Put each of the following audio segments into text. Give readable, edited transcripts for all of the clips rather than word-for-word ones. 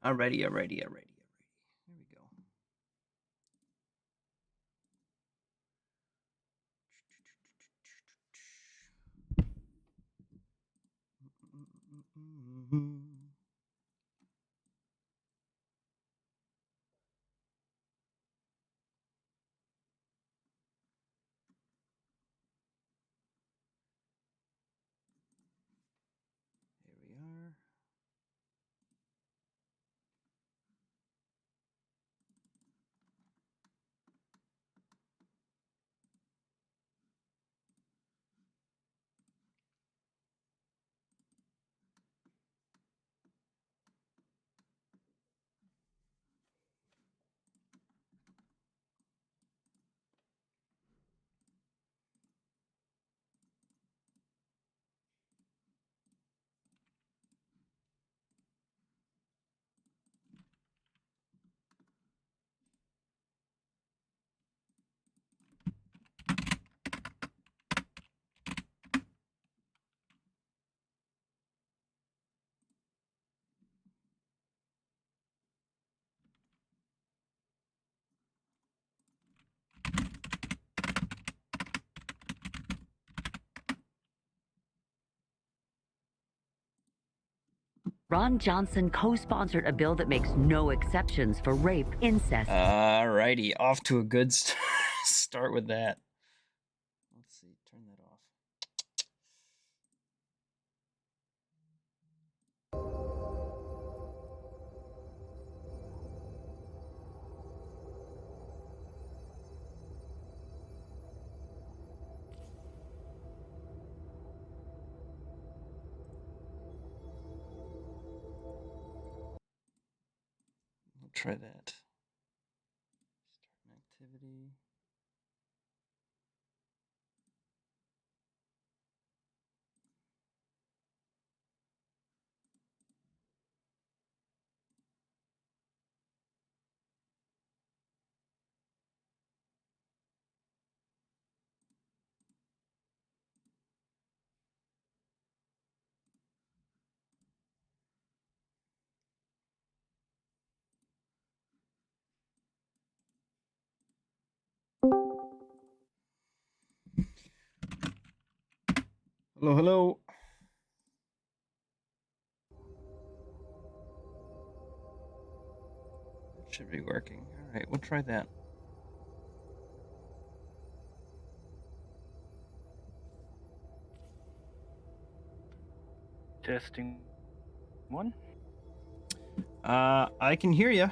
Alrighty. Here we go. Here we are. Ron Johnson co-sponsored a bill that makes no exceptions for rape, incest. Alrighty, off to a good start with that. Let's see, turn that off. We'll try that. Start an activity. Hello. It should be working. All right, we'll try that. Testing one. I can hear you.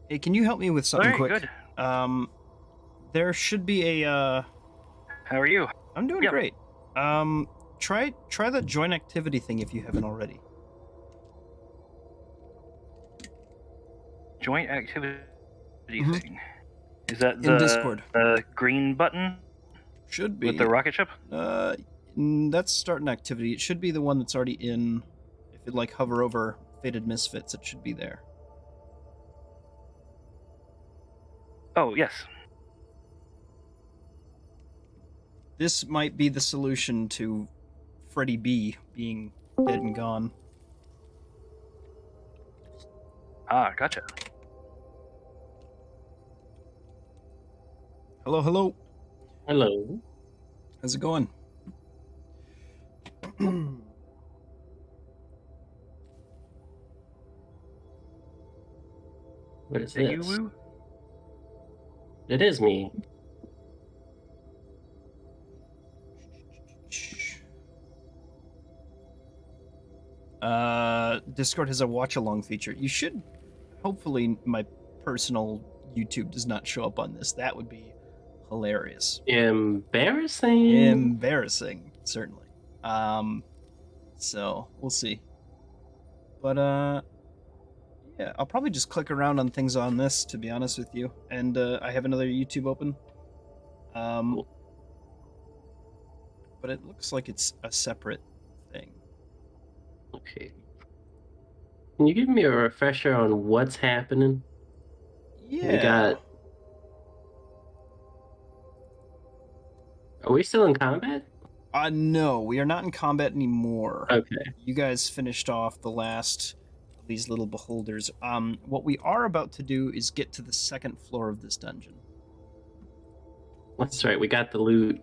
Hey, can you help me with something quick? Good. There should be a. How are you? I'm doing great. Try the join activity thing if you haven't already. Joint activity thing. Is that In the Discord? Green button? Should be With the rocket ship? That's start an activity. It should be the one that's already in. If you like hover over Fated Misfits, it should be there. Oh, yes. This might be the solution to Freddy B being dead and gone. Ah, gotcha. Hello. Hello. How's it going? What is Hey, this? you? It is me. Discord has a watch along feature. You should, hopefully, my personal YouTube does not show up on this. That would be hilarious. Embarrassing, certainly. So we'll see. But yeah, I'll probably just click around on things on this, to be honest with you. And I have another YouTube open. Cool. But it looks like it's a separate thing. Okay. Can you give me a refresher on what's happening? Yeah. Are we still in combat? No, we are not in combat anymore. Okay. You guys finished off the last of these little beholders. What we are about to do is get to the second floor of this dungeon. That's right. We got the loot.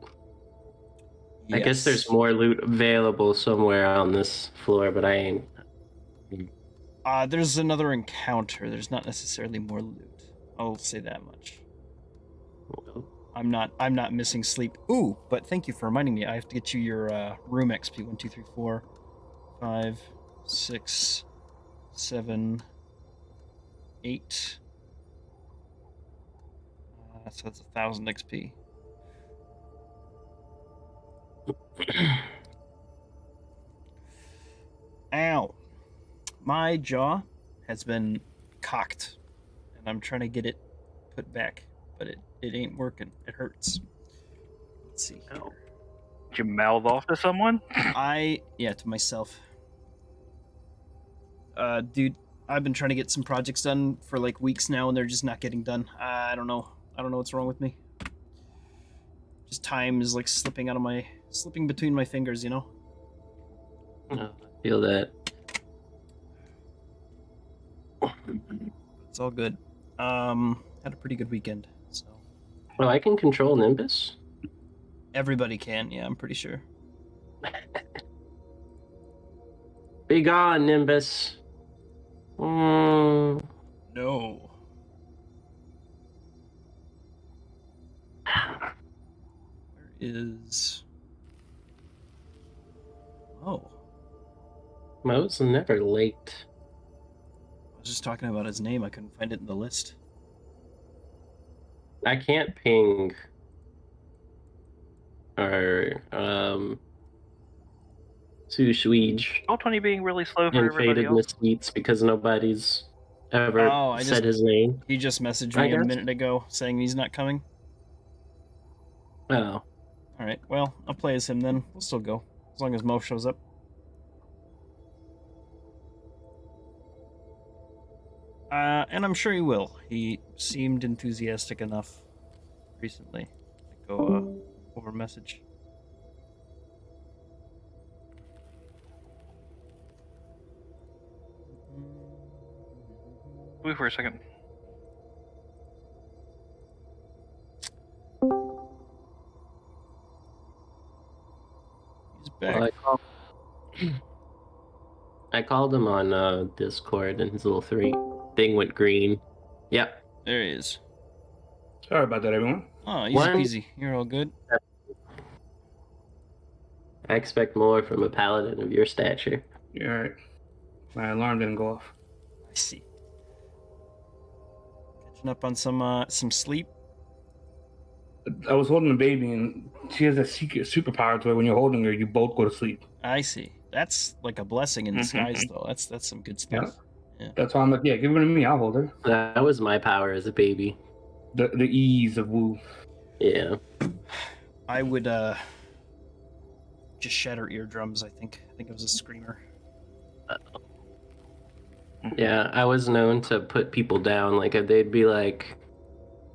Yes. I guess there's more loot available somewhere on this floor, but I ain't. There's another encounter. There's not necessarily more loot. I'll say that much. I'm not missing sleep. Ooh, but thank you for reminding me. I have to get you your room XP. 1, 2, 3, 4, 5, 6, 7, 8. So that's 1,000 XP. Ow. My jaw has been cocked, and I'm trying to get it put back, but it ain't working. It hurts. Let's see here. Ow. Did you mouth off to someone? Yeah, to myself. Dude, I've been trying to get some projects done for like weeks now, and they're just not getting done. I don't know what's wrong with me. Just time is like slipping between my fingers, you know? I feel that. It's all good. Had a pretty good weekend, so. Oh, I can control Nimbus? Everybody can, yeah, I'm pretty sure. Be gone, Nimbus. No. Where is... Oh. Mo's never late. I was just talking about his name. I couldn't find it in the list. I can't ping or Sushweej Roll 20 being really slow for and everybody Faded else. Mesquites because nobody's ever said his name. He just messaged I me a guess. minute ago saying he's not coming. Oh. Alright, well, I'll play as him then. We'll still go. As long as Mo shows up. And I'm sure he will. He seemed enthusiastic enough recently to go over message. Wait for a second. He's back. Well, I called him on Discord and his little thing went green. Yep. There he is. Sorry about that, everyone. Oh, easy One- peasy. You're all good. I expect more from a paladin of your stature. You're all right. My alarm didn't go off. I see. Catching up on some sleep. I was holding the baby, and she has a secret superpower to her. When you're holding her, you both go to sleep. I see. That's like a blessing in disguise, though. That's some good stuff. That's why I'm like, yeah, give her to me. I'll hold her. That was my power as a baby. The ease of woo. Yeah. I would just shatter eardrums. I think it was a screamer. Yeah, I was known to put people down. Like, they'd be like,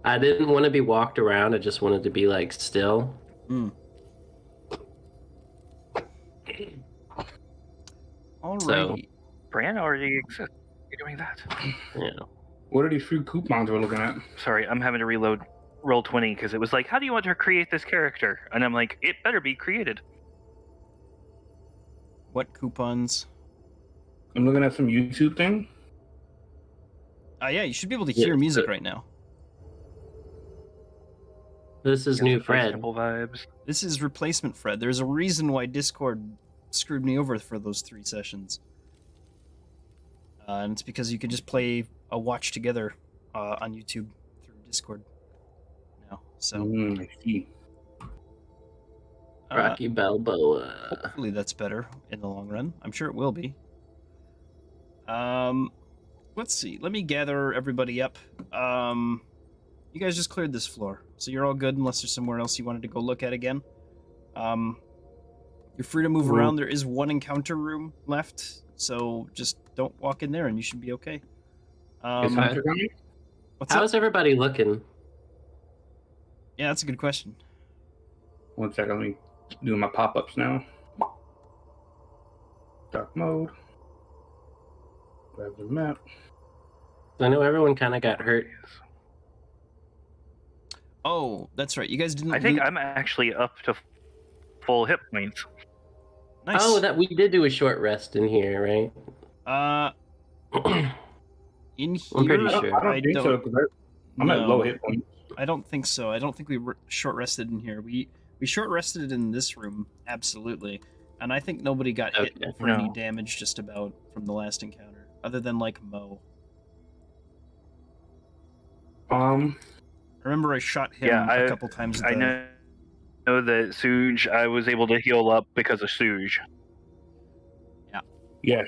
I didn't want to be walked around. I just wanted to be, like, still. Alrighty. Brian already exists. You're doing that. Yeah. What are these free coupons we're looking at? Sorry, I'm having to reload roll 20 because it was like, how do you want to create this character? And I'm like, it better be created. What coupons? I'm looking at some YouTube thing. Yeah, you should be able to hear Yeah, music but- right now. This is new Fred. Simple vibes. This is replacement Fred. There's a reason why Discord screwed me over for those 3 sessions. And it's because you can just play a watch together on YouTube through Discord now. So I see. Rocky Balboa. hopefully that's better in the long run. I'm sure it will be. Let's see. Let me gather everybody up. You guys just cleared this floor, so you're all good unless there's somewhere else you wanted to go look at again. You're free to move around. There is one encounter room left, so just don't walk in there and you should be okay. Is Hunter coming? What's up? How's everybody looking? Yeah, that's a good question. 1 second, let me Doing my pop-ups now. Dark mode. Grab the map. I know everyone kind of got hurt. Oh, that's right. You guys didn't. I think loot- I'm actually up to full hit points. Nice. Oh, that we did do a short rest in here, right? In here, I'm pretty I sure. don't think so, because I'm at low hit points. I don't think so. I don't think we short rested in here. We short rested in this room, absolutely. And I think nobody got hit Okay. for any No. damage just about from the last encounter, other than like Mo. I remember I shot him Yeah, a couple times. I know that Suge, I was able to heal up because of Suge. Yeah.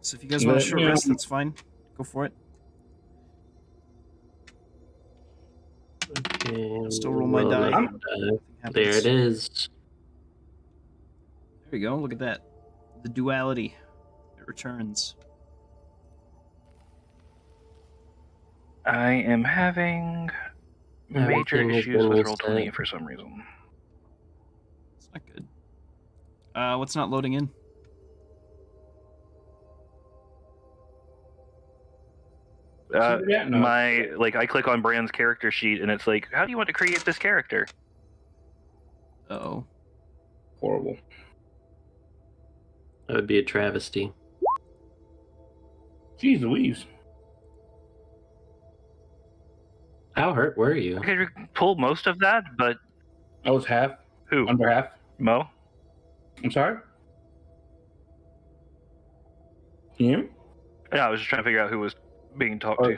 So if you guys want to short Yeah. rest, that's fine. Go for it. Okay, Still roll my die. Nothing Happens. there it is. There we go. Look at that. The duality. It returns. I am having major Everything has issues been with Roll20 reset. for some reason. It's not good. What's not loading in? Yeah, no. I click on Brand's character sheet and it's like, how do you want to create this character? Uh-oh. Horrible. That would be a travesty. Jeez Louise. How hurt were you? I could pull most of that, but I was half. who? Under half. Mo? I'm sorry? Can you hear me? Yeah, I was just trying to figure out who was being talked to.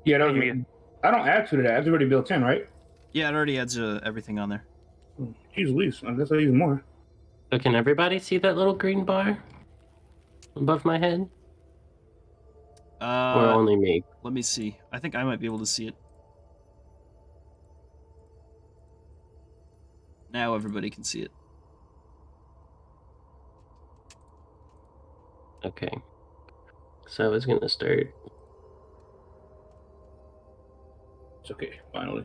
Yeah, that was Yeah. me. I don't add to that. It's already built in, right? Yeah, it already adds everything on there. Jeez Louise. I guess I use more. So can everybody see that little green bar above my head? Or only me? Let me see. I think I might be able to see it. Now everybody can see it. Okay. So I was gonna start. It's okay, finally.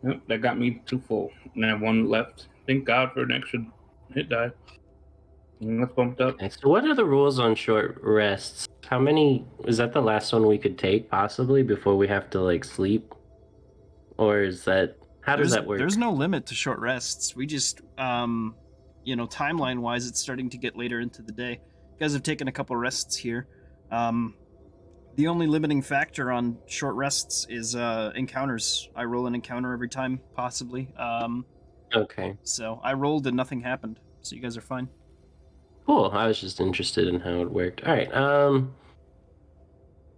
Yep, that got me to full. And I have one left. Thank God for an extra hit die. And that's bumped up. Okay, so what are the rules on short rests? How many is that the last one we could take possibly before we have to like sleep? Or is that how does that work? There's no limit to short rests. We just timeline wise it's starting to get later into the day. You guys have taken a couple rests here. The only limiting factor on short rests is encounters. I roll an encounter every time, possibly. Okay. So I rolled and nothing happened. So you guys are fine. Cool. I was just interested in how it worked. All right.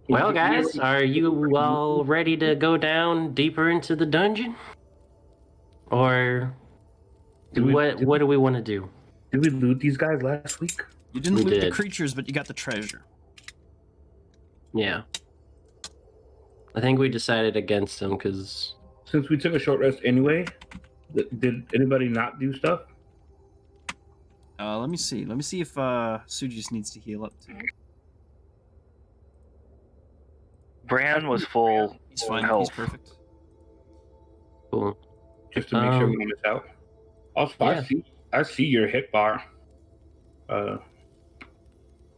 Well, guys, are you all ready to go down deeper into the dungeon? Or what do we want to do? Did we loot these guys last week? You didn't We loot the did. creatures, but you got the treasure. Yeah. I think we decided against them because Since we took a short rest anyway, did anybody not do stuff? Let me see. Let me see if Sujis needs to heal up too. Bran was full He's fine. health. He's perfect. cool. Just to make sure we don't miss out. Also, Yeah. I see your hit bar,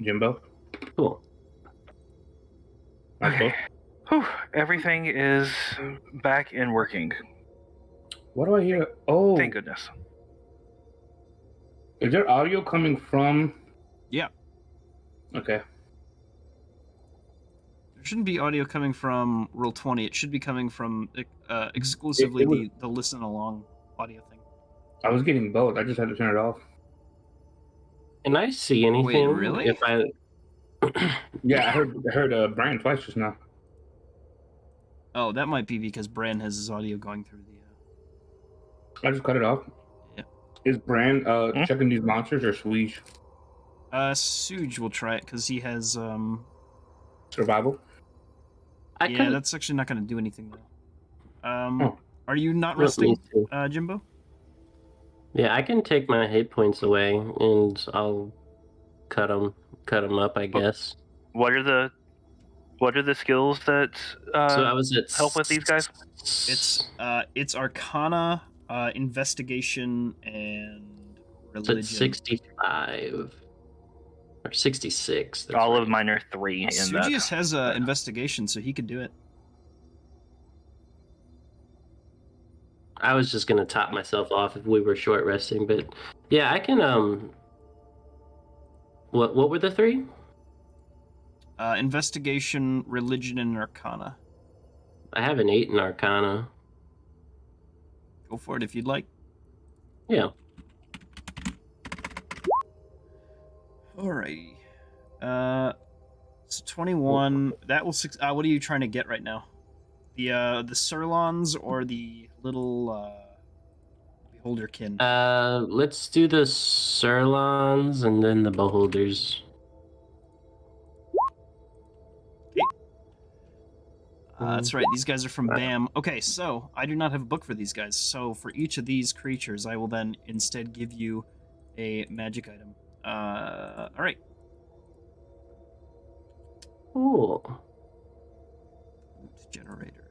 Jimbo. Cool. Nice Okay. Whew, everything is back and working. What do I hear? Oh, Thank goodness. is there audio coming from? Yeah. Okay. There shouldn't be audio coming from Roll20. It should be coming from exclusively It was- the listen along audio thing. I was getting both. I just had to turn it off. Can I see anything? really? If I Yeah, I heard Brian twice just now. Oh, that might be because Bran has his audio going through the. I just cut it off. Yeah. Is Bran checking these monsters or Sweesh? Suge will try it because he has. Survival? I Yeah, can that's actually not going to do anything though. Oh. Are you not Me resting, too. Jimbo? Yeah, I can take my hit points away and I'll cut them up, I guess. What are the What are the skills that So I was at help with these guys? It's Arcana, Investigation, and So Religion. it's 65 or 66. That's All right. of mine are 3 in that. Sugius has Investigation, so he could do it. I was just gonna top myself off if we were short resting, but yeah, I can. What were the 3? Investigation, Religion, and Arcana. I have an 8 in Arcana. Go for it if you'd like. Yeah. Alrighty. So 21. That will what are you trying to get right now? The Sirlons or the little Beholderkin? Let's do the Sirlons and then the Beholders. That's right. These guys are from BAM. Okay, so I do not have a book for these guys. So for each of these creatures, I will then instead give you a magic item. All right. Cool. Loot generator.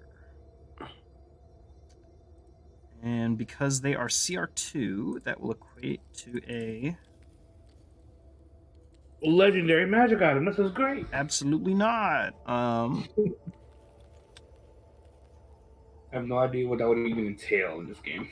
And because they are CR2, that will equate to a... Legendary magic item. This is great. Absolutely not. I have no idea what that would even entail in this game.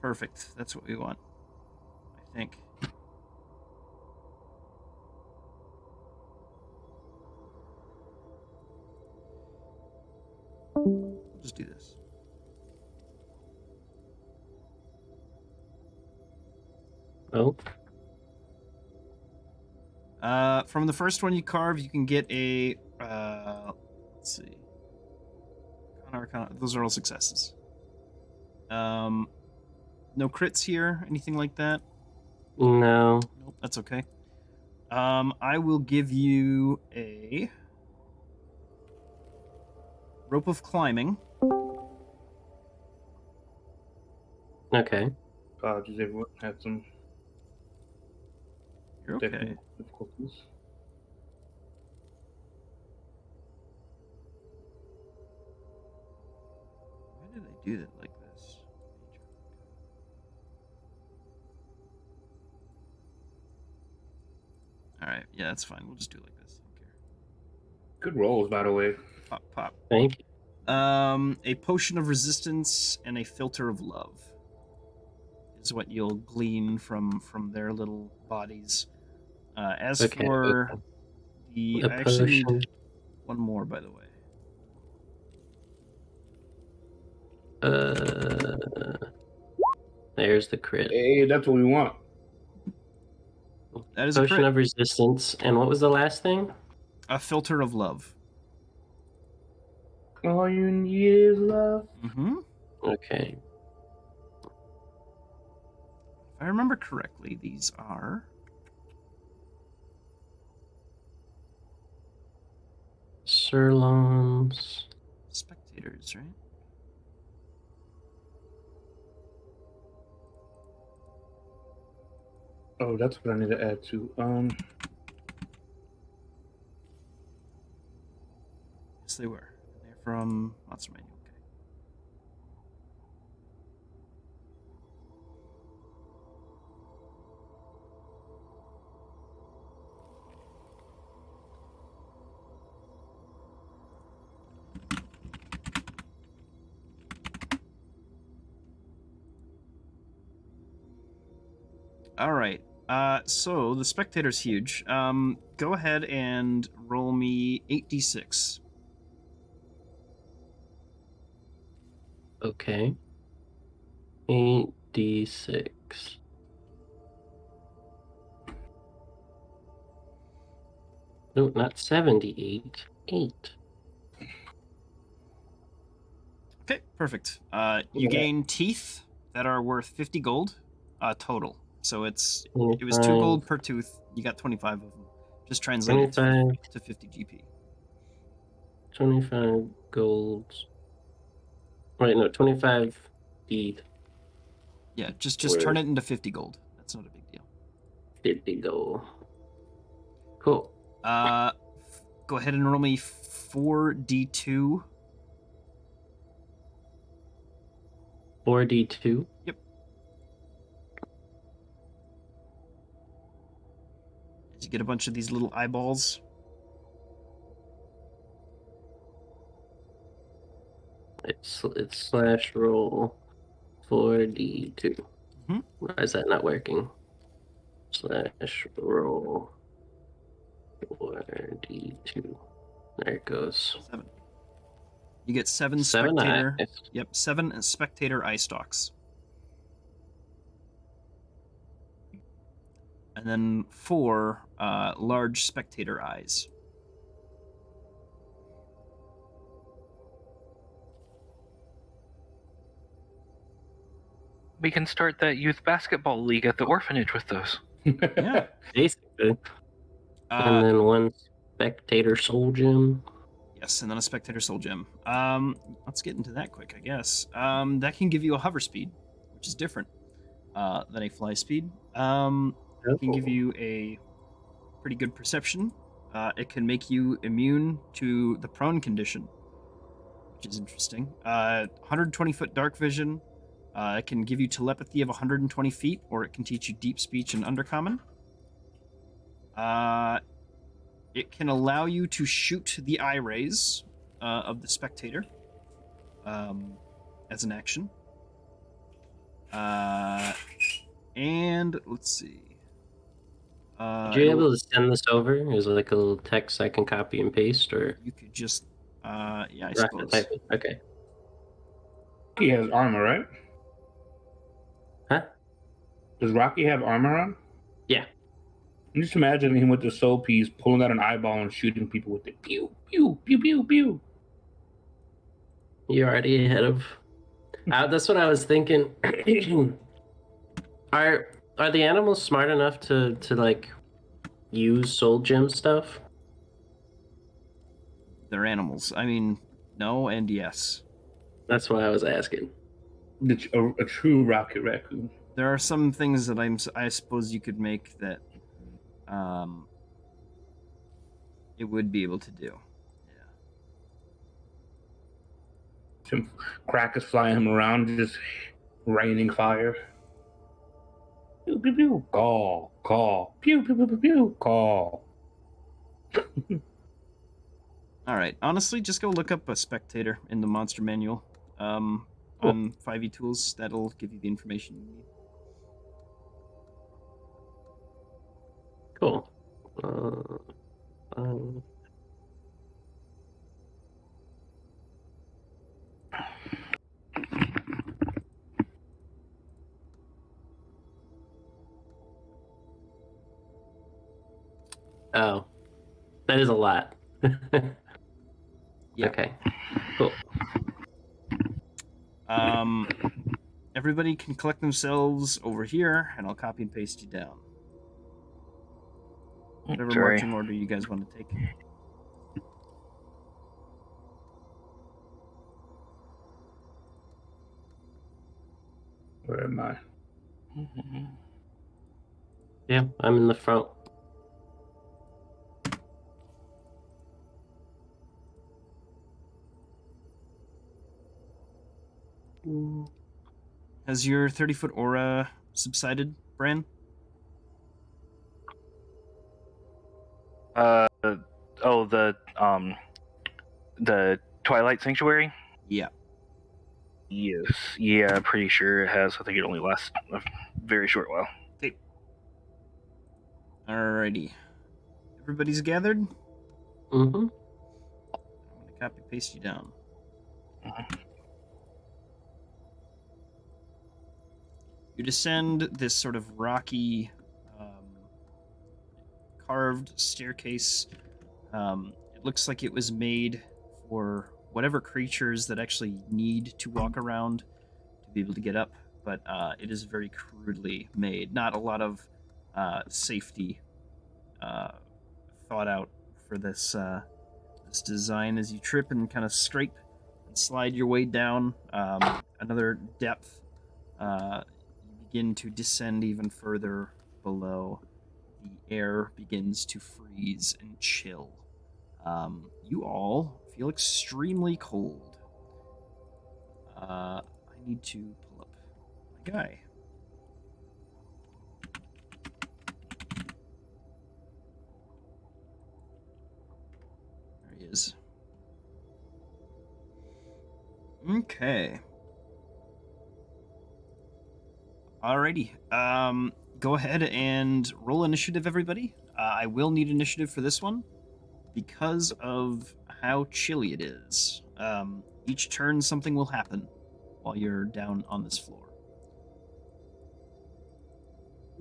Perfect. That's what we want, I think. We'll just do this. Oh. From the first one you carve, you can get a let's see. Those are all successes. No crits here, anything like that? No. Nope, that's okay. I will give you a rope of climbing. Okay. Apologies, everyone had some You're okay. technical difficulties. Why did I do that like this? Alright, yeah, that's fine. We'll just do it like this. I don't care. Good rolls, by the way. Pop, pop. Thank you. A potion of resistance and a filter of love is what you'll glean from their little bodies. As for the, A I actually potion. need one more, by the way. There's the crit. Hey, that's what we want. That is a Potion crit. of resistance. And what was the last thing? A filter of love. All you need is love. Mm-hmm. Okay. If I remember correctly, these are Sirlons. spectators, right? Oh, that's what I need to add to. Yes, they were. They're from Monster Manual. Okay. All right. So the spectator's huge. Go ahead and roll me 8d6. Okay. 8d6. No, not 78. 8. Okay, perfect. You gain teeth that are worth 50 gold total. So it was 2 gold per tooth. You got 25 of them. Just translate it 25, to 50 GP. 25 gold. Wait, no, 25 ETH. Yeah, just turn it into 50 gold. That's not a big deal. 50 gold. Cool. Go ahead and roll me 4d2. 4d2. Yep. Did you get a bunch of these little eyeballs? It's slash roll 4d2. Mhm. Why is that not working? Slash roll 4d2. There it goes. 7. You get 7 7 spectator. eyes. Yep, 7 spectator eye stalks. And then 4 large spectator eyes. We can start that youth basketball league at the orphanage with those. Yeah. Basically. And then 1 spectator soul gem. Yes, and then a spectator soul gem. Let's get into that quick, I guess. That can give you a hover speed, which is different than a fly speed. It can give you a pretty good perception. It can make you immune to the prone condition, which is interesting. 120-foot dark vision. It can give you telepathy of 120 feet, or it can teach you deep speech and undercommon. It can allow you to shoot the eye rays of the spectator as an action. And let's see. Would you be able to send this over? Is it like a little text I can copy and paste, or You could just, yeah, I Rocket suppose. type it? Okay. He has armor, right? Huh? Does Rocky have armor on? Yeah. I'm just imagining him with the soul piece, pulling out an eyeball and shooting people with it. Pew, pew, pew, pew, pew. You're already ahead of. That's what I was thinking. Are the animals smart enough to like use soul gem stuff? They're animals. I mean, no and yes. That's why I was asking. A true rocket raccoon. There are some things that I suppose you could make that it would be able to do. Some crackers flying him around, just raining fire. Pew, pew, pew. Call, call. Pew, pew, pew, pew, pew. Call. All right. Honestly, just go look up a spectator in the monster manual on 5e tools. That'll give you the information you need. Cool. Oh, that is a lot. Yeah. Okay. Cool. Everybody can collect themselves over here, and I'll copy and paste you down. Whatever Sorry. marching order you guys want to take. Where am I? Yeah, I'm in the front. Has your 30-foot aura subsided, Bran? The Twilight Sanctuary? Yeah. Yes. Yeah, I'm pretty sure it has. I think it only lasts a very short while. Okay. Alrighty. Everybody's gathered? Mm-hmm. I'm gonna copy paste you down. You descend this sort of rocky, carved staircase. It looks like it was made for whatever creatures that actually need to walk around to be able to get up, but it is very crudely made. Not a lot of safety thought out for this this design as you trip and kind of scrape and slide your way down another depth. You begin to descend even further below. The air begins to freeze and chill. You all feel extremely cold. I need to pull up my guy. There he is. Okay. Alrighty. Go ahead and roll initiative, everybody. I will need initiative for this one because of how chilly it is. Each turn, something will happen while you're down on this floor.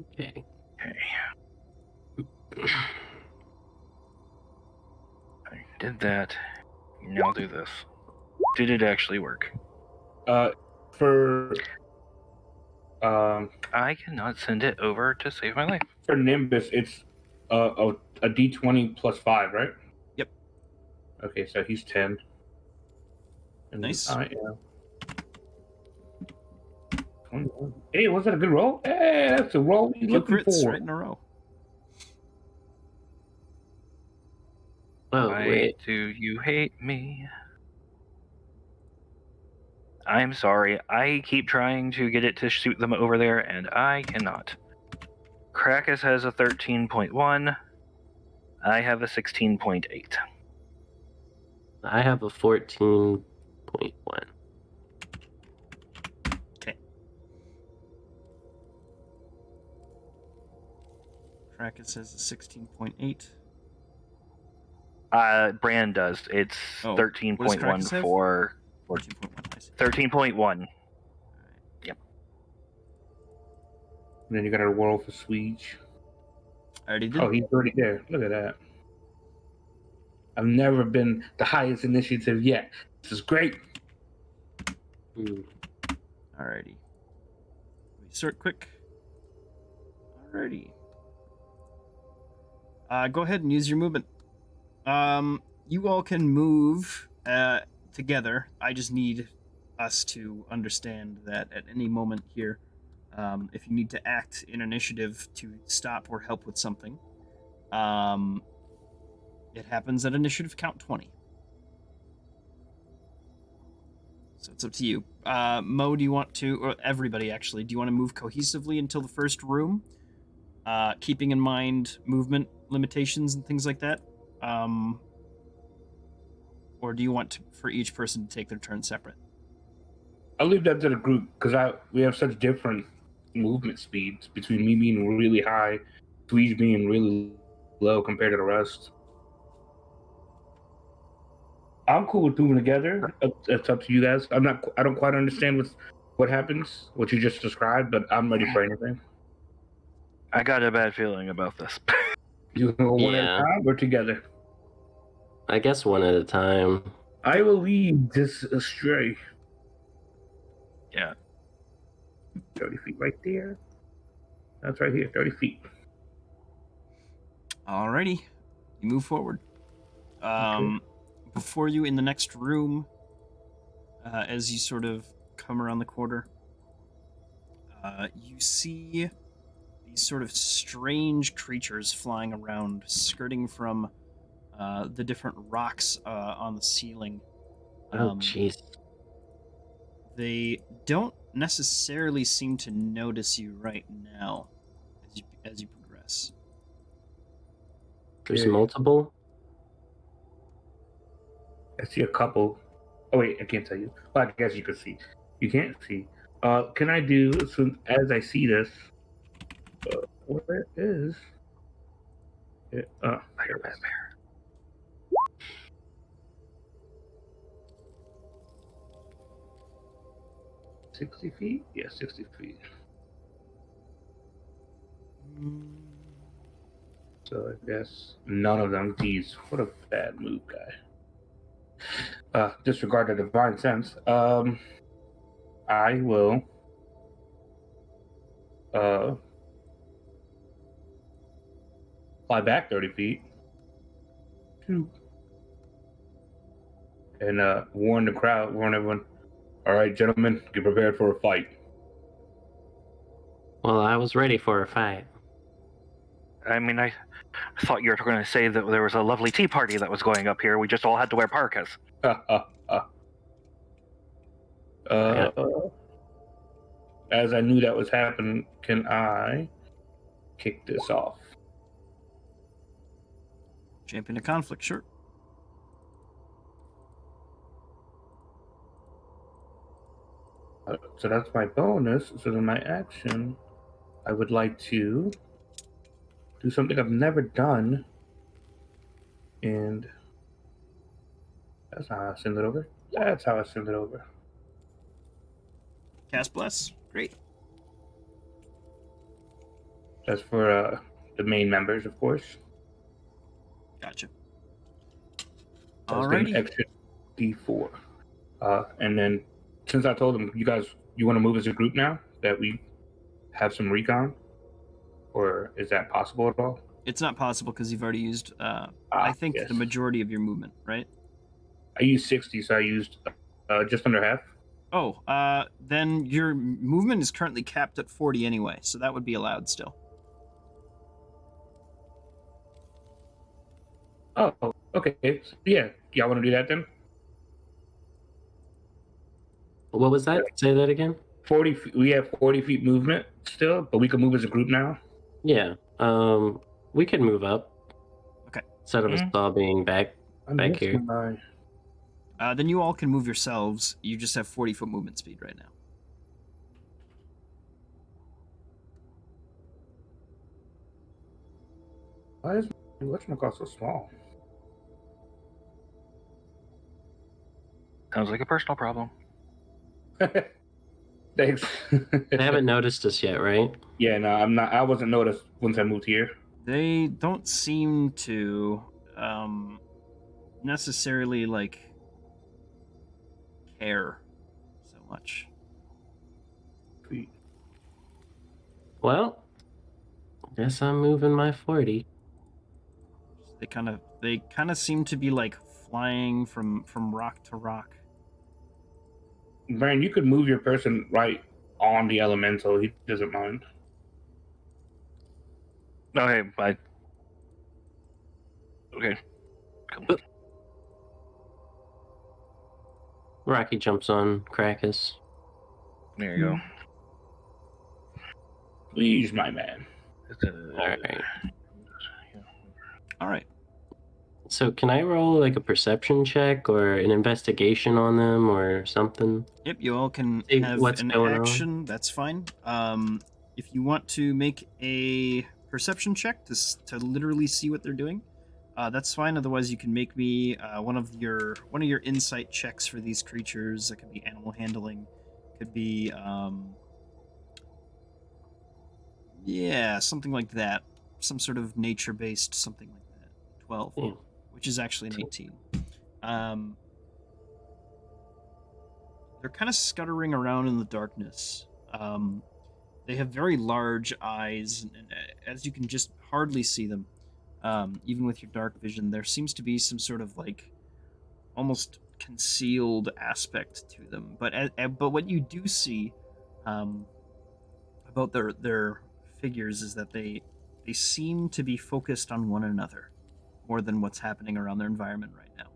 Okay. I did that. Now do this. Did it actually work? For I cannot send it over to save my life. for Nimbus, it's a D20 plus 5, right? Yep. Okay, so he's 10. And Nice. I am 21. Hey, was that a good roll? Hey, that's a roll we're 2 looking crits for. right in a row. Oh, Why wait. do you hate me? I'm sorry. I keep trying to get it to shoot them over there, and I cannot. Krakus has a 13.1. I have a 16.8. I have a 14.1. Okay. Krakus has a 16.8. Brand does. It's Oh, what does 13.1 Krakus have? for 14.1. I see. 13.1. And then you got a roll for Swede. I already did. Oh, he's already there. Look at that. I've never been the highest initiative yet. This is great. Alrighty. We sort quick. Alrighty. Go ahead and use your movement. You all can move together. I just need us to understand that at any moment here, if you need to act in initiative to stop or help with something, it happens at initiative count 20. So it's up to you. Mo, do you want to, or everybody actually, do you want to move cohesively until the first room? Keeping in mind movement limitations and things like that? Or do you want for each person to take their turn separate? I'll leave that to the group because we have such different movement speeds between me being really high, Swede being really low compared to the rest. I'm cool with moving together. It's up to you guys. I don't quite understand what happens, what you just described, but I'm ready for anything. I got a bad feeling about this. You can go one at a Yeah. time or together. I guess one at a time. I will lead this astray. Yeah. 30 feet right there. That's right here, 30 feet. Alrighty. You move forward. Before you in the next room, as you sort of come around the corner, you see these sort of strange creatures flying around, skirting from the different rocks on the ceiling. Oh, jeez. They don't necessarily seem to notice you right now as you progress. There's Okay. multiple? I see a couple. Oh wait, I can't tell you. Well, I guess you can see. You can't see. Can I do so as I see this? Where is it? Fire bear. 60 feet? Yeah, 60 feet. So I guess none of them. Geez, what a bad move, guy. Disregard the divine sense. I will fly back 30 feet Shoot. And warn the crowd, warn everyone. All right, gentlemen, get prepared for a fight. Well, I was ready for a fight. I mean, I thought you were going to say that there was a lovely tea party that was going up here. We just all had to wear parkas. As I knew that was happening, can I kick this off? Champion of conflict, sure. So that's my bonus. So then my action, I would like to do something I've never done. And that's how I send it over. That's how I send it over. Cast Bless. Great. That's for the main members, of course. Gotcha. That's an Alrighty. extra D4. And then since I told them, you guys, you want to move as a group now that we have some recon? Or is that possible at all? It's not possible because you've already used, I think, yes. the majority of your movement, right? I used 60, so I used just under half. Oh, then your movement is currently capped at 40 anyway, so that would be allowed still. Oh, okay. So, yeah, y'all want to do that then? What was that? Say that again. 40. We have 40 feet movement still, but we can move as a group now. Yeah. We could move up. Okay. Instead of us all being back here. Then you all can move yourselves. You just have 40-foot movement speed right now. Why is whatchamacallit so small? Sounds like a personal problem. Thanks. They haven't noticed us yet, right? Yeah, no, I'm not. I wasn't noticed once I moved here. They don't seem to necessarily like care so much. Well, guess I'm moving my 40. They kind of seem to be like flying from rock to rock. Brian, you could move your person right on the elemental. He doesn't mind. Okay, bye. Okay. Cool. Rocky jumps on Krakus. There you go. Please, my man. Alright. All right. So can I roll like a perception check or an investigation on them or something? Yep, you all can See have what's an going on. action. That's fine. If you want to make a perception check to literally see what they're doing, that's fine. Otherwise, you can make me one of your insight checks for these creatures. That could be animal handling, could be something like that, some sort of nature-based something like that. 12, Yeah. which is actually 19. They're kind of scuttering around in the darkness. They have very large eyes, and as you can just hardly see them, even with your dark vision, there seems to be some sort of like almost concealed aspect to them. But what you do see about their figures is that they seem to be focused on one another more than what's happening around their environment right now.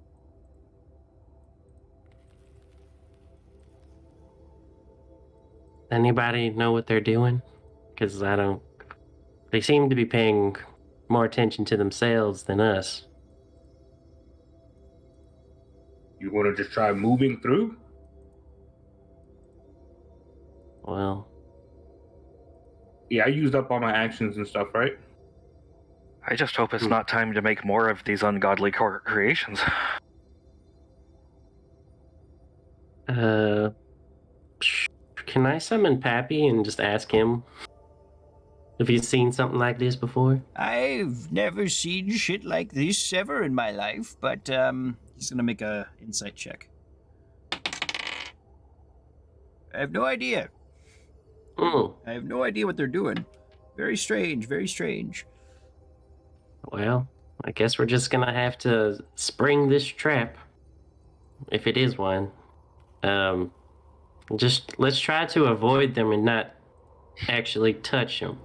Anybody know what they're doing? Because I don't. They seem to be paying more attention to themselves than us. You want to just try moving through? Well, Yeah, I used up all my actions and stuff, right? I just hope it's not time to make more of these ungodly creations. can I summon Pappy and just ask him if he's seen something like this before? I've never seen shit like this ever in my life, but he's gonna make a insight check. I have no idea. I have no idea what they're doing. Very strange, very strange. Well, I guess we're just gonna have to spring this trap, if it is one. Just let's try to avoid them and not actually touch them.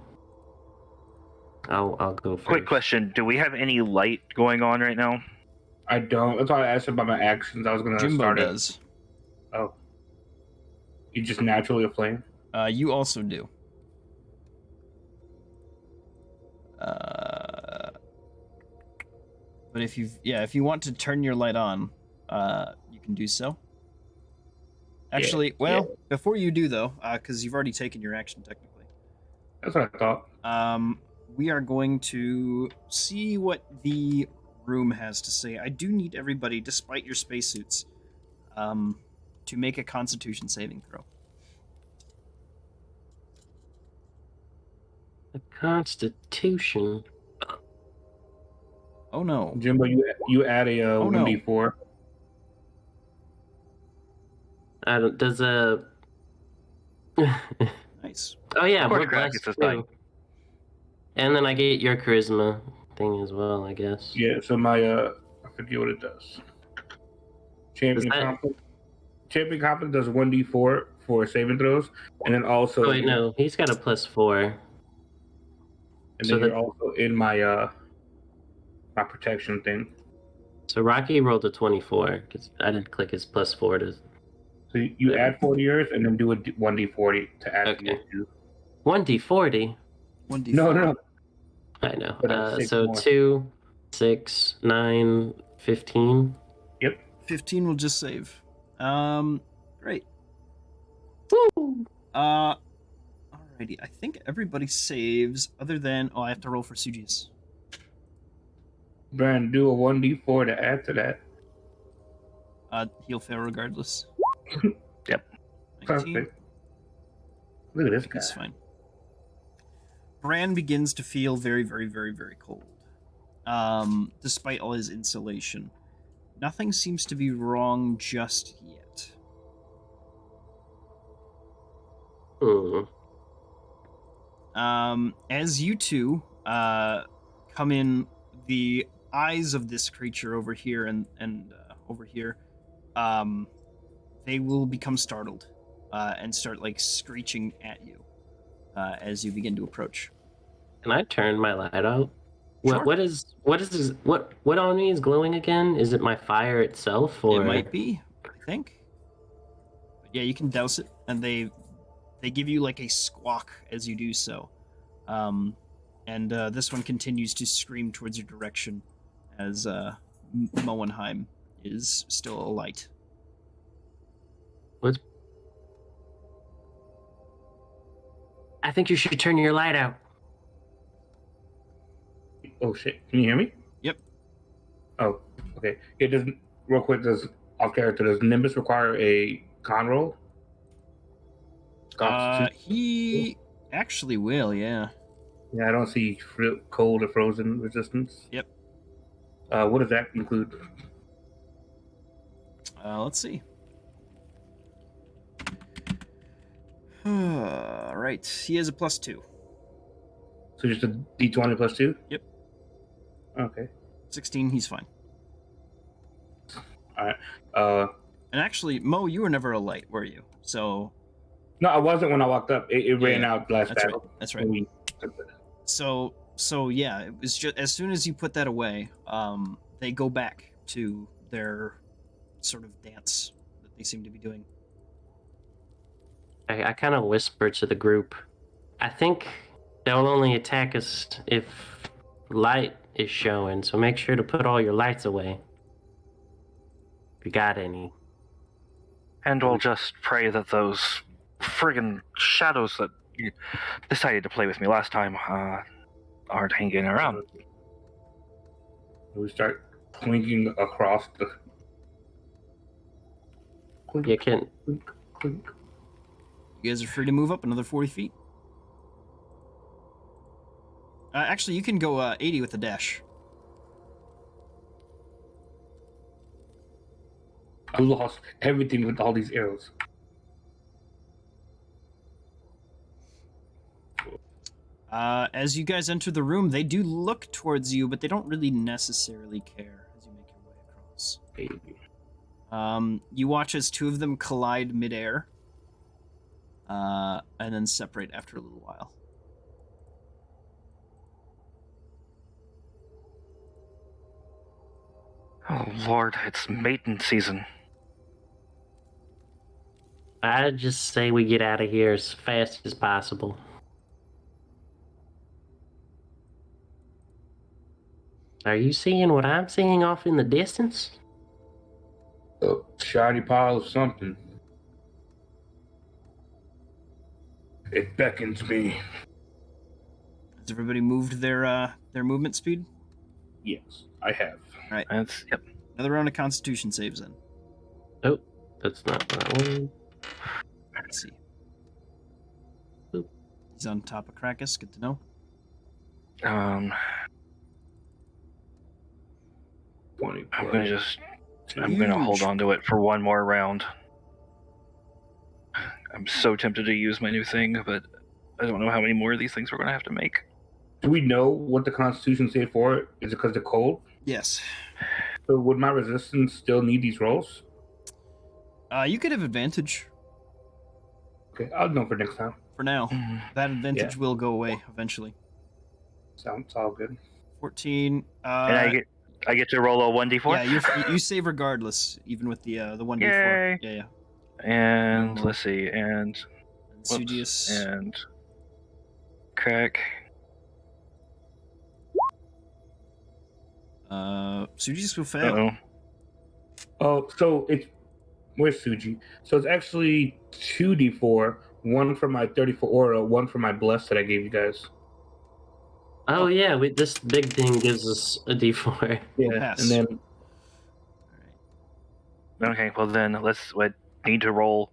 I'll go first. Quick question: do we have any light going on right now? I don't. That's why I asked about my actions. I was gonna Jimbo start does. it. Oh, you just naturally aflame. You also do. But if you want to turn your light on, you can do so. Actually, before you do though, because you've already taken your action technically. That's what I thought. We are going to see what the room has to say. I do need everybody, despite your spacesuits, to make a Constitution saving throw. The Constitution. Oh no, Jimbo, you add a Oh, no. 1d4. I don't. Does a. nice. Oh yeah, Of course, we're Crack, blessed it's a too. thing. And then I get your charisma thing as well, I guess. Yeah. So my I forget what it does. Champion that- confidence. Champion confidence does 1d4 for saving throws, and then also. Oh wait, no, he's got a +4. And so then you're that- also in my my protection thing. So Rocky rolled a 24 because I didn't click his +4 to. So you add 4 to yours, and then do a 1d40 to add to Okay. yours too. 1d40. 1d4. No. I know. But that's 6 so more. 2, 6, 9, 15. 15 will just save. Great. Woo! Alrighty. I think everybody saves, other than I have to roll for Suji's. Brandon, do a 1d4 to add to that. He'll fail regardless. Yep. 19. Perfect. Look at this guy. That's fine. Bran begins to feel very, very, very, very cold. Despite all his insulation. Nothing seems to be wrong just yet. As you two come in, the eyes of this creature over here and over here, they will become startled and start like screeching at you as you begin to approach. Can I turn my light out? Sure. What on me is glowing again? Is it my fire itself, or It might be, I think. But yeah, you can douse it, and they give you like a squawk as you do so. And this one continues to scream towards your direction as Moenheim is still alight. What's... I think you should turn your light out. Oh shit! Can you hear me? Yep. Oh, okay. It doesn't. Real quick, does off character? Does Nimbus require a con roll? He actually will, yeah. Yeah, I don't see cold or frozen resistance. Yep. What does that include? Let's see. Right, he has a +2. So just a D20 plus 2? Yep. Okay. 16, he's fine. Alright. And actually, Mo, you were never a light, were you? So No, I wasn't when I walked up. It ran Yeah, out last that's battle. right. That's right. when we- So yeah, it was just as soon as you put that away, they go back to their sort of dance that they seem to be doing. I kind of whisper to the group. I think they'll only attack us if light is showing, so make sure to put all your lights away. If you got any. And we'll just pray that those friggin' shadows that you decided to play with me last time aren't hanging around. We start clinking across the. Clink, You can. clink, clink. You guys are free to move up another 40 feet. Actually, you can go 80 with the dash. I lost everything with all these arrows. As you guys enter the room, they do look towards you, but they don't really necessarily care as you make your way across. You watch as two of them collide midair, and then separate after a little while. Oh Lord, it's mating season. I'd just say we get out of here as fast as possible. Are you seeing what I'm seeing off in the distance? A shiny pile of something. It beckons me. Has everybody moved their movement speed? Yes, I have. All right. That's yep. Another round of Constitution saves in. Oh, that's not that one. Let's see. Oop. He's on top of Krakus. Good to know. I'm 20 gonna hold on to it for one more round. I'm so tempted to use my new thing, but I don't know how many more of these things we're gonna have to make. Do we know what the Constitution say for it? Is it because of cold? Yes. So would my resistance still need these rolls? You could have advantage Okay, I'll know for next time. for now. That advantage will go away eventually. Sounds all good. 14. And I get to roll a 1d4. Yeah, you save regardless, even with the 1d4. Yay. Yeah. And Oh. let's see, and Sudius. and crack. Sudius will fail. Uh-oh. Oh, so it's where's Suji? So it's actually 2d4, one for my 34 aura, one for my bless that I gave you guys. Oh yeah, this big thing gives us a D4. Yeah, Pass. and then Okay, well then let's need to roll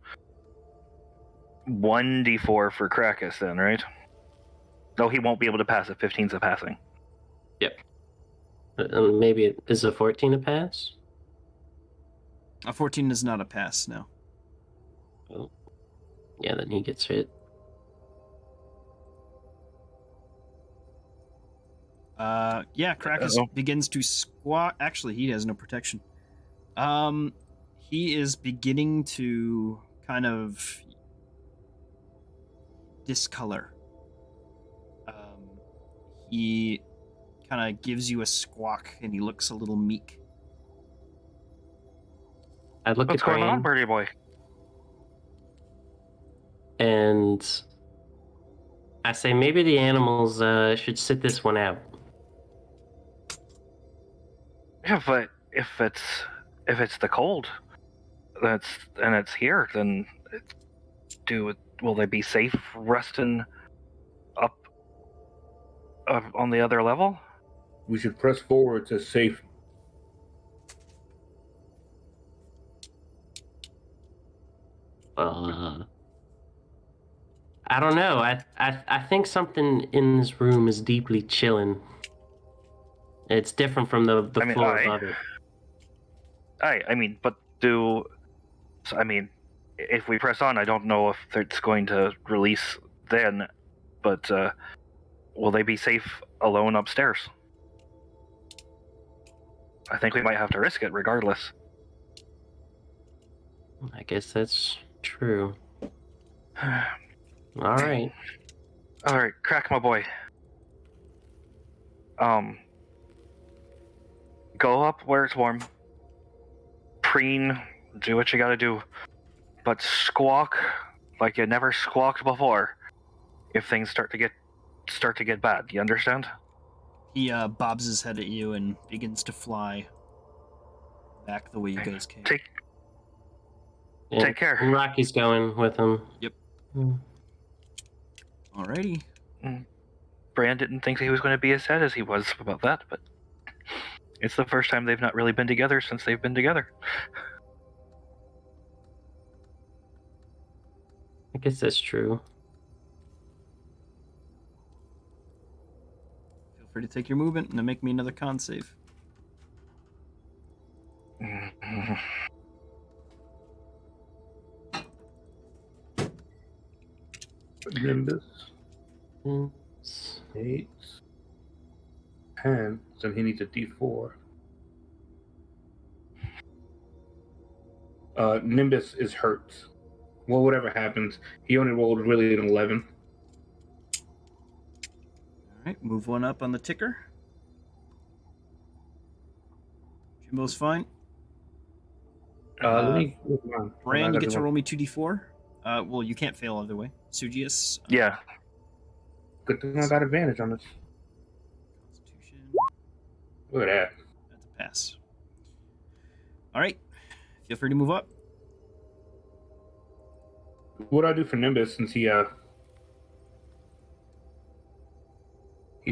1d4 for Krakus then, right? No, he won't be able to pass it. 15's a passing. Maybe it is a 14 a pass? A 14 is not a pass, no. Oh. Yeah, then he gets hit. Yeah, Krakus begins to squat. Actually, he has no protection. He is beginning to kind of discolor. He kind of gives you a squawk, and he looks a little meek. I look What's at going on, Brain, birdie boy? and I say maybe the animals should sit this one out. Yeah, but if it's the cold, and it's here, then will they be safe resting up on the other level? we should press forward to safe. I don't know. I think something in this room is deeply chilling. It's different from the floor above it. If we press on, I don't know if it's going to release then, but will they be safe alone upstairs? I think we might have to risk it regardless. I guess that's true. All right. All right, crack, my boy. Go up where it's warm. Preen, do what you gotta do, but squawk like you never squawked before if things start to get bad. You understand? He bobs his head at you and begins to fly back the way you guys came. Take Yeah, care. Rocky's going with him. Yep. Hmm. Alrighty. Bran didn't think he was going to be as sad as he was about that, but it's the first time they've not really been together since they've been together. I guess that's true. Feel free to take your movement and then make me another con save. Goodness. 8, 10. So he needs a D4. Nimbus is hurt. Well, whatever happens, he only rolled really an 11. All right, move one up on the ticker. Jimbo's fine. Let me. Hold on. Bran, you get to roll me 2d4. Well, you can't fail either way. Sugius. Yeah. Good thing I got advantage on this. Constitution. Look at that. That's a pass. All right, feel free to move up. What do I do for Nimbus since he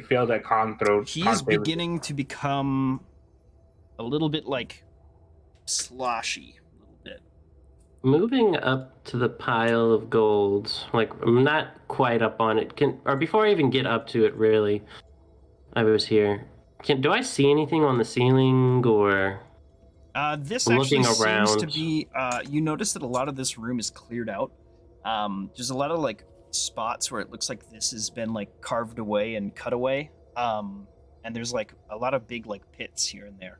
failed that con throw? He con is save? beginning to become a little bit like sloshy. A little bit. Moving up to the pile of gold, like I'm not quite up on it. Before I even get up to it, really, I was here. Do I see anything on the ceiling or? This I'm actually looking seems around. to be. You notice that a lot of this room is cleared out. There's a lot of like spots where it looks like this has been like carved away and cut away. And there's like a lot of big like pits here and there.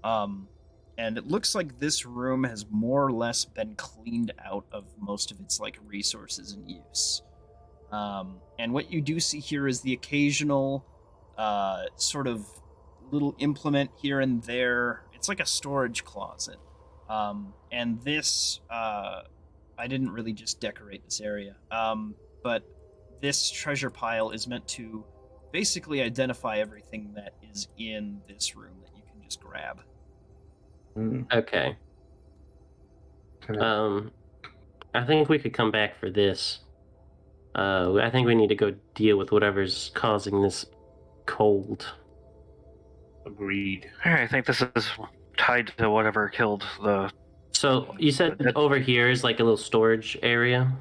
And it looks like this room has more or less been cleaned out of most of its like resources and use. And what you do see here is the occasional sort of little implement here and there. It's like a storage closet. And this, I didn't really just decorate this area. But this treasure pile is meant to basically identify everything that is in this room that you can just grab. Okay. Can I think we could come back for this. I think we need to go deal with whatever's causing this cold. Agreed. I think this is tied to whatever killed the. So you said over here is like a little storage area?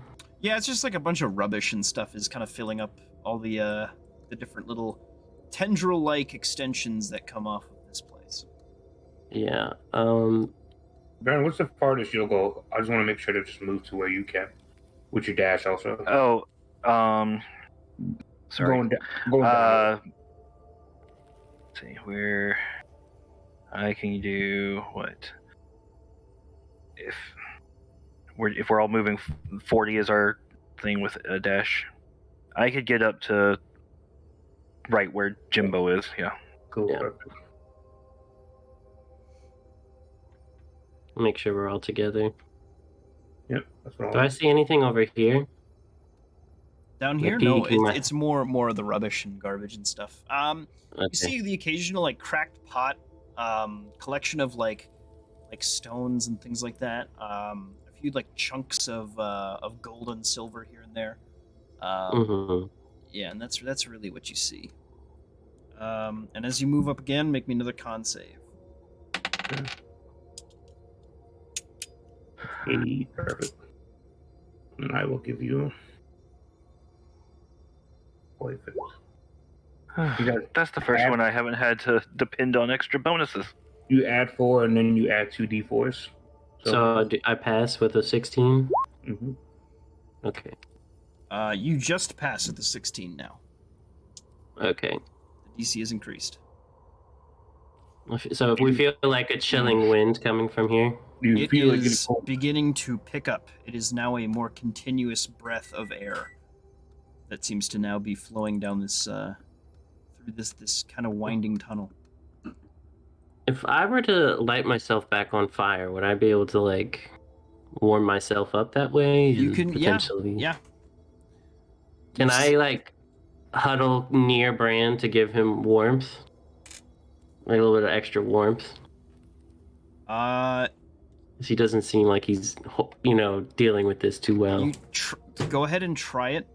Yeah, it's just like a bunch of rubbish and stuff is kind of filling up all the different little tendril-like extensions that come off of this place. Yeah. Baron, what's the farthest you'll go? I just want to make sure to just move to where you can. With your dash also. Sorry. Going down. Let's see where I can do what if we're all moving 40 is our thing with a dash. I could get up to right where Jimbo is. Yeah. Cool. Yeah. Perfect. Make sure we're all together. Yep. That's what Do I see anything over here? Down Like here, no, peeking my- it's more of the rubbish and garbage and stuff. You Okay. see the occasional like cracked pot, collection of like stones and things like that. A few like chunks of gold and silver here and there. Yeah, and that's really what you see. And as you move up again, make me another con save. Perfect. And I will give you. That's the first one I haven't had to depend on extra bonuses. You add 4 and then you add 2 d4s. So I pass with a 16? Mm-hmm. Okay. You just pass with the 16 now. Okay. The DC is increased. So if we feel like a chilling wind coming from here? You It feel like is beginning to pick up. It is now a more continuous breath of air that seems to now be flowing down this through this kind of winding tunnel. If I were to light myself back on fire, would I be able to like warm myself up that way? You and can, potentially... yeah. Can I like huddle near Bran to give him warmth? Like a little bit of extra warmth? He doesn't seem like he's, dealing with this too well. You go ahead and try it.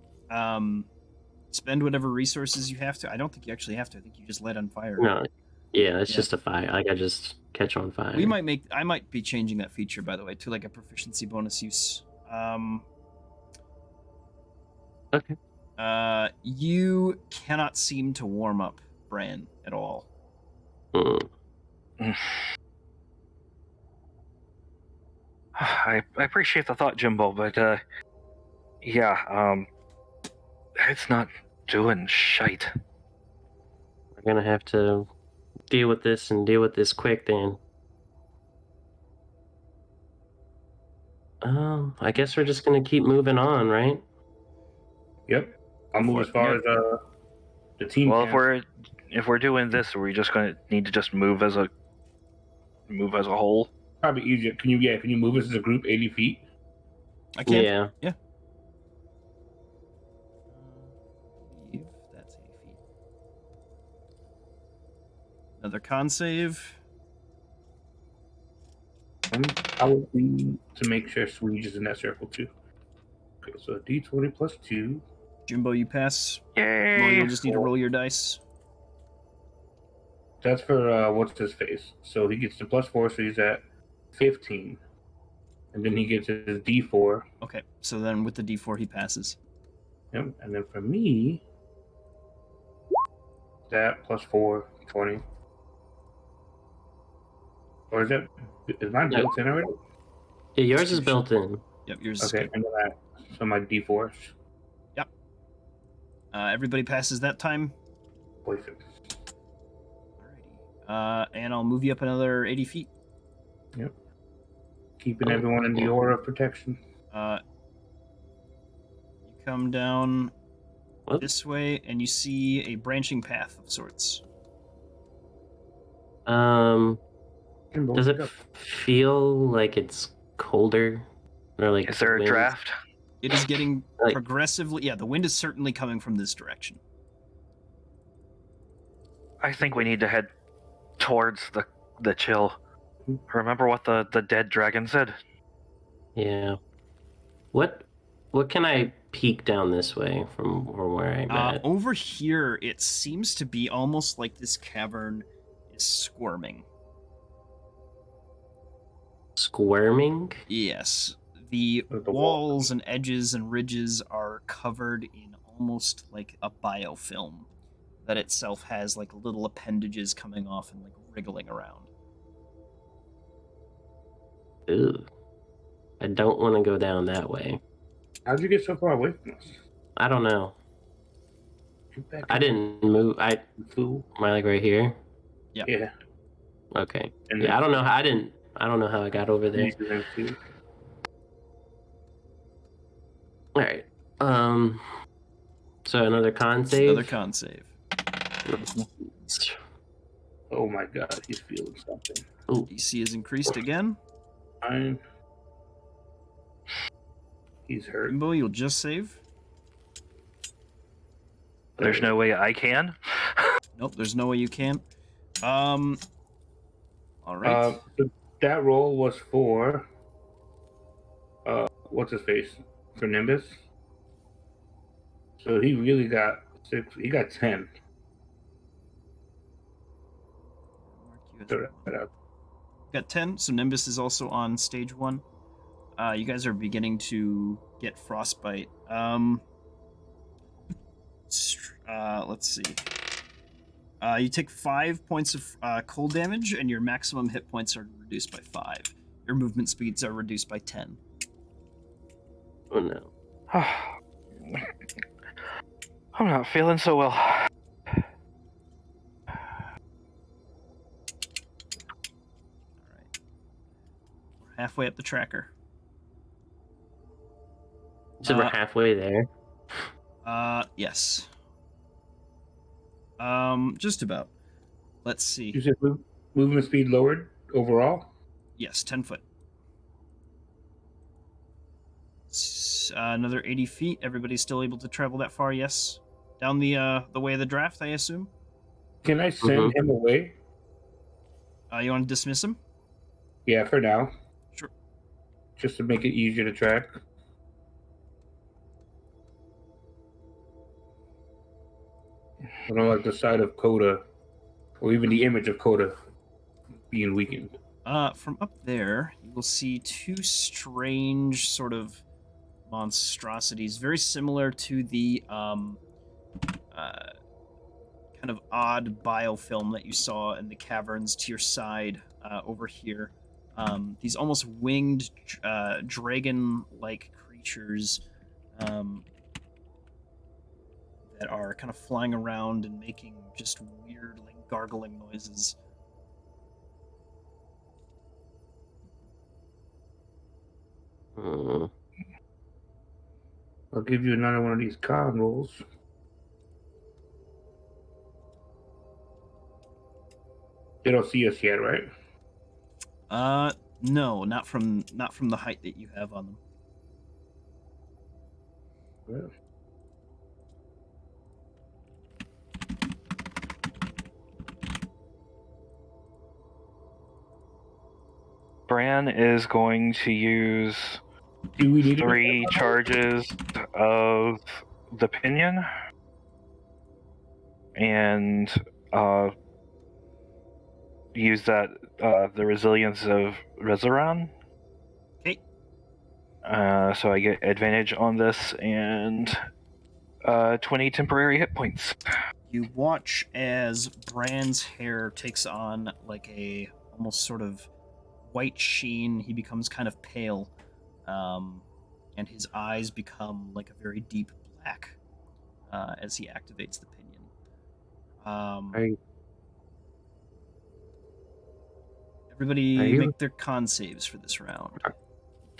Spend whatever resources you have to. I don't think you actually have to. I think you just light on fire. No, yeah, it's Yeah. just a fire. Like I just catch on fire. I might be changing that feature, by the way, to like a proficiency bonus use. Okay. You cannot seem to warm up Bran at all. Mm. I appreciate the thought, Jimbo, but it's not doing shite. We're gonna have to deal with this and deal with this quick then. I guess we're just gonna keep moving on, right? Yep. I'll Go move for as it. far You as the team Well, can. if we're doing this, are we just going to need to just move as a whole? Probably easier. Can you move us as a group 80 feet? I can. Yeah. Yeah. Believe that's 80 feet. Another con save. I would be to make sure Swede is in that circle too. Okay, so D20 plus 2. Jimbo, you pass. Mo, Yay! you'll just need to roll your dice. That's for what's his face. So he gets the plus 4, so he's at 15. And then he gets his D4. Okay, so then with the d4, he passes. Yep. And then for me, that plus 4, 20. Or is mine No. built in already? Yeah, yours is built in. Yep, yours is Okay, good. and then so my D4s. Everybody passes that time. Perfect. Alrighty. And I'll move you up another 80 feet. Yep. Keeping Oh, everyone in the yeah. aura of protection. You come down What? this way, and you see a branching path of sorts. Jimbo, Does it pick up. feel like it's colder, or like Is there a winds- draft? It is getting Like- progressively... Yeah, the wind is certainly coming from this direction. I think we need to head towards the chill. Remember what the dead dragon said? Yeah. What can I peek down this way from where I'm at? Over here, it seems to be almost like this cavern is squirming. Squirming? Yes. The The walls and edges and ridges are covered in almost like a biofilm that itself has like little appendages coming off and like wriggling around. Ooh. I don't want to go down that way. How'd you get so far away from us? I don't know. Get back I in, didn't move. you fool. Am I like right here? Yeah. Okay. And Yeah, I don't know. I don't know how I got over there. Too. All right. So another con save. Another con save. Oh my god, he's feeling something. Ooh. DC is increased again. Fine. He's hurt. Rainbow, you'll just save. There's no way I can. Nope, there's no way you can. All right. So that roll was for what's his face? For Nimbus. So he really got 6. He got 10. Mark you as So one. that- Got 10, so Nimbus is also on stage 1. You guys are beginning to get frostbite. Let's see. You take 5 points of cold damage, and your maximum hit points are reduced by 5. Your movement speeds are reduced by 10. Oh no. I'm not feeling so well. Alright. We're halfway up the tracker. So we're halfway there. Yes. Just about. Let's see. You said movement speed lowered overall? Yes, 10 foot. Another 80 feet. Everybody's still able to travel that far, yes? Down the way of the draft, I assume? Can I send him away? You want to dismiss him? Yeah, for now. Sure. Just to make it easier to track. I don't like the sight of Coda, or even the image of Coda being weakened. From up there, you will see 2 strange sort of monstrosities, very similar to the kind of odd biofilm that you saw in the caverns to your side over here. These almost winged dragon-like creatures that are kind of flying around and making just weird, like gargling noises. Hmm. I'll give you another one of these con rolls. They don't see us yet, right? No, not from the height that you have on them. Yeah. Bran is going to use Do we need to 3 charges of the pinion and use that the resilience of Rezaran. Okay. So I get advantage on this and 20 temporary hit points. You watch as Bran's hair takes on like a almost sort of white sheen. He becomes kind of pale, and his eyes become like a very deep black as he activates the pinion. Are Everybody you- make their con saves for this round.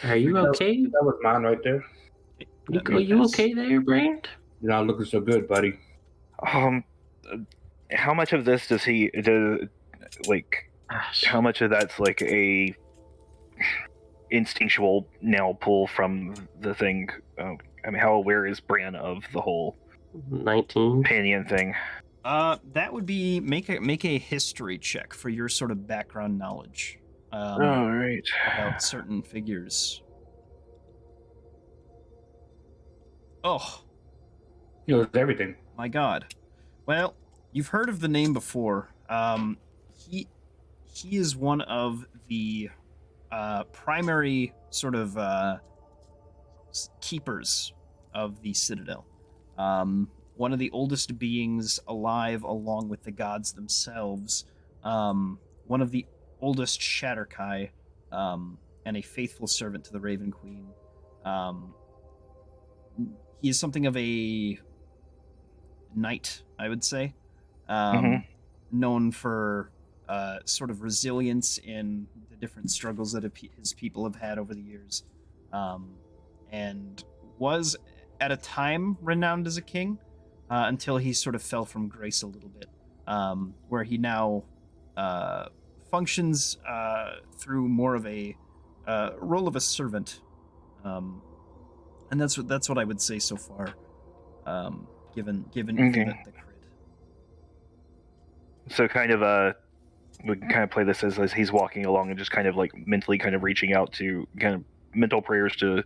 Are you okay? That was mine right there. Okay, Nico, you okay there, Brand? You're not looking so good, buddy. How much of this does he do? Like, Gosh. how much of that's like a instinctual now pull from the thing? I mean, how aware is Bran of the whole 19. pinion thing? That would be make a history check for your sort of background knowledge All right. about certain figures. Oh, He knows everything. my God. Well, you've heard of the name before. He is one of the primary sort of keepers of the Citadel. One of the oldest beings alive, along with the gods themselves. One of the oldest Shatterkai, and a faithful servant to the Raven Queen. He is something of a knight, I would say, known for sort of resilience in the different struggles that his people have had over the years, and was at a time renowned as a king until he sort of fell from grace a little bit, where he now functions through more of a role of a servant, and that's what I would say so far. Given Okay. the crit. So kind of we can kind of play this as he's walking along and just kind of like mentally kind of reaching out to kind of mental prayers to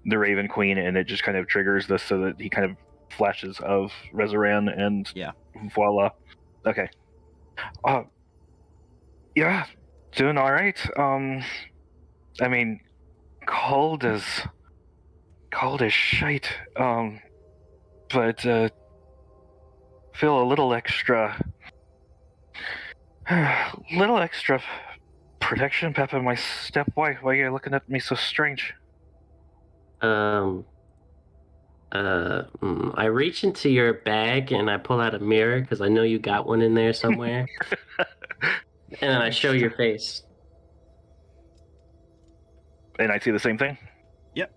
the Raven Queen, and it just kind of triggers this so that he kind of flashes of Rezaran and Yeah. voila. Okay. Yeah, doing all right. I mean, cold as shite. But feel a little extra protection pep in my step. Why are you looking at me so strange? I reach into your bag and I pull out a mirror because I know you got one in there somewhere. And then I show your face. And I see the same thing. Yep.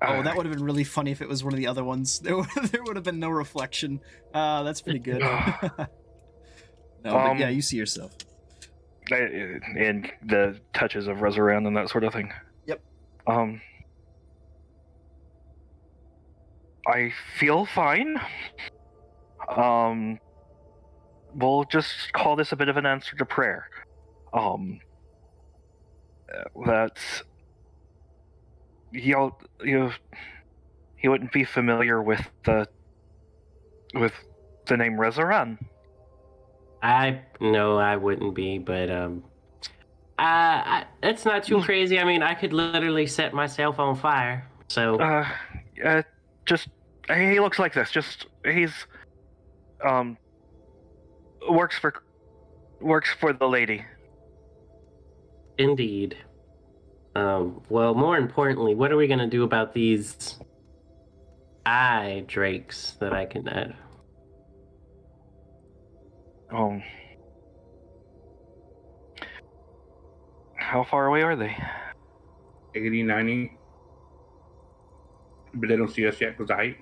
Oh, that would have been really funny if it was one of the other ones. There would have been no reflection. That's pretty good. No, but yeah, you see yourself. And the touches of Rezaran and that sort of thing. Yep. I feel fine. We'll just call this a bit of an answer to prayer. That's he wouldn't be familiar with the name Rezaran. I wouldn't be, but it's not too crazy. I mean, I could literally set myself on fire. So Just he looks like this. Just he's works for the lady. indeed. Well, more importantly, what are we gonna do about these eye drakes that I can add. How far away are they? 80, 90. But they don't see us yet because the height.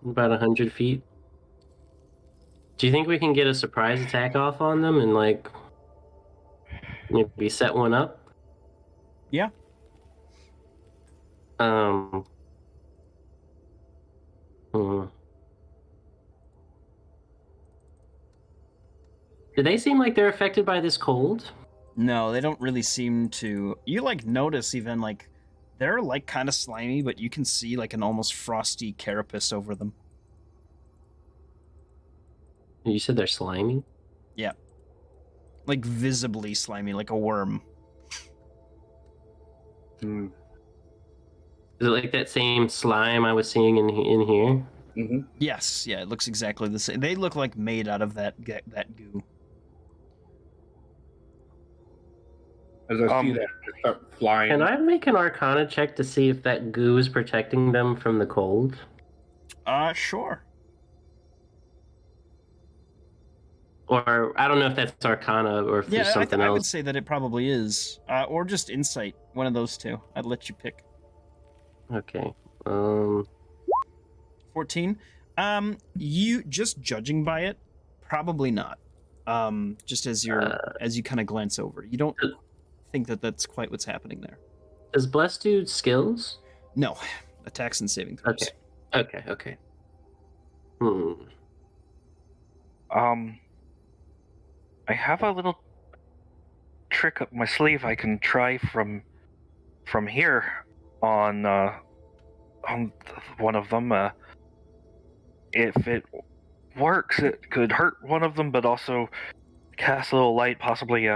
About 100 feet. Do you think we can get a surprise attack off on them and like maybe set one up? Yeah. Hmm. Do they seem like they're affected by this cold? No, they don't really seem to. You like notice even like they're like kind of slimy, but you can see like an almost frosty carapace over them. You said they're slimy? Yeah. Like visibly slimy, like a worm. Hmm. Is it like that same slime I was seeing in here? Mm-hmm. Yes, yeah, it looks exactly the same. They look like made out of that goo. As I see that, I start flying. Can I make an Arcana check to see if that goo is protecting them from the cold? Sure. Or I don't know if that's Arcana or if there's Yeah, something I would else. say that it probably is. Or just insight, one of those two. I'd let you pick. Okay. 14. You just judging by it, probably not. Just as you kind of glance over, you don't think that that's quite what's happening there. Does Bless do skills? No, attacks and saving throws. Okay. I have a little trick up my sleeve I can try from here on one of them. If it works, it could hurt one of them, but also cast a little light, possibly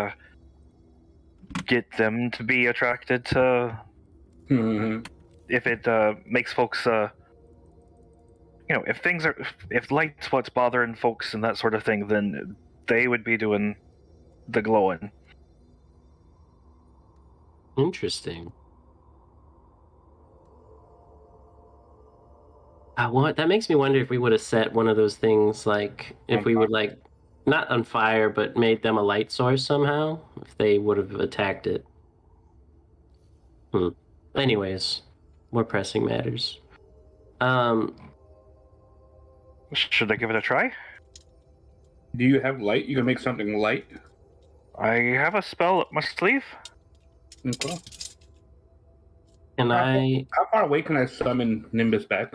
get them to be attracted to. Mm-hmm. If it makes folks, if light's what's bothering folks and that sort of thing, then they would be doing the glowing. Interesting. That makes me wonder if we would have set one of those things, like if On we would fire. like not on fire, but made them a light source somehow, if they would have attacked it. Anyways, more pressing matters. Should I give it a try? Do you have light? You can make something light? I have a spell up my sleeve. Okay. Can I? How far away can I summon Nimbus back?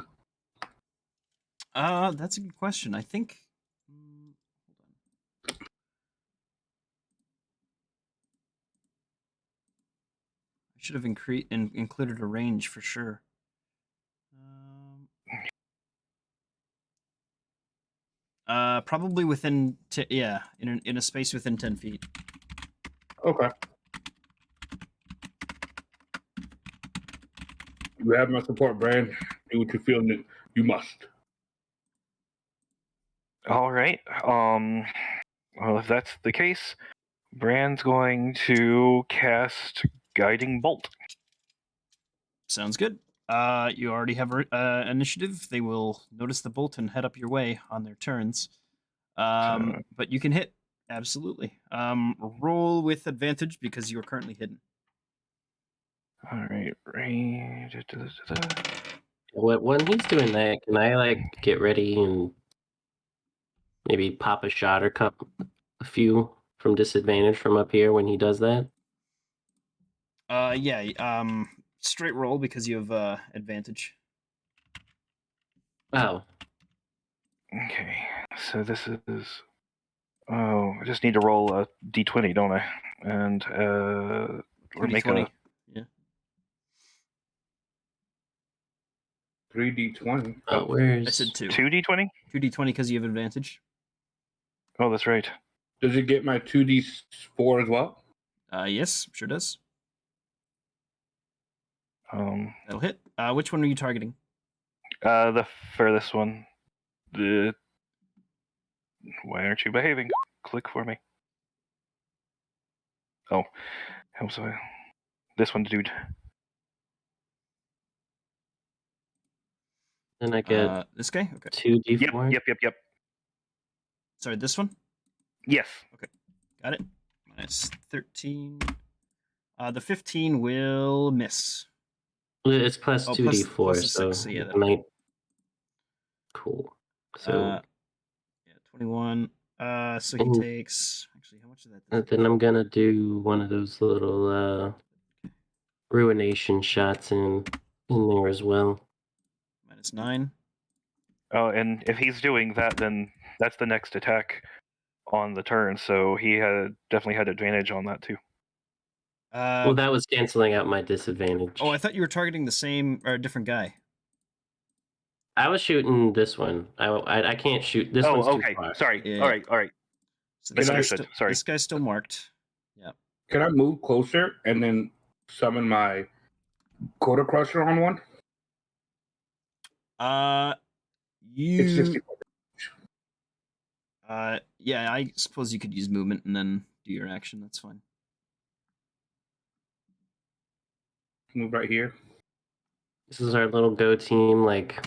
That's a good question. I think. Hold on. I should have included a range for sure. Probably within in a space within 10 feet. Okay. You have my support, Brand. Do what you feel you must. All right. Well, if that's the case, Brand's going to cast Guiding Bolt. Sounds good. You already have initiative. They will notice the bolt and head up your way on their turns. But you can hit absolutely. Roll with advantage because you are currently hidden. All right. When he's doing that, can I like get ready and maybe pop a shot or cut a few from disadvantage from up here when he does that? Yeah. Straight roll because you have advantage. Oh, Okay. So this is. Oh, I just need to roll a d20, don't I? And or make a. 20. Yeah. 3d20. oh, where's I said 2. 2d20. 2d20 because you have advantage. Oh, that's right. Does it get my 2d4 as well? Yes, sure does. That'll hit. Which one are you targeting? The furthest one. The. Why aren't you behaving? Click for me. Oh, how so? I? This one, dude. Then I get This guy? Okay. 2d4. Yep. Sorry, this one? Yes. Got it. Minus 13. The 15 will miss. It's plus Oh, 2d4, plus a so 6, so yeah, it that'll might. Cool. So yeah, 21. So he and takes. Actually, how much of that? then I'm gonna do one of those little ruination shots in there as well. Minus 9. Oh, and if he's doing that, then that's the next attack on the turn. So he definitely had advantage on that too. Well, that was canceling out my disadvantage. Oh, I thought you were targeting the same or a different guy. I was shooting this one. I can't shoot this one's too okay. far. Sorry. Yeah. All right. So Misunderstood. Sorry. This guy's still marked. Yeah. Can I move closer and then summon my Quarter Crusher on one? It's You. 64. Yeah, I suppose you could use movement and then do your action. That's fine. Move right here. This is our little go team, like.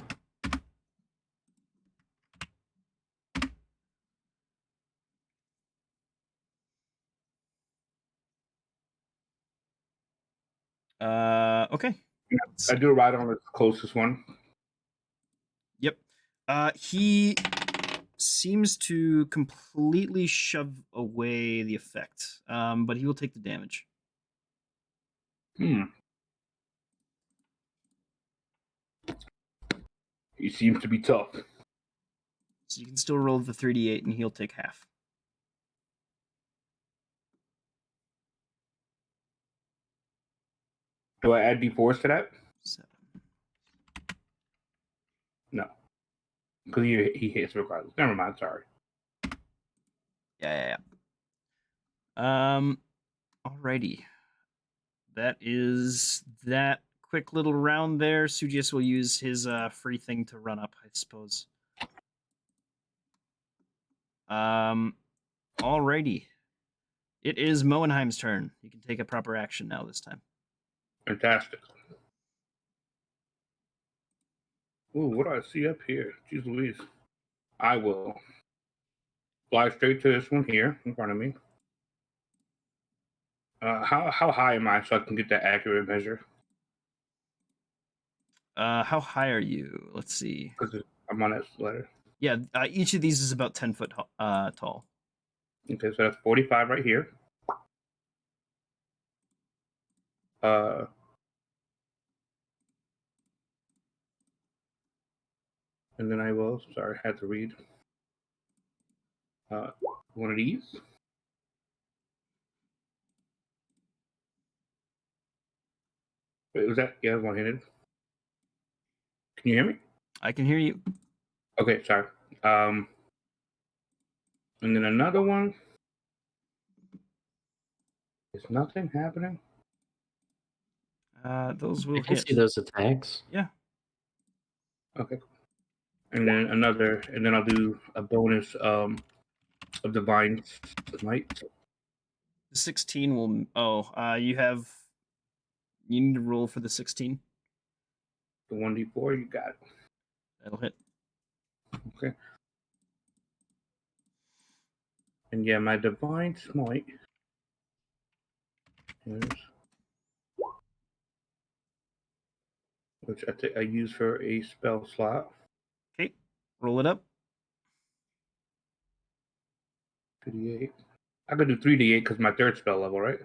Okay. I do right on the closest one. Yep. He seems to completely shove away the effect, but he will take the damage. He seems to be tough. So you can still roll the 3d8 and he'll take half. Do I add D4s to that? 7. No. Because he hits regardless. Never mind, sorry. Yeah. Alrighty. That is that quick little round there. Sujius will use his free thing to run up, I suppose. Alrighty. It is Moenheim's turn. You can take a proper action now this time. Fantastic. Ooh, what do I see up here? Jeez Louise. I will fly straight to this one here in front of me. How high am I so I can get that accurate measure? How high are you? Let's see. Because I'm on that ladder. Yeah, each of these is about 10 foot tall. Okay, so that's 45 right here. And then I will, sorry, I had to read. One of these. Wait, was that? Yeah, one-handed. Can you hear me? I can hear you. Okay, sorry. And then another one. Is nothing happening? Those will I can hit. see those attacks. Yeah. Okay. And then another, and then I'll do a bonus of Divine Smite. The 16 will. Oh, you have. You need to roll for the 16. The 1d4, you got it. That'll hit. Okay. And yeah, my Divine Smite is, which I use for a spell slot. Okay. Roll it up. 2d8. I could do 3d8 because my third spell level, right?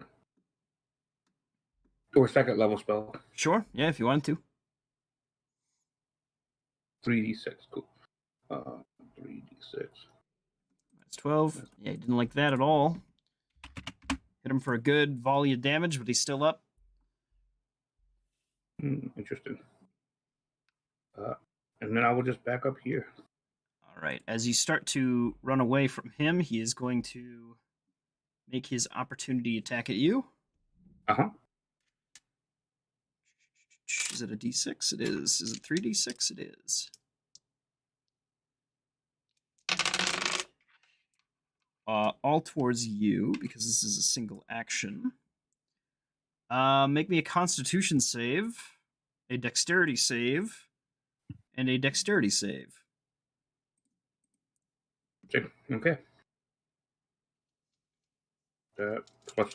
Or second level spell. Sure. Yeah, if you wanted to. 3d6, cool. 3d6. That's 12. Yeah, he didn't like that at all. Hit him for a good volley of damage, but he's still up. Interesting. And then I will just back up here. All right. As you start to run away from him, he is going to make his opportunity attack at you. Uh-huh. Is it a d6? It is. Is it 3d6? It is. All towards you, because this is a single action. Make me a constitution save, a dexterity save, and a dexterity save. Okay. Plus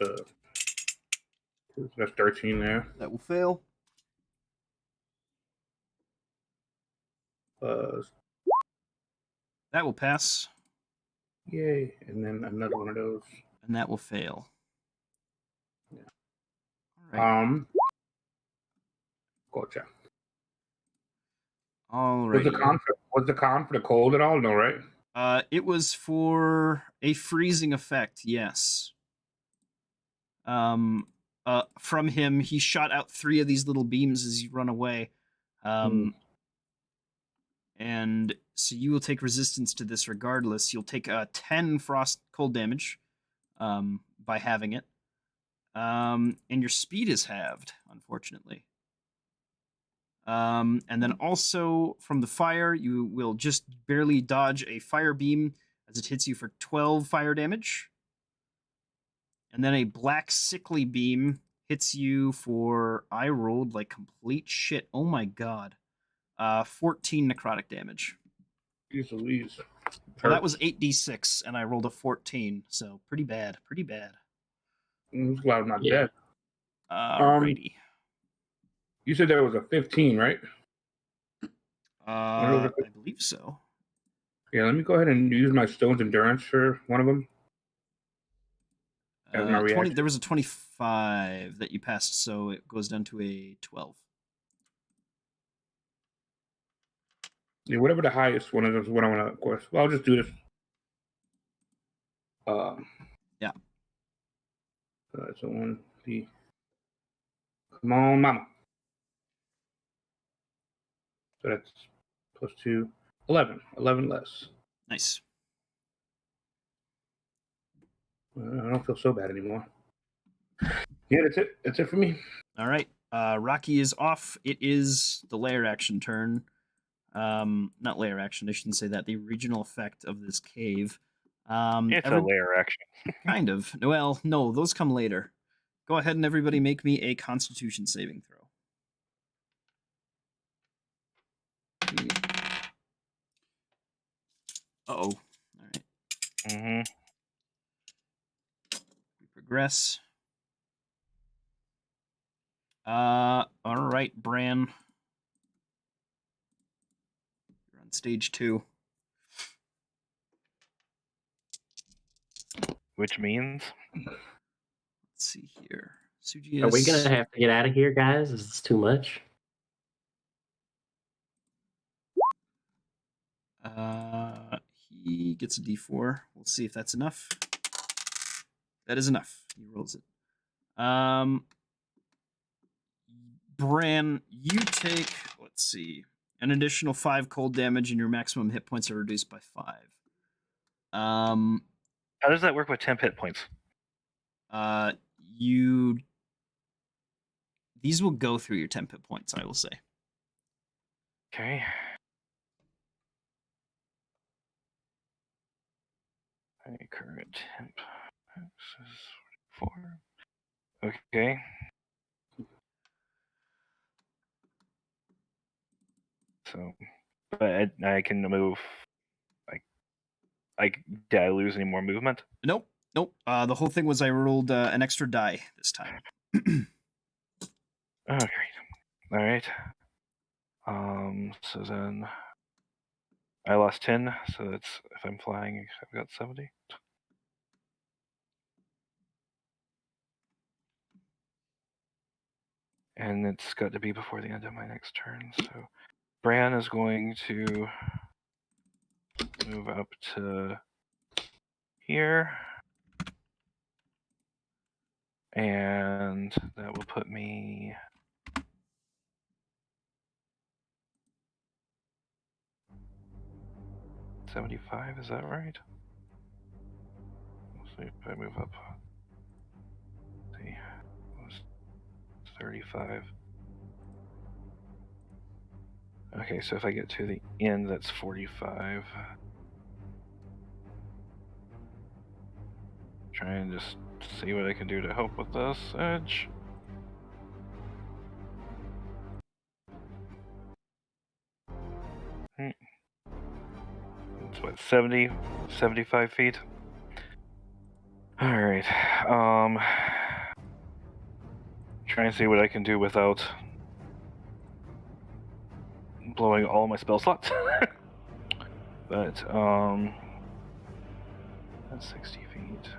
that's 13 there. That will fail. That will pass, Yay. And then another one of those. and that will fail. Yeah. All right. Gotcha. All Was right. the con for the cold at all? No, right? It was for a freezing effect. Yes. From him, he shot out 3 of these little beams as you run away. And so you will take resistance to this regardless. You'll take 10 frost cold damage by having it. And your speed is halved, unfortunately. And then also from the fire, you will just barely dodge a fire beam as it hits you for 12 fire damage. And then a black sickly beam hits you for, I rolled like complete shit. Oh my god. 14 necrotic damage. Jeez Louise. Well, that was 8d6, and I rolled a 14, so pretty bad. Pretty bad. I'm glad I'm not Yeah. dead. Alrighty. You said that was a 15, right? I believe so. Yeah, let me go ahead and use my Stone's Endurance for one of them. As my 20, reaction. there was a 25 that you passed, so it goes down to a 12. Yeah, whatever the highest one is what I want to, of course. Well, I'll just do this. Yeah. So one, the. Come on, mama. So that's plus 2, 11. 11 less. Nice. I don't feel so bad anymore. Yeah, that's it. That's it for me. All right. Rocky is off. It is the layer action turn. Not layer action. I shouldn't say that. The regional effect of this cave. It's a layer action. Kind of. Well, no, those come later. Go ahead and everybody make me a Constitution saving throw. Uh-oh. All right. Mm-hmm. We progress. All right, Bran. You're on stage 2. Which means? Let's see here. Sujius. Are we gonna have to get out of here, guys? Is this too much? He gets a d4. We'll see if that's enough. That is enough. He rolls it. Bran, you take, let's see, an additional 5 cold damage, and your maximum hit points are reduced by 5. How does that work with temp hit points? These will go through your temp hit points, I will say. Okay. Current temp is 4. Okay. So, but I can move. Did I lose any more movement? Nope. The whole thing was I rolled an extra die this time. Oh, great. All right. So then I lost 10. So that's, if I'm flying, I've got 70. And it's got to be before the end of my next turn. So Bran is going to move up to here. And that will put me... $75, is that right? We'll see if I move up. Let's see, 35. Okay, so if I get to the end, that's 45. Try and just see what I can do to help with this edge. It's what, 70, 75 feet? Alright. Trying to see what I can do without blowing all my spell slots. But, that's 60 feet.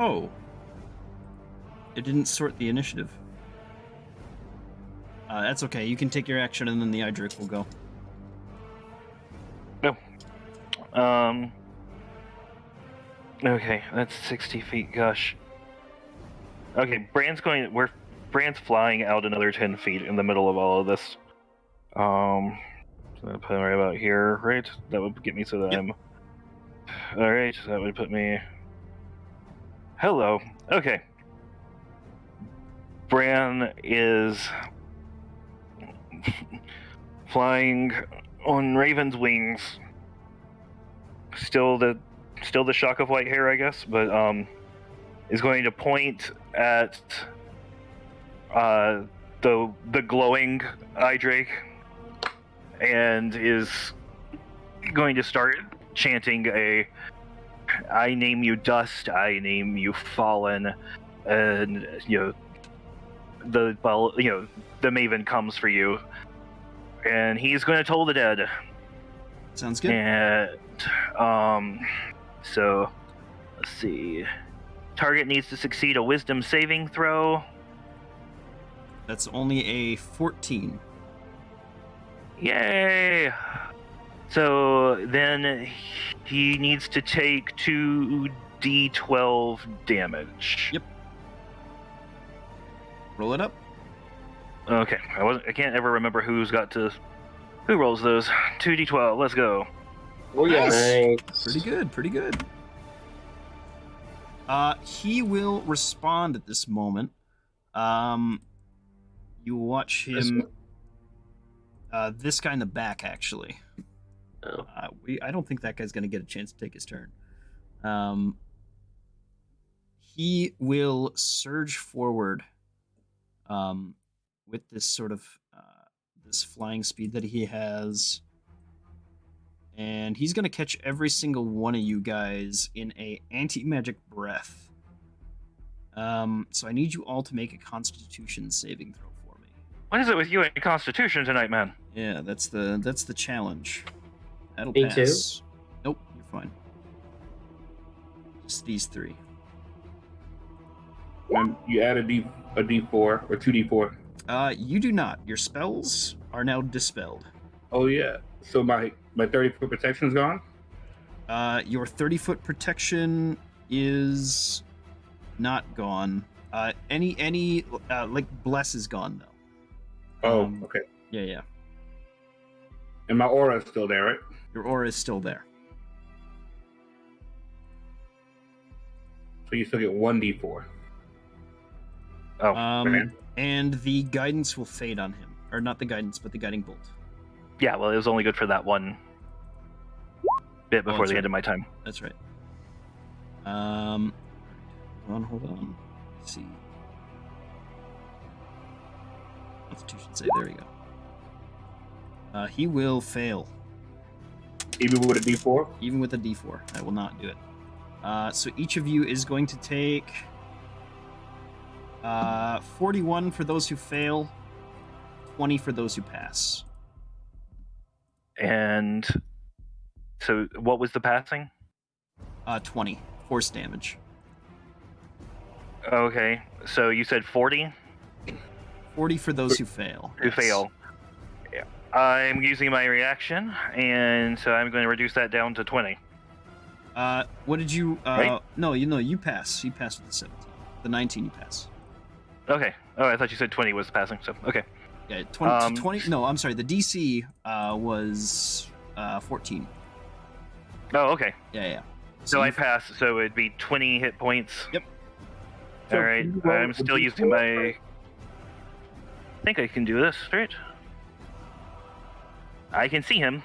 Oh. It didn't sort the initiative. That's okay. You can take your action and then the Idric will go. No. Okay, that's 60 feet. Gosh. Okay, Brand's flying out another 10 feet in the middle of all of this. So I'll put him right about here, right? That would get me so that Yep. I'm... Alright, that would put me... Hello. Okay. Bran is flying on Raven's wings. Still the shock of white hair, I guess, but is going to point at the glowing eye drake and is going to start chanting I name you dust, I name you fallen, and the maven comes for you, and he's going to toll the dead. Sounds good. And so let's see. Target needs to succeed a wisdom saving throw. That's only a 14. Yay! So then he needs to take 2d12 damage. Yep. Roll it up. Okay, I can't ever remember who rolls those. 2d12. Let's go. Oh yeah. Nice. Pretty good, pretty good. He will respond at this moment. You watch him. This guy in the back, actually. Oh. I don't think that guy's gonna get a chance to take his turn. He will surge forward. With this sort of this flying speed that he has. And he's going to catch every single one of you guys in a anti-magic breath. So I need you all to make a Constitution saving throw for me. What is it with you and Constitution tonight, man? Yeah, that's the challenge. That'll Me pass. Nope, you're fine. Just these three. And you add a D4 or 2D4. You do not. Your spells are now dispelled. Oh yeah. So my 30-foot protection's gone? Your 30-foot protection is not gone. Any bless is gone though. Oh, okay. Yeah. And my aura is still there, right? Your aura is still there. So you still get 1D4. Oh, man. And the guidance will fade on him. Or not the guidance, but the guiding bolt. yeah. Well, it was only good for that one bit before that's the right. end of my time. That's right. Hold on. Let's see. Constitution save. There we go. He will fail. Even with a D4? Even with a D4. I will not do it. So each of you is going to take 41 for those who fail, 20 for those who pass. And so, what was the passing? 20 force damage. Okay, so you said 40 40 for those who fail. who Yes. fail. Yeah. I'm using my reaction, and so I'm going to reduce that down to 20. What did you? Right? No, you pass. You pass with the 17. The 19 you pass. Okay. Oh, I thought you said 20 was passing. So okay. Yeah, 20. No, I'm sorry. The DC was 14. Oh, okay. Yeah. So I you- pass. So it'd be 20 hit points. Yep. So All right. can you roll I'm a still D4? using my. I think I can do this, right? I can see him.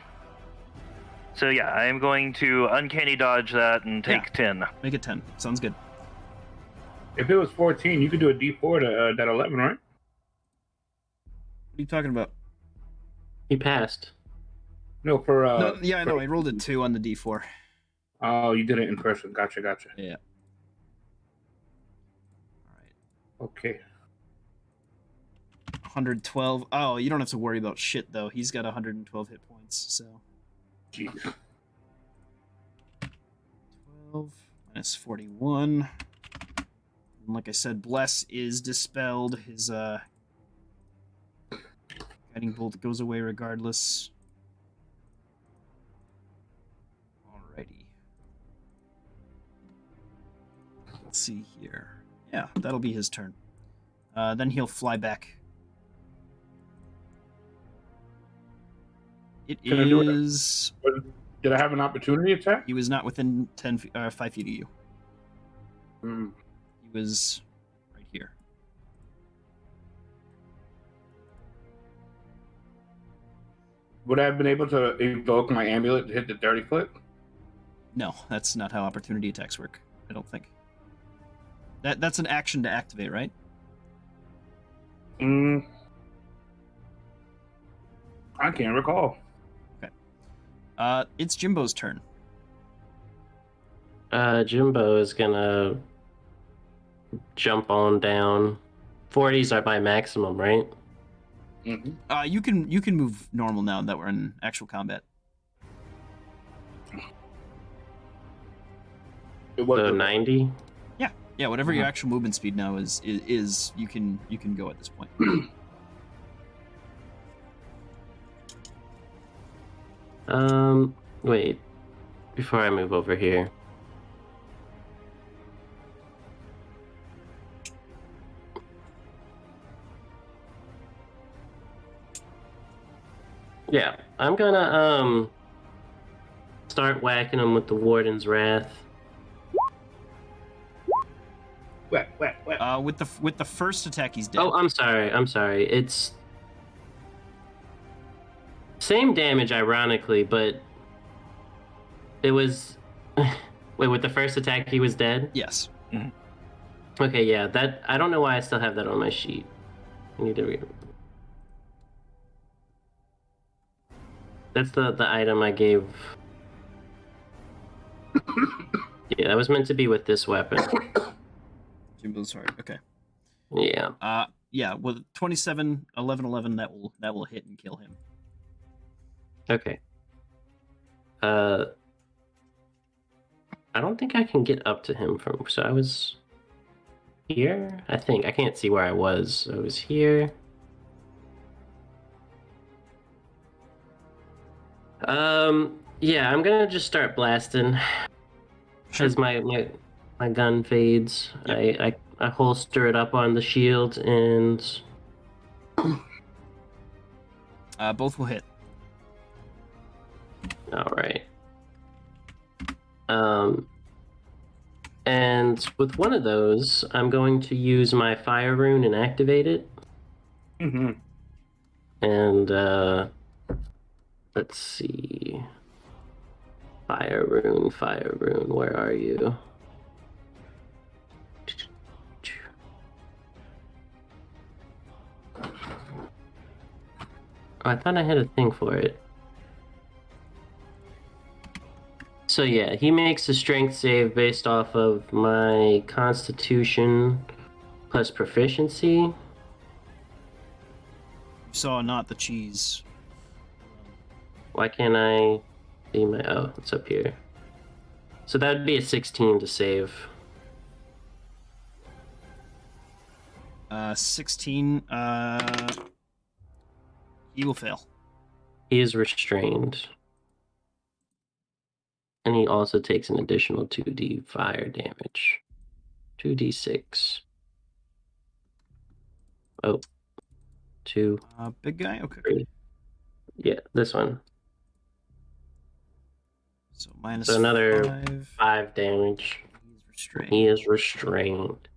So yeah, I'm going to uncanny dodge that and take 10. Make it 10. Sounds good. If it was 14, you could do a D4 to that 11, right? are you talking about? He passed. No, for No, yeah, I know. I rolled a 2 on the D4. Oh, you did it in person. Gotcha. Yeah. All right. Okay. 112. Oh, you don't have to worry about shit though. He's got 112 hit points. So Jeez. 12 minus 41. And like I said, bless is dispelled. His guiding bolt goes away regardless. Alrighty. Let's see here. Yeah, that'll be his turn. Then he'll fly back. It Can I do it? is. Did I have an opportunity attack? He was not within 5 feet of you. Mm. He was right here. Would I have been able to evoke my amulet to hit the 30-foot? No, that's not how opportunity attacks work. I don't think. That's an action to activate, right? I can't recall. It's Jimbo's turn. Jimbo is gonna jump on down. 40s are my maximum, right? Mm-hmm. You can move normal now that we're in actual combat. So 90. Yeah, whatever your actual movement speed now is you can go at this point. Wait. Before I move over here. Yeah, I'm gonna start whacking him with the Warden's Wrath. Wet. With the first attack, he's dead. Oh, I'm sorry. It's same damage, ironically, but it was. Wait, with the first attack, he was dead? Yes. Okay, yeah. That I don't know why I still have that on my sheet. I need to read. That's the item I gave. Yeah, that was meant to be with this weapon. Jimbo's sorry. Okay. Yeah. Yeah. With 27, 11, 11, that will hit and kill him. Okay. I don't think I can get up to him from. So I was here. I think I can't see where I was. I was here. Yeah, I'm gonna just start blasting as my gun fades. Yep. I holster it up on the shield and Both will hit. all right. And with one of those, I'm going to use my fire rune and activate it. Mm-hmm. And let's see. Fire rune, where are you? Oh, I thought I had a thing for it. So yeah, he makes a strength save based off of my constitution plus proficiency. You saw not the cheese. Why can't I see my... Oh, it's up here. So that would be a 16 to save. 16. He will fail. He is restrained. And he also takes an additional 2d fire damage. 2d6. Oh. 2. Big guy? Okay. 3. Yeah, this one. So minus So another 5. 5 damage. He's restrained. He is restrained.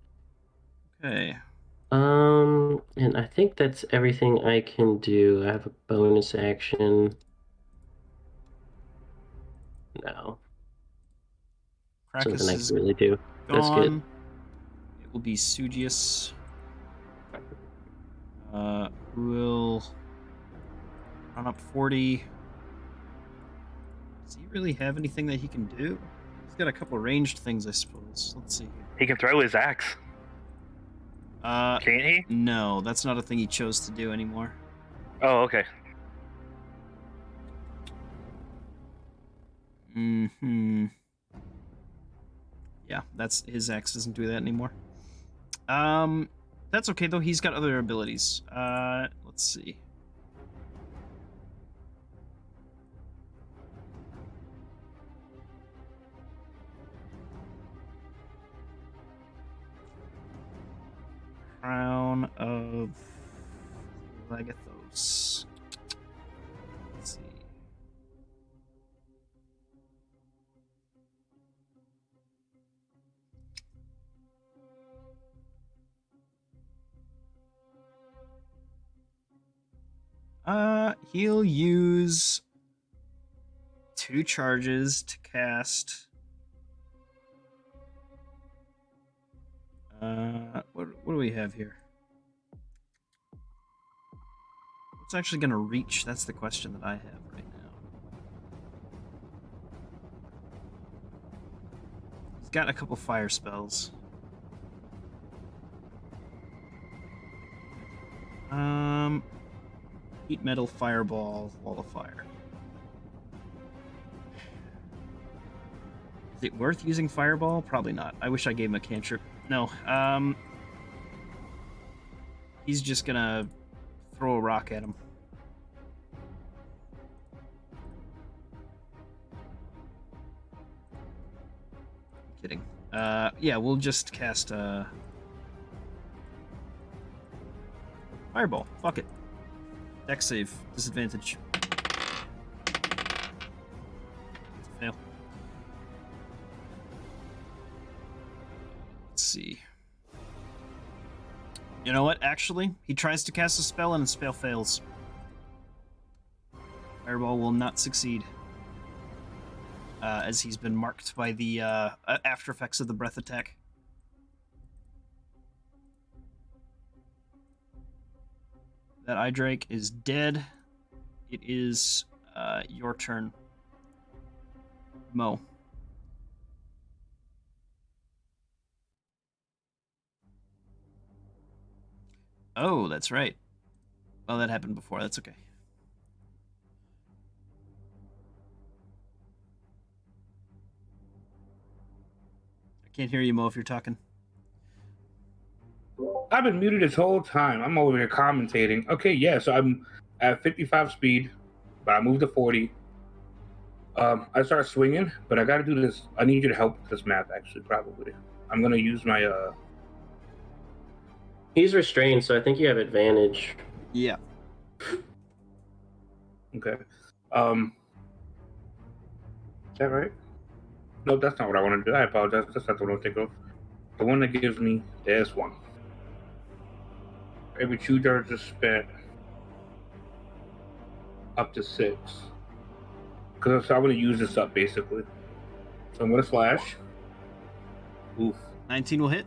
Okay. And I think that's everything I can do. I have a bonus action. No. Krakus Something I is can really do. That's good. gone. It will be Sugius. Who will Run up 40. Does he really have anything that he can do? He's got a couple ranged things, I suppose. Let's see here. He can throw his axe. Can't he? No, that's not a thing he chose to do anymore. Oh, okay. Hmm. Yeah, that's his axe doesn't do that anymore. That's okay though. He's got other abilities. Let's see. Crown of Legathos. Let's see. He'll use 2 charges to cast. What do we have here? What's actually gonna reach? That's the question that I have right now. He's got a couple fire spells. Heat metal, fireball, wall of fire. Is it worth using fireball? Probably not. I wish I gave him a cantrip. No. He's just gonna throw a rock at him. I'm kidding. Yeah, we'll just cast fireball. Fuck it. Dex save. Disadvantage. It's a fail. Let's see. You know what? Actually, he tries to cast a spell and the spell fails. Fireball will not succeed. As he's been marked by the after effects of the breath attack. That eye drake is dead. It is your turn, Mo. Oh, that's right. Well, that happened before. That's okay. I can't hear you, Mo, if you're talking. I've been muted this whole time. I'm over here commentating. Okay, yeah, so I'm at 55 speed, but I moved to 40. I start swinging, but I got to do this. I need you to help with this map, actually, probably. I'm going to use my... He's restrained, so I think you have advantage. Yeah. Okay. Is that right? No, that's not what I want to do. I apologize. That's not the one I think of. The one that gives me this one. Every 2 charges spent up to 6. Because I'm going to use this up, basically. So I'm going to slash. Oof. 19 will hit.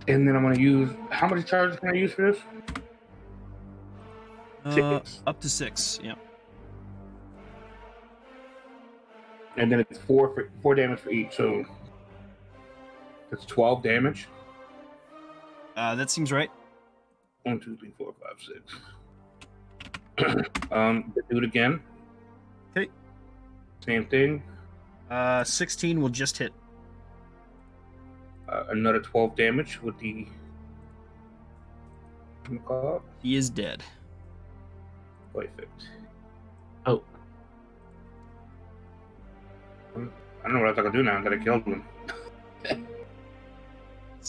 And then I'm going to use... How many charges can I use for this? 6. Up to 6, yeah. And then it's 4 damage for each, so... That's 12 damage. That seems right. 1, 2, 3, 4, 5, 6. Do it again. Okay. Same thing. 16 will just hit. Another 12 damage with the... He is dead. Perfect. Oh. I don't know what else I can do now that I killed him.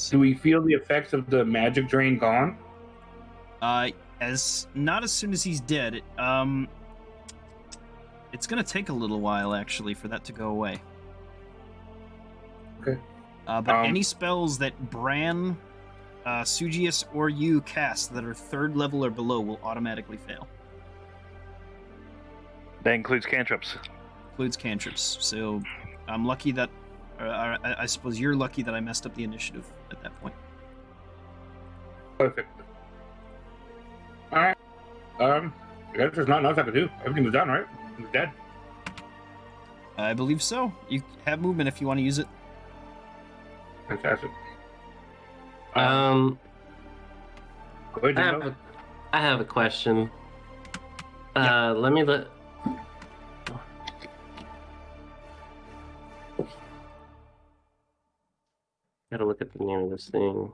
Do we feel the effects of the magic drain gone? Not as soon as he's dead. It's gonna take a little while actually for that to go away. Okay. But any spells that Bran, Sugius, or you cast that are 3rd level or below will automatically fail. That includes cantrips. Includes cantrips. So I'm lucky that, I suppose you're lucky that I messed up the initiative at that point. Perfect. Alright. I guess there's not enough I could do. Everything was done, right? He was dead. I believe so. You have movement if you want to use it. Fantastic. Uh, Go ahead, I Jimbo. have a question. Yeah. Let me look. Gotta look at the name of this thing.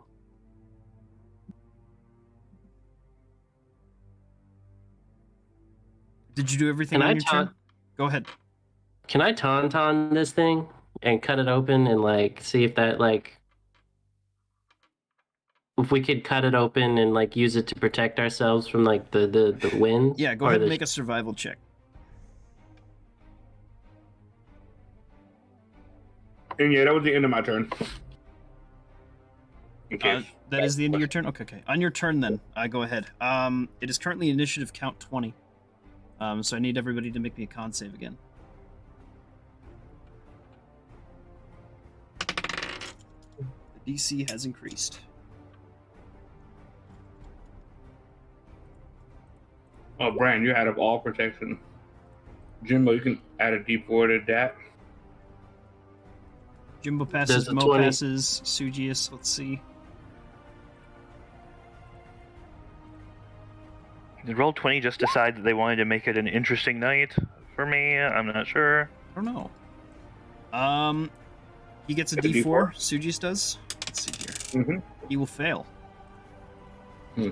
Did you do everything Can on I your turn? Go ahead. Can I tauntaun this thing and cut it open and like see if that like if we could cut it open and like use it to protect ourselves from like the wind? Yeah, go or ahead and the- make a survival check. And yeah, that was the end of my turn. In case. That is the end of your turn? Okay. On your turn, then, go ahead. It is currently initiative count 20. So I need everybody to make me a con save again. The DC has increased. Oh, Brian, you're out of all protection. Jimbo, you can add a D4 to that. Jimbo passes, There's a Mo 20. passes, Sugius, let's see. Did Roll20 just decide that they wanted to make it an interesting night for me? I'm not sure. I don't know. He gets a Get a D4, D4? Sugius does. Let's see here. Mm-hmm. He will fail. Hmm.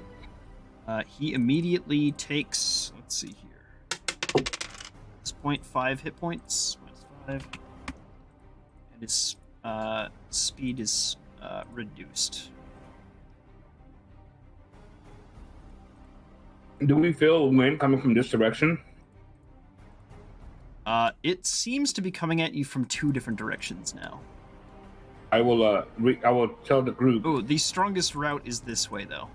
He immediately takes, let's see here. It's 0.5 hit points. -5. And his speed is reduced. Do we feel wind coming from this direction? It seems to be coming at you from 2 different directions now. I will I will tell the group. Oh, the strongest route is this way, though.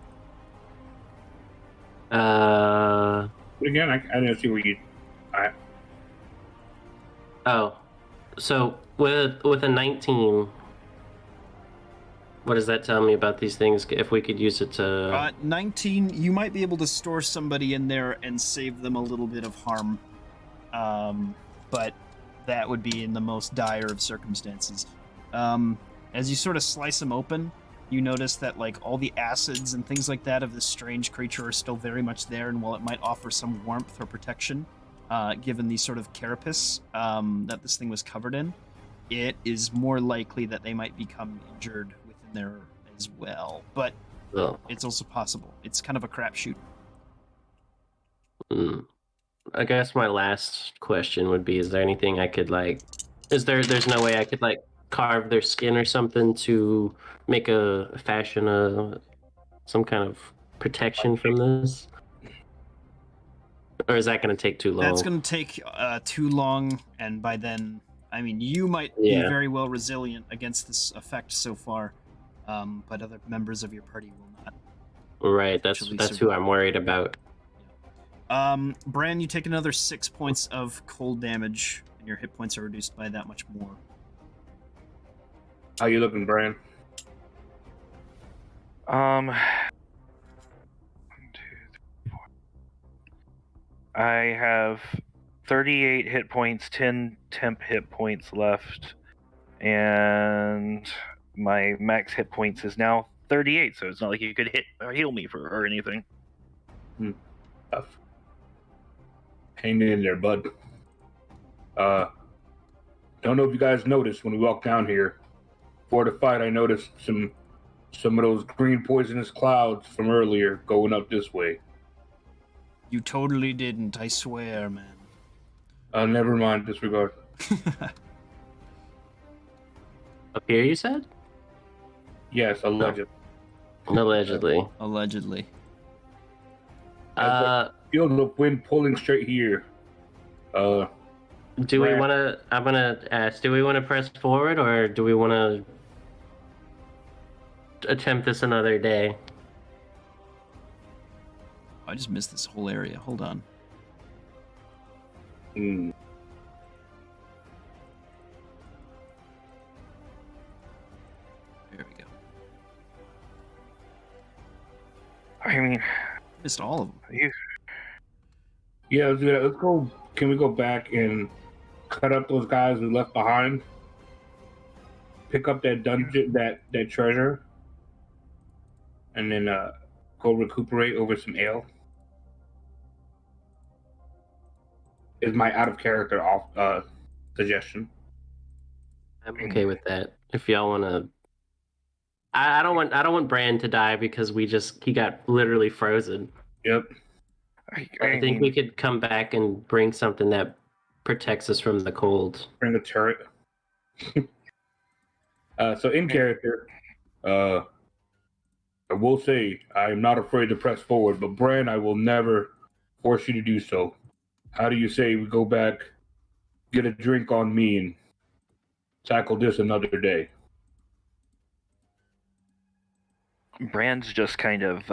Again, I didn't see where you. Oh, so with a 19, what does that tell me about these things? If we could use it to 19, you might be able to store somebody in there and save them a little bit of harm. But that would be in the most dire of circumstances. As you sort of slice them open, you notice that like all the acids and things like that of this strange creature are still very much there, and while it might offer some warmth or protection, given the sort of carapace that this thing was covered in, it is more likely that they might become injured within there as well. But oh, it's also possible. It's kind of a crapshoot. I guess my last question would be: is there anything I could like? There's no way I could like carve their skin or something to make a fashion some kind of protection from this? Or is that going to take too long? That's going to take too long, and by then, I mean, you might be Yeah. very well resilient against this effect so far, but other members of your party will not. Right, that's Actually who survive. I'm worried about. Bran, you take another 6 points of cold damage, and your hit points are reduced by that much more. How you looking, Brian? 1, 2, 3, 4. I have 38 hit points, 10 temp hit points left, and my max hit points is now 38. So it's not like you could hit or heal me or anything. Tough. Hang in there, bud. Don't know if you guys noticed when we walked down here. Before the fight, I noticed some of those green poisonous clouds from earlier going up this way. You totally didn't, I swear, man. Never mind, disregard. Up here, you said? Yes, alleged. Allegedly. Allegedly. Feel the wind pulling straight here. Do we want to? I'm gonna ask. Do we want to press forward, or do we want to attempt this another day? I just missed this whole area. Hold on. There we go. I mean, Missed all of them. Yeah, let's do that. Let's go. Can we go back and cut up those guys we left behind? Pick up that dungeon, that treasure, and then go recuperate over some ale. Is my out of character off suggestion. I'm okay with that. If y'all want to, I don't want Bran to die because he got literally frozen. Yep. I think we could come back and bring something that protects us from the cold. Bring the turret. So in character, I will say I am not afraid to press forward, but Bran, I will never force you to do so. How do you say we go back, get a drink on me, and tackle this another day? Brand's just kind of,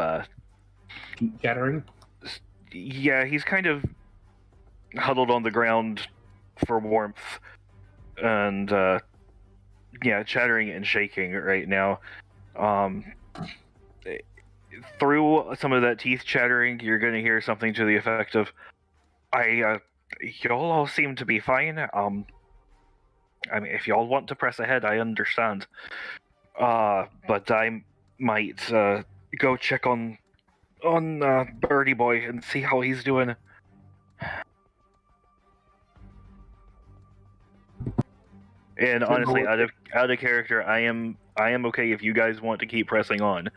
Keep chattering. yeah, he's kind of huddled on the ground for warmth, and yeah, chattering and shaking right now. Through some of that teeth chattering, you're going to hear something to the effect of, y'all all seem to be fine. I mean, if y'all want to press ahead, I understand. But I might go check on Birdie Boy and see how he's doing. And honestly, out of character, I am okay if you guys want to keep pressing on.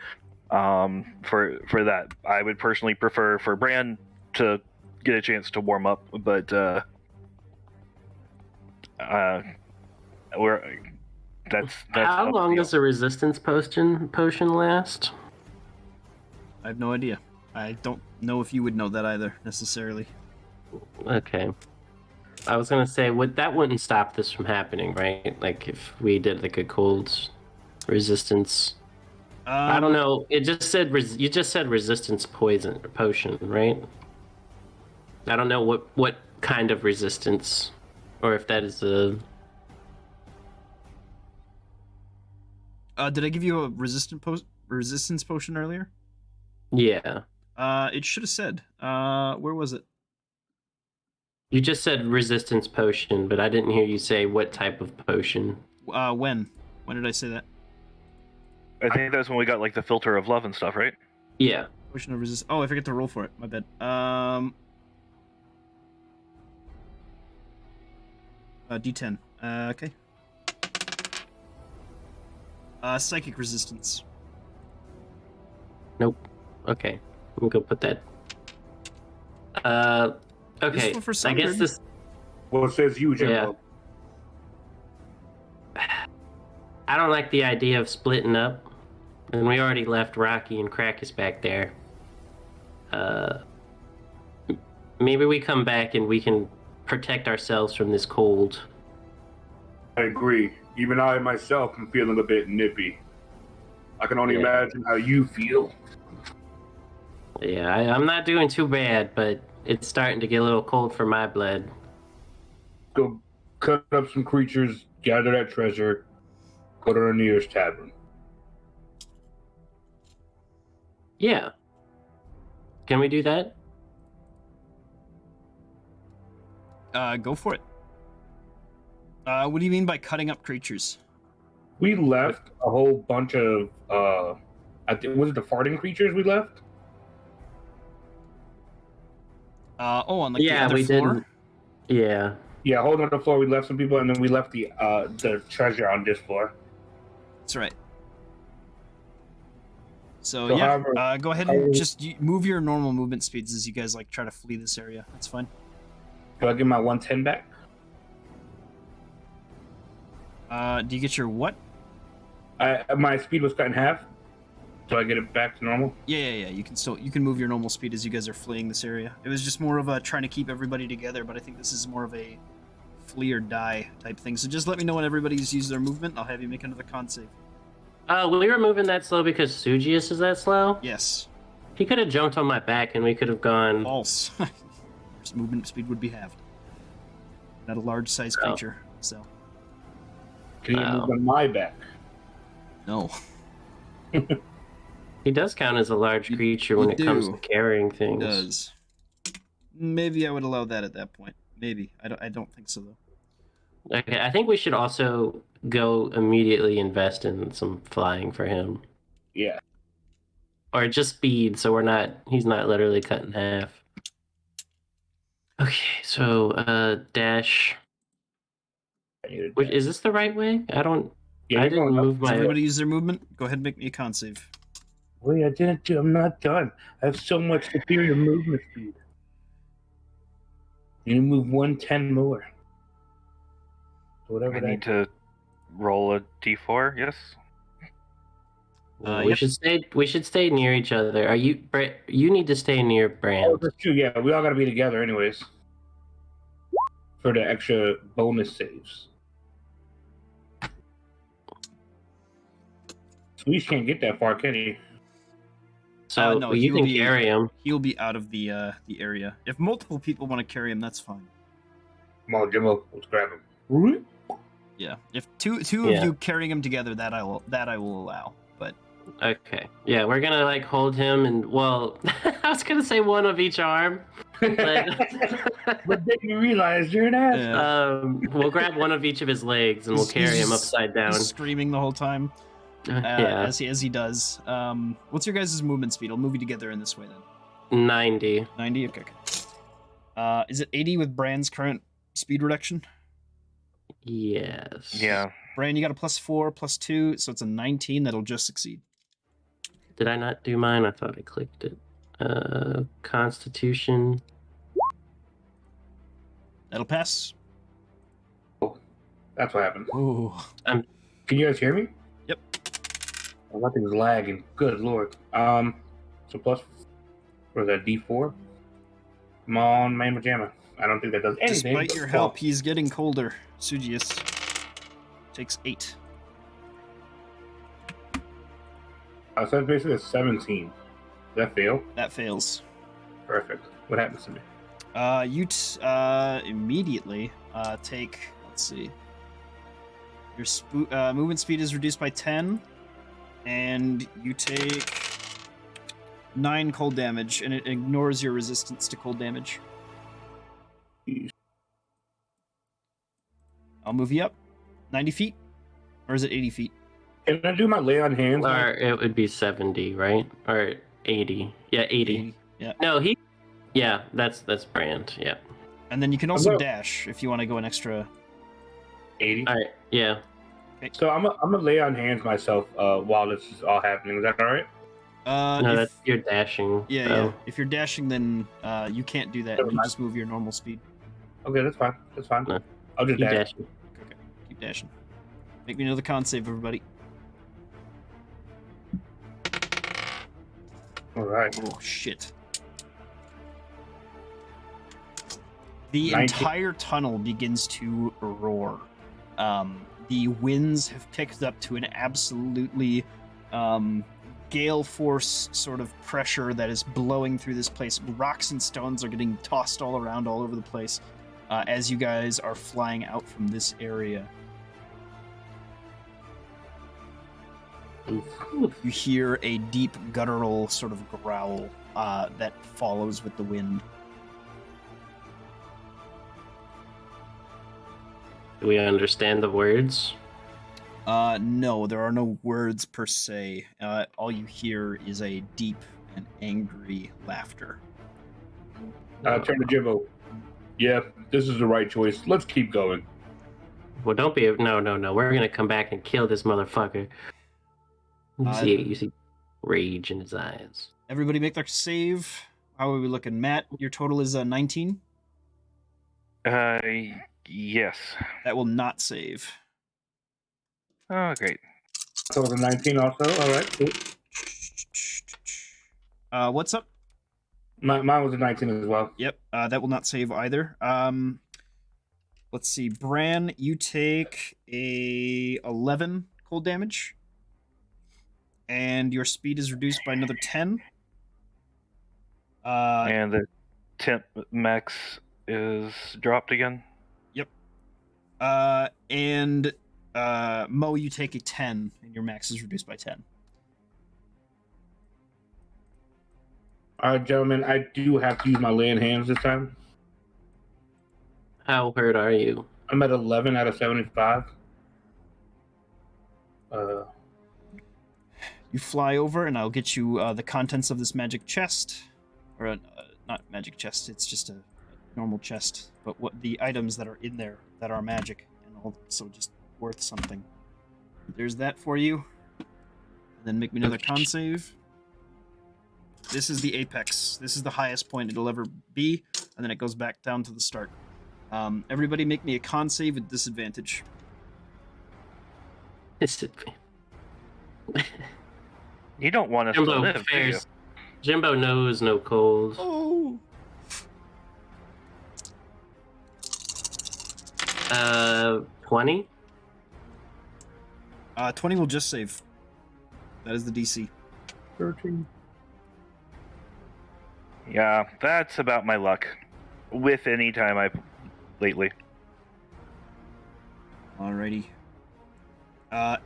For that, I would personally prefer for Bran to get a chance to warm up, but that's How long does a resistance potion last? I have no idea. I don't know if you would know that either, necessarily. Okay. I was gonna say, that wouldn't stop this from happening, right? Like if we did like a cold resistance. I don't know. It just said you just said resistance potion, right? I don't know what kind of resistance, or if that is a. Did I give you a resistance potion earlier? Yeah. It should have said. Where was it? You just said resistance potion, but I didn't hear you say what type of potion. When? When did I say that? I think that's when we got like the filter of love and stuff, right? Yeah. Potion of resist. Oh, I forget to roll for it. My bad. D10. Okay. Psychic resistance. Nope. Okay. Let me go put that. Okay. Useful for some, I guess maybe? this. Well, it says you, Jimbo. I don't like the idea of splitting up, and we already left Rocky and Crackus back there. Maybe we come back and we can protect ourselves from this cold. I agree. Even I myself am feeling a bit nippy. I can only imagine how you feel. Yeah, I'm not doing too bad, but it's starting to get a little cold for my blood. Go cut up some creatures, gather that treasure, go to the nearest tavern. Yeah. Can we do that? Go for it. What do you mean by cutting up creatures? We left a whole bunch of was it the farting creatures we left? On like the other we floor? didn't. Yeah. Yeah, holding on the floor, we left some people, and then we left the treasure on this floor. That's right. So So yeah, however- go ahead and just move your normal movement speeds as you guys like try to flee this area. That's fine. Do I get my 110 back? Do you get your what? My speed was cut in half. Do I get it back to normal? Yeah. You can move your normal speed as you guys are fleeing this area. It was just more of a trying to keep everybody together, but I think this is more of a flee or die type thing. So just let me know when everybody's used their movement. I'll have you make another con save. We were moving that slow because Sugius is that slow? Yes. He could have jumped on my back and we could have gone. False. Your movement speed would be halved. Not a large size creature, so. Can you move on my back? No. He does count as a large creature when it comes to carrying It things. does. Maybe I would allow that at that point. Maybe. I don't think so though. Okay, I think we should also go immediately invest in some flying for him. Yeah. Or just speed, so he's not literally cut in half. Okay, so dash. I need a Which, dash. is this the right way? I Yeah, you're didn't going up. move Does my. everybody use their movement? Go ahead and make me a con save. Wait, I didn't do. I'm not done. I have so much superior movement speed. You move 110 more. So whatever I that. need to roll a d4. Yes. We Yep. should stay near each other. Are you Brett? You need to stay near Oh, Brand. that's true. Yeah, we all got to be together, anyways. For the extra bonus saves. Sweesh can't get that far, can he? So No, you can carry him. He'll be out of the area. If multiple people want to carry him, that's fine. Come on, Jimbo. Let's grab him. Yeah. If two Yeah. of you carrying him together, that I will allow. But Okay. Yeah, we're gonna like hold him and well, I was gonna say one of each arm, but But then you realize you're an ass. Yeah. we'll grab one of each of his legs and we'll He's carry him just- upside down. he's screaming the whole time. Yeah, As he does. What's your guys' movement speed? I'll move you together in this way then. 90. 90. Okay. Is it 80 with Brand's current speed reduction? Yes. Yeah. Brand, you got a +4, +2, so it's a 19. That'll just succeed. Did I not do mine? I thought I clicked it. Constitution. That'll pass. That's what happened. Ooh. Can you guys hear me? Yep. Oh, that thing's lagging. Good lord. So plus, what is that, D4? Come on, man, Majama. I don't think that does anything. Despite your help, he's getting colder. Sugius takes 8. So that's basically a 17. Does that fail? That fails. Perfect. What happens to me? You immediately take. Let's see. Your movement speed is reduced by 10, and you take 9 cold damage, and it ignores your resistance to cold damage. I'll move you up 90 feet, or is it 80 feet? Can I do my lay on hands? Or it would be 70, right? Or 80. Yeah, 80. Yeah. No, yeah, that's Brand. Yeah. And then you can also Hello. dash if you want to go an extra. 80. All right. Yeah. So I'm gonna lay on hands myself while this is all happening. Is that all right? No, If- that's you're dashing. yeah, so. yeah. If you're dashing, then you can't do that. Never You mind. just move your normal speed. Okay, that's fine. That's fine. No. I'll just Keep dash. dashing. Okay, keep dashing. Make me another con save, everybody. All right. Oh shit. The 19. entire tunnel begins to roar. The winds have picked up to an absolutely gale force sort of pressure that is blowing through this place. Rocks and stones are getting tossed all around, all over the place, as you guys are flying out from this area. You hear a deep guttural sort of growl that follows with the wind. Do we understand the words? No, there are no words per se. All you hear is a deep and angry laughter. Turn to Jimbo. Yeah, this is the right choice. Let's keep going. Well, don't be. No. We're gonna come back and kill this motherfucker. You see rage in his eyes. Everybody make their save. How are we looking? Matt, your total is 19? Yes. That will not save. Oh, great. So it was a 19 also. All right, cool. What's up? Mine was a 19 as well. Yep, that will not save either. Let's see. Bran, you take a 11 cold damage. And your speed is reduced by another 10. And the temp max is dropped again. And Mo, you take a 10, and your max is reduced by 10. All right, gentlemen, I do have to use my land hands this time. How hurt are you? I'm at 11 out of 75. You fly over, and I'll get you the contents of this magic chest, or not magic chest. It's just a normal chest, but what the items that are in there that are magic and also just worth something. There's that for you. And then make me another con save. This is the apex. This is the highest point it'll ever be, and then it goes back down to the start. Everybody make me a con save with disadvantage. You don't want us to Jimbo live, do you? Jimbo knows no cold. Oh! 20? 20 will just save. That is the DC. 13. Yeah, that's about my luck. With any time I've lately. Alrighty.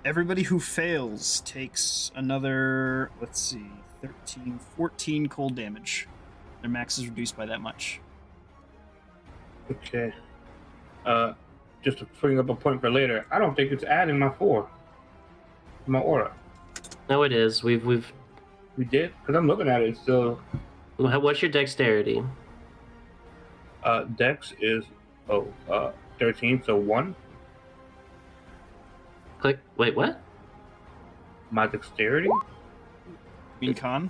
Everybody who fails takes another, let's see, 13, 14 cold damage. Their max is reduced by that much. Okay. Just to bring up a point for later, I don't think it's adding my 4. My aura. No, it is. We did? Because I'm looking at it, it's still... What's your dexterity? Dex is 13, so 1. Click. Wait, what? My dexterity? You mean con?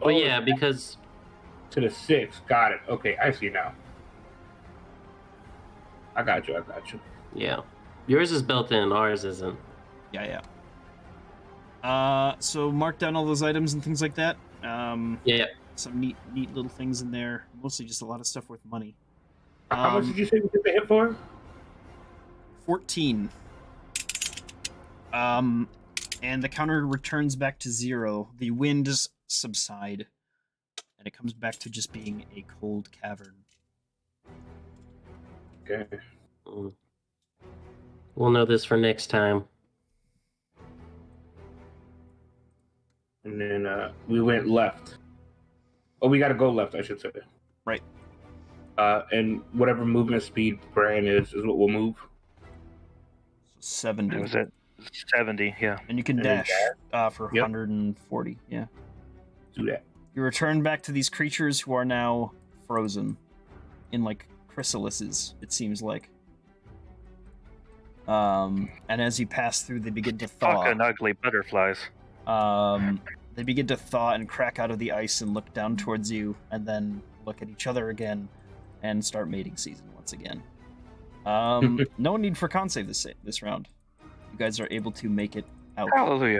Oh, yeah, because... To the 6. Got it. Okay, I see now. I got you. Yeah. Yours is built in, ours isn't. Yeah. So mark down all those items and things like that. Yeah. Some neat little things in there. Mostly just a lot of stuff worth money. How much did you say we took the hit for? 14. And the counter returns back to 0. The winds subside, and it comes back to just being a cold cavern. Okay. We'll know this for next time. And then we went left. Oh, we got to go left, I should say. Right. And whatever movement speed Bran is what we'll move. 70. That was it. 70, yeah. And you can And then dash for 140. Yeah. Do that. You return back to these creatures who are now frozen in like chrysalises, it seems like. And as you pass through, they begin to thaw. Fucking ugly butterflies. They begin to thaw and crack out of the ice and look down towards you, and then look at each other again, and start mating season once again. No need for con save this round. You guys are able to make it out. Hallelujah.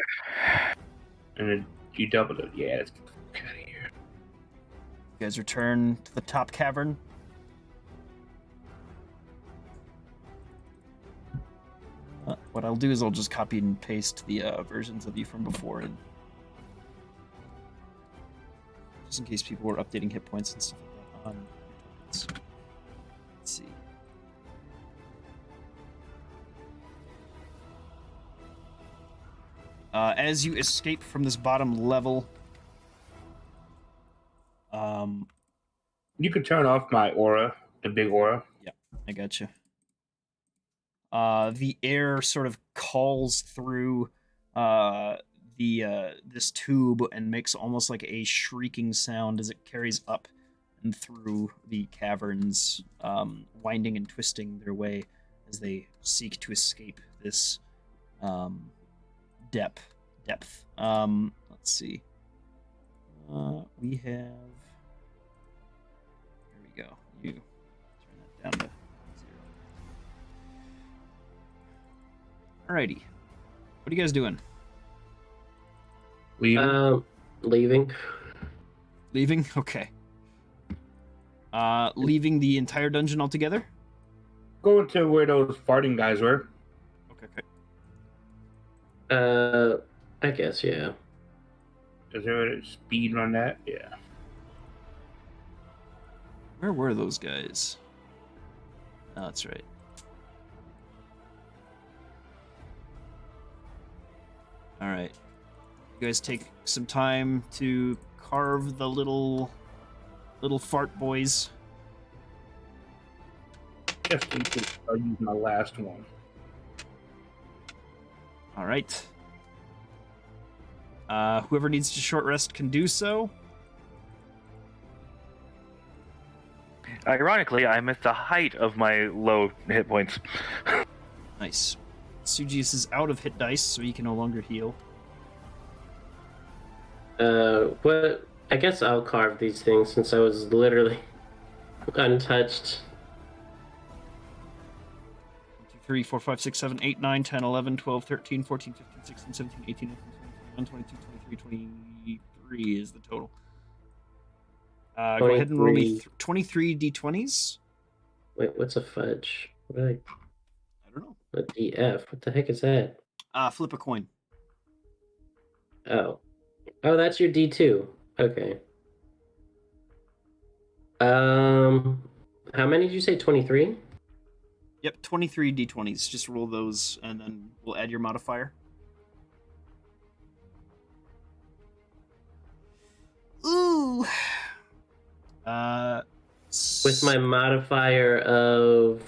And then you double it. Yeah, let's get the fuck out of here. You guys return to the top cavern. What I'll do is I'll just copy and paste the versions of you from before, and just in case people were updating hit points and stuff like that on your tokens. Let's see. As you escape from this bottom level, You could turn off my aura, the big aura. Yeah, I gotcha. The air sort of calls through this tube and makes almost like a shrieking sound as it carries up and through the caverns, winding and twisting their way as they seek to escape this depth. Let's see. We have. Here we go. You turn that down to 0. Alrighty. What are you guys doing? Leaving. Leaving? Okay. Leaving the entire dungeon altogether? Going to where those farting guys were. Okay. I guess, yeah. Is there a speed on that? Yeah. Where were those guys? Oh, that's right. Alright. You guys take some time to carve the little fart boys. Just in case I'll use my last one. All right. Whoever needs to short rest can do so. Ironically, I'm at the height of my low hit points. Nice. Sujius is out of hit dice, so he can no longer heal. What? I guess I'll carve these things since I was literally untouched. 2, 3, 4, 5, 6, 7, 8, 9, 10, 11, 12, 13, 14, 15, 16, 17, 18, 19, 20, 21, 22, 23, 23 is the total. Go ahead and roll me 23 d20s. Wait, what's a fudge? What I don't know. a DF? What the heck is that? Flip a coin. Oh, that's your D2. Okay. How many did you say? 23? Yep, 23 d20s. Just roll those, and then we'll add your modifier. Ooh. With my modifier of.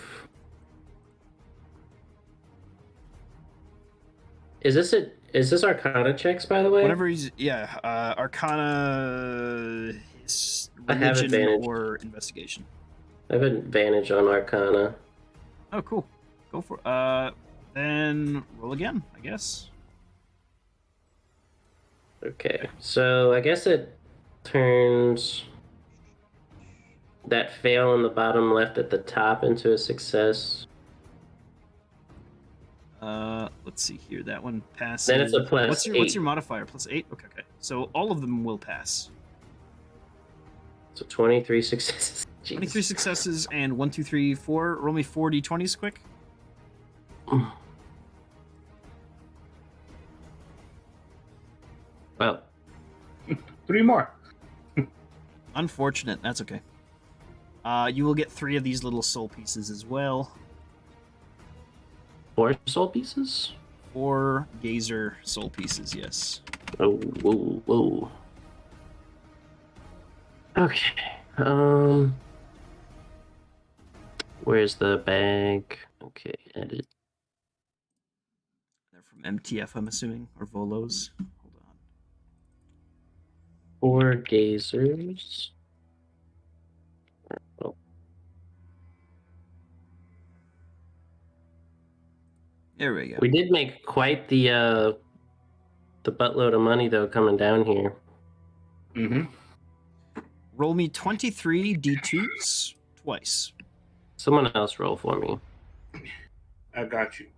Is this Arcana checks, by the way? Whatever he's Arcana, I have religion, advantage. or investigation. I have advantage on Arcana. Oh, cool. Go for then roll again, I guess. Okay, so I guess it turns that fail on the bottom left at the top into a success. Let's see here. That one passes. Then it's a plus What's 8. your modifier? Plus 8? Okay. So all of them will pass. So 23 successes. 23 successes and 1, 2, 3, 4. Roll me 4 d20s quick. Well, 3 more. Unfortunate. That's okay. You will get 3 of these little soul pieces as well. 4 soul pieces? 4 gazer soul pieces, yes. Oh, whoa. Okay. Where's the bag? Okay, edit. They're from MTF, I'm assuming, or Volos. Hold on. 4 gazers. Oh. There we go. We did make quite the buttload of money though coming down here. Mm-hmm. Roll me 23 d2s twice. Someone else roll for me. I got you.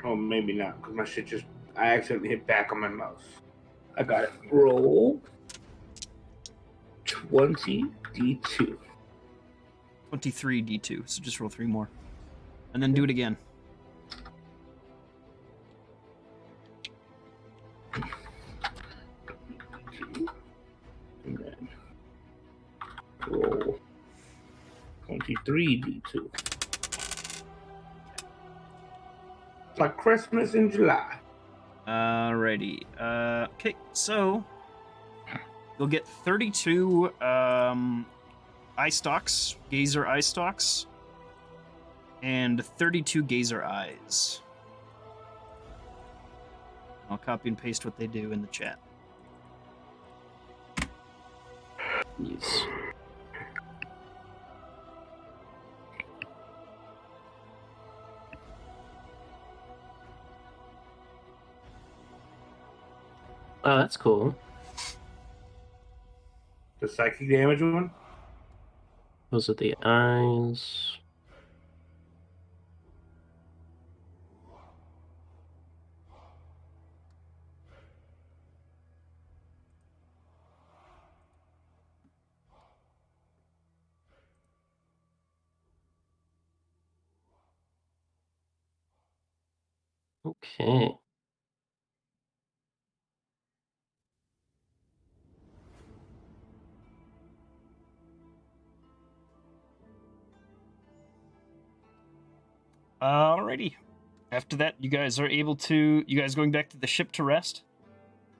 Oh, maybe not, because my shit just... I accidentally hit back on my mouse. I got it. Roll 20 D2. 23 d2, so just roll 3 more. And then do it again. And then roll 23 D2. It's like Christmas in July. Alrighty. Okay, so you'll get 32 eye stalks, gazer eye stalks, and 32 gazer eyes. I'll copy and paste what they do in the chat. Yes. Oh, that's cool. The psychic damage one? Those are the eyes. Okay. Alrighty. After that, you guys going back to the ship to rest?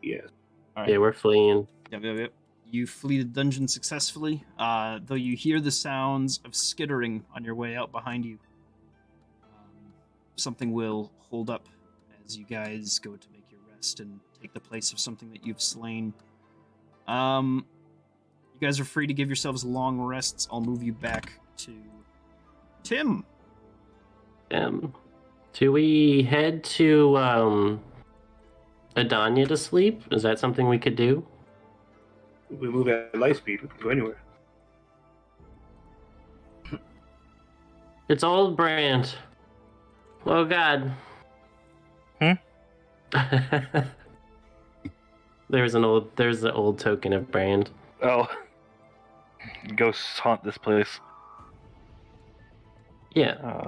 Yes. All right. Yeah, we're fleeing. Yep. You flee the dungeon successfully, though you hear the sounds of skittering on your way out behind you. Something will hold up as you guys go to make your rest and take the place of something that you've slain. You guys are free to give yourselves long rests. I'll move you back to Tim. Do we head to Adanya to sleep? Is that something we could do? If we move at light speed, we can go anywhere. It's old Brand. Oh God. There's an old token of Brand. Oh. Ghosts haunt this place. Yeah.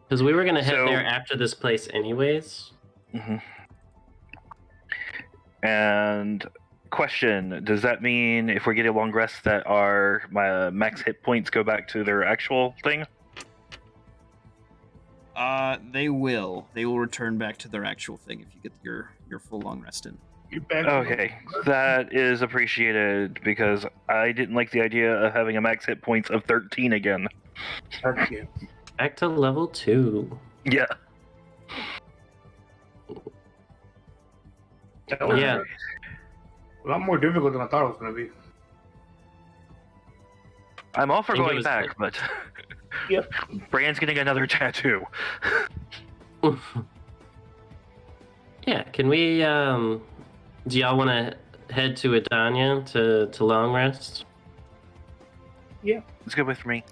Because we were gonna head So- there after this place anyways. And question, does that mean if we get a long rest that our max hit points go back to their actual thing? They will. They will return back to their actual thing if you get your full long rest in. You're back. Okay, that is appreciated because I didn't like the idea of having a max hit points of 13 again. Yeah. Back to level 2. Yeah. That was Yeah. a lot more difficult than I thought it was going to be. I'm all for I think it going was back, like- but Yep. Brand's getting another tattoo. Yeah, can we do y'all want to head to Adanya to long rest? It's good with me.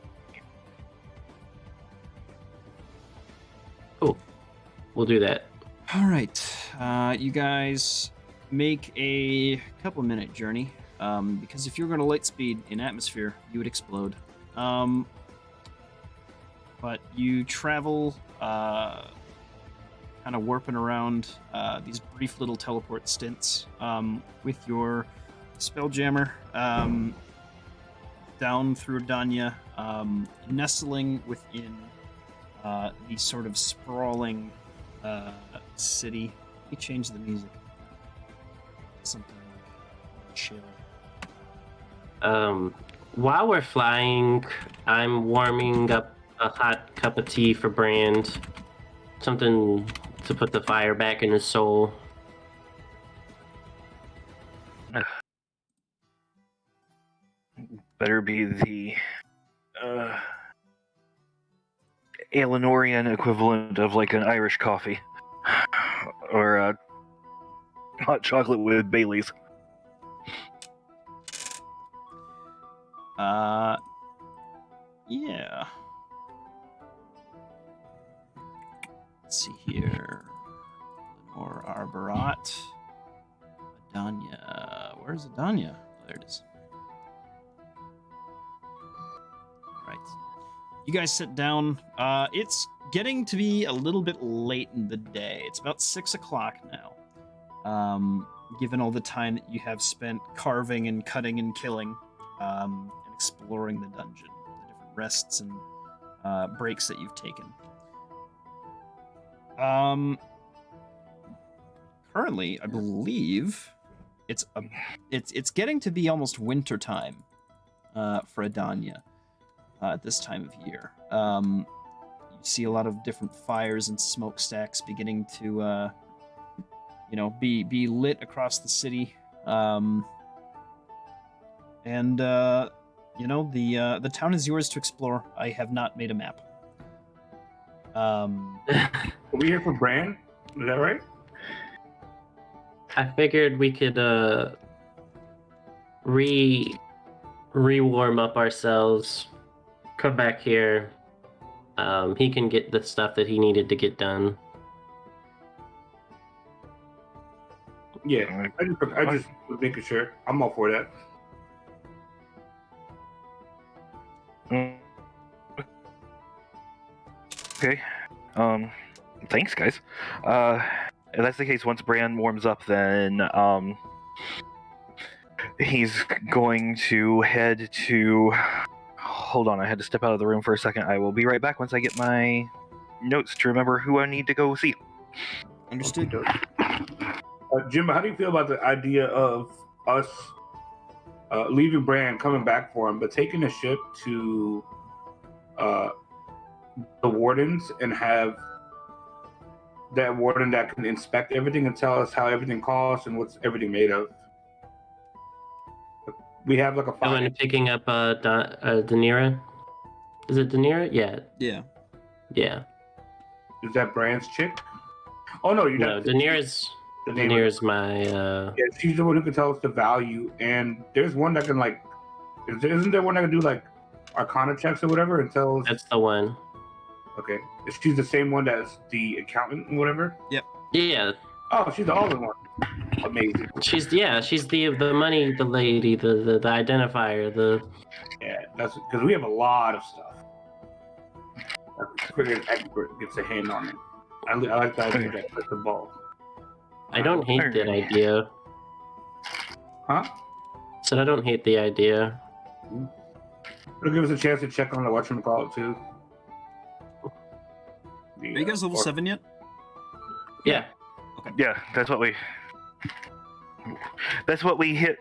We'll do that. All right, you guys make a couple-minute journey because if you're going to light speed in atmosphere, you would explode. But you travel, kind of warping around these brief little teleport stints with your spelljammer down through Danya, nestling within the sort of sprawling city. Let me change the music. Something chill. While we're flying, I'm warming up a hot cup of tea for Brand. Something to put the fire back in his soul. Better be the Eleanorian equivalent of like an Irish coffee. Or hot chocolate with Baileys. Yeah. Let's see here. Lenore Arborat. Adanya. Where's Adanya? There it is. Right. You guys sit down. It's getting to be a little bit late in the day. It's about 6 o'clock now. Given all the time that you have spent carving and cutting and killing, and exploring the dungeon, the different rests and breaks that you've taken. Currently, I believe it's getting to be almost winter time for Adanya at this time of year. You see a lot of different fires and smokestacks beginning to be lit across the city. The town is yours to explore. I have not made a map. Are we here for Bran? Is that right? I figured we could re-warm up ourselves, come back here. He can get the stuff that he needed to get done. Yeah, I just was making sure. I'm all for that. Okay. Thanks, guys. If that's the case, once Bran warms up, then he's going to head to. Hold on, I had to step out of the room for a second. I will be right back once I get my notes to remember who I need to go see. Understood. Okay. Jim, how do you feel about the idea of us leaving Bran, coming back for him, but taking a ship to the wardens and have that warden that can inspect everything and tell us how everything costs and what's everything made of? We have like a Going and picking up Daenerys. Is it Daenerys? Yeah. Yeah. Yeah. Is that Bran's chick? Oh no, you're No, not. Daenerys. The name of Daenerys, my. Yeah, she's the one who can tell us the value. And there's one that can like, isn't there one that can do like Arcana checks or whatever and tell us? That's the one. Okay, she's the same one that's the accountant and whatever. Yeah. Oh, she's the older one. Amazing. She's the money, the lady, the identifier, the. Yeah, that's because we have a lot of stuff. An expert gets a hand on it. I like the idea that puts the ball. I don't hate that idea. Huh? Said I don't hate the idea. It'll give us a chance to check on the whatchamacallit too. Are you guys level 7 yet? Yeah. Yeah, that's what we hit.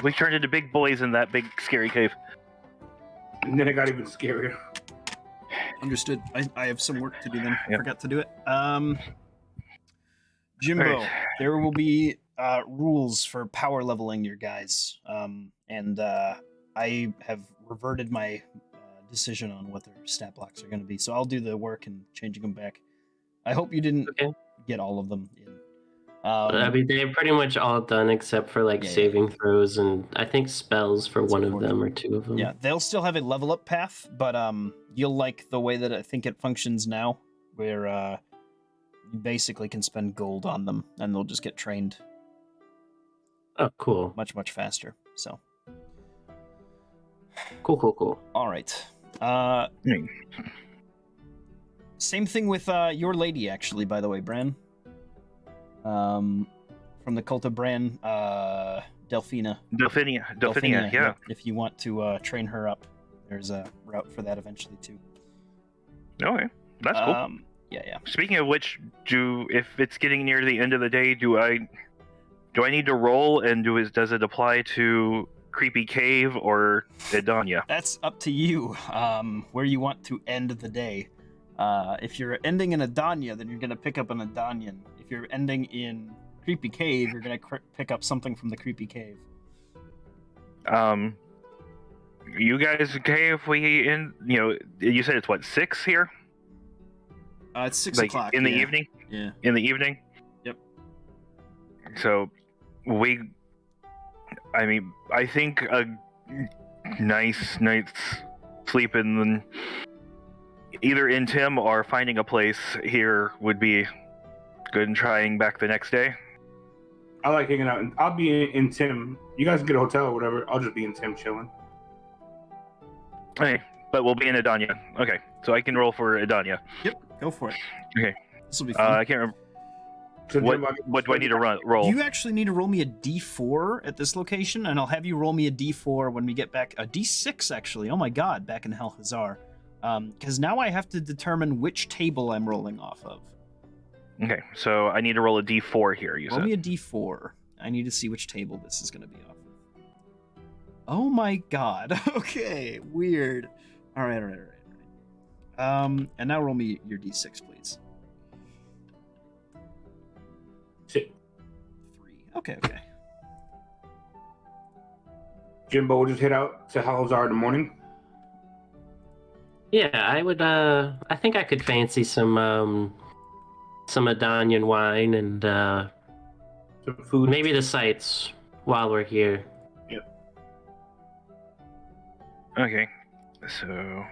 We turned into big boys in that big scary cave. And then it got even scarier. Understood. I have some work to do then. Yep. Forgot to do it. Jimbo, Alright. there will be rules for power leveling your guys. And I have reverted my decision on what their stat blocks are going to be. So I'll do the work and changing them back. I hope you didn't get all of them in. I mean, they're pretty much all done except for like saving throws and I think spells for one of them or two of them. Yeah, they'll still have a level up path, but you'll like the way that I think it functions now, where you basically can spend gold on them and they'll just get trained. Oh, cool. Much faster. So. Cool. All right. Same thing with your lady, actually. By the way, Bran. From the cult of Bran, Delphina. Delphinia, yeah. If you want to train her up, there's a route for that eventually too. Okay, that's cool. Yeah. Speaking of which, if it's getting near the end of the day, do I need to roll, and does it apply to Creepy Cave or Edania? That's up to you. Where you want to end the day. If you're ending in Edania, then you're gonna pick up an Edanian. If you're ending in Creepy Cave, you're gonna pick up something from the Creepy Cave. You guys okay if we end? You said it's what, 6 here? It's 6 like o'clock in the evening. Yeah. In the evening. Yep. So I think a nice night's sleep either in Tim or finding a place here would be good, and trying back the next day. I like hanging out. I'll be in Tim. You guys can get a hotel or whatever. I'll just be in Tim chilling. Okay, but we'll be in Edania. Okay, so I can roll for Edania. Yep, go for it. Okay. This will be fun. I can't remember. So What do I need to roll? You actually need to roll me a d4 at this location, and I'll have you roll me a d4 when we get back. A d6, actually. Oh my god, back in Hel Hazar. Because now I have to determine which table I'm rolling off of. Okay, so I need to roll a d4 here, you Roll said. me a d4. I need to see which table this is going to be off of. Oh my god. Okay, weird. All right. And now roll me your d6, please. 6. 3. Okay. Jimbo will just head out to Halazar in the morning. Yeah, I would. I think I could fancy some Edanian wine and Some food. maybe the sights while we're here. Yep. Okay, so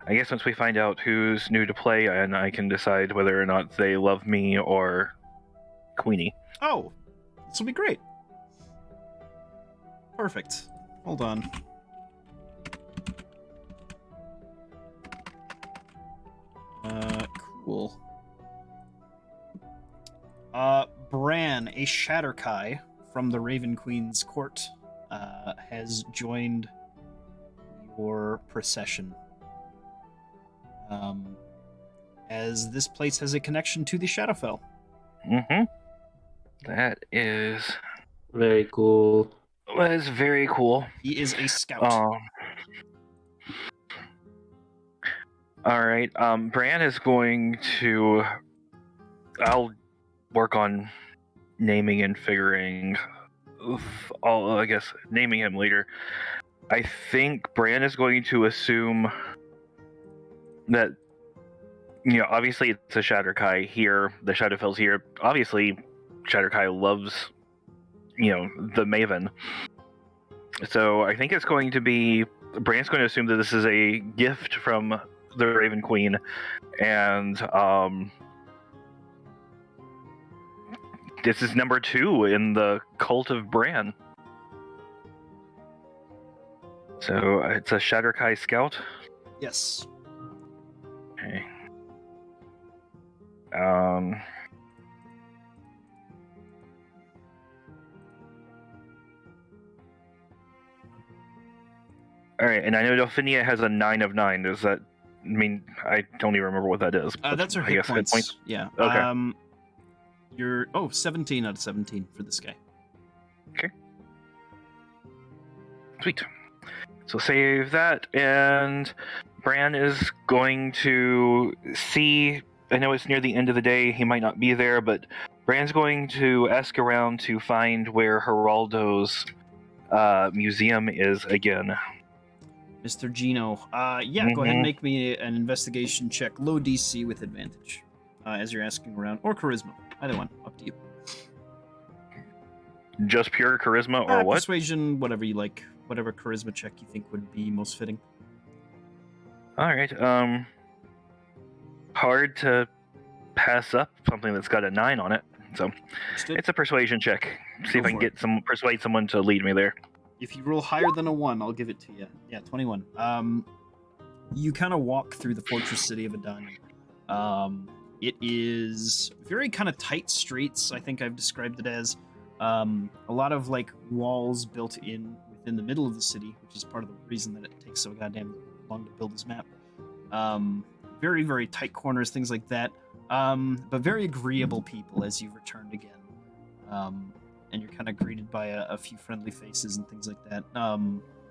I guess once we find out who's new to play, and I can decide whether or not they love me or Queenie. Oh, this will be great. Perfect. Hold on. Cool. Bran, a Shatterkai from the Raven Queen's court, has joined your procession. As this place has a connection to the Shadowfell. Mm-hmm. That is Very cool. very cool. He is a scout. All right. Bran is going to. I'll work on naming and figuring. I guess naming him later. I think Bran is going to assume that, obviously it's a Shatterkai here, the Shadowfell's here. Obviously, Shatterkai loves, the Maven. So I think it's going to be Bran's going to assume that this is a gift from the Raven Queen, and this is number 2 in the cult of Bran. So it's a Shatterkai scout. Yes. Okay. All right, and I know Delphinia has a 9 of 9. Does that mean I don't even remember what that is? That's her hit points. Yeah. Okay. You're 17 out of 17 for this guy. Okay. Sweet. So save that, and Bran is going to see. I know it's near the end of the day. He might not be there, but Bran's going to ask around to find where Geraldo's museum is again. Mr. Gino. Yeah, go ahead and make me an investigation check. Low DC with advantage. As you're asking around. Or charisma. Either one. Up to you. Just pure charisma or what? Persuasion, whatever you like. Whatever charisma check you think would be most fitting. Alright, hard to pass up something that's got a 9 on it. So it's a persuasion check. See if I can get persuade someone to lead me there. If you roll higher than a 1, I'll give it to you. Yeah, 21. You kind of walk through the fortress city of Adania. It is very kind of tight streets, I think I've described it as. A lot of like walls built within the middle of the city, which is part of the reason that it takes so goddamn long to build this map. Very, very tight corners, things like that. But very agreeable people as you've returned again. And you're kind of greeted by a few friendly faces and things like that,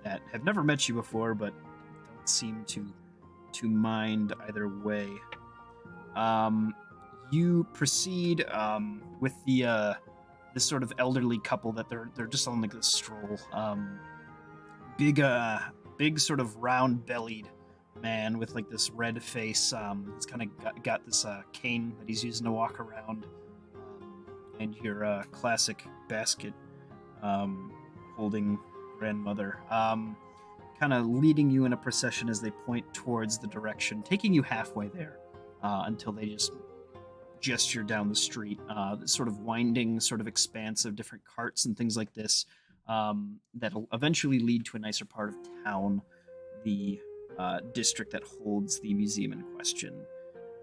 that have never met you before, but don't seem to mind either way. You proceed with this sort of elderly couple that they're just on like this stroll. Big sort of round-bellied man with like this red face. He's kind of got this cane that he's using to walk around. And your classic basket holding grandmother, kind of leading you in a procession as they point towards the direction, taking you halfway there until they just gesture down the street. This sort of winding sort of expanse of different carts and things like this that'll eventually lead to a nicer part of town, the district that holds the museum in question.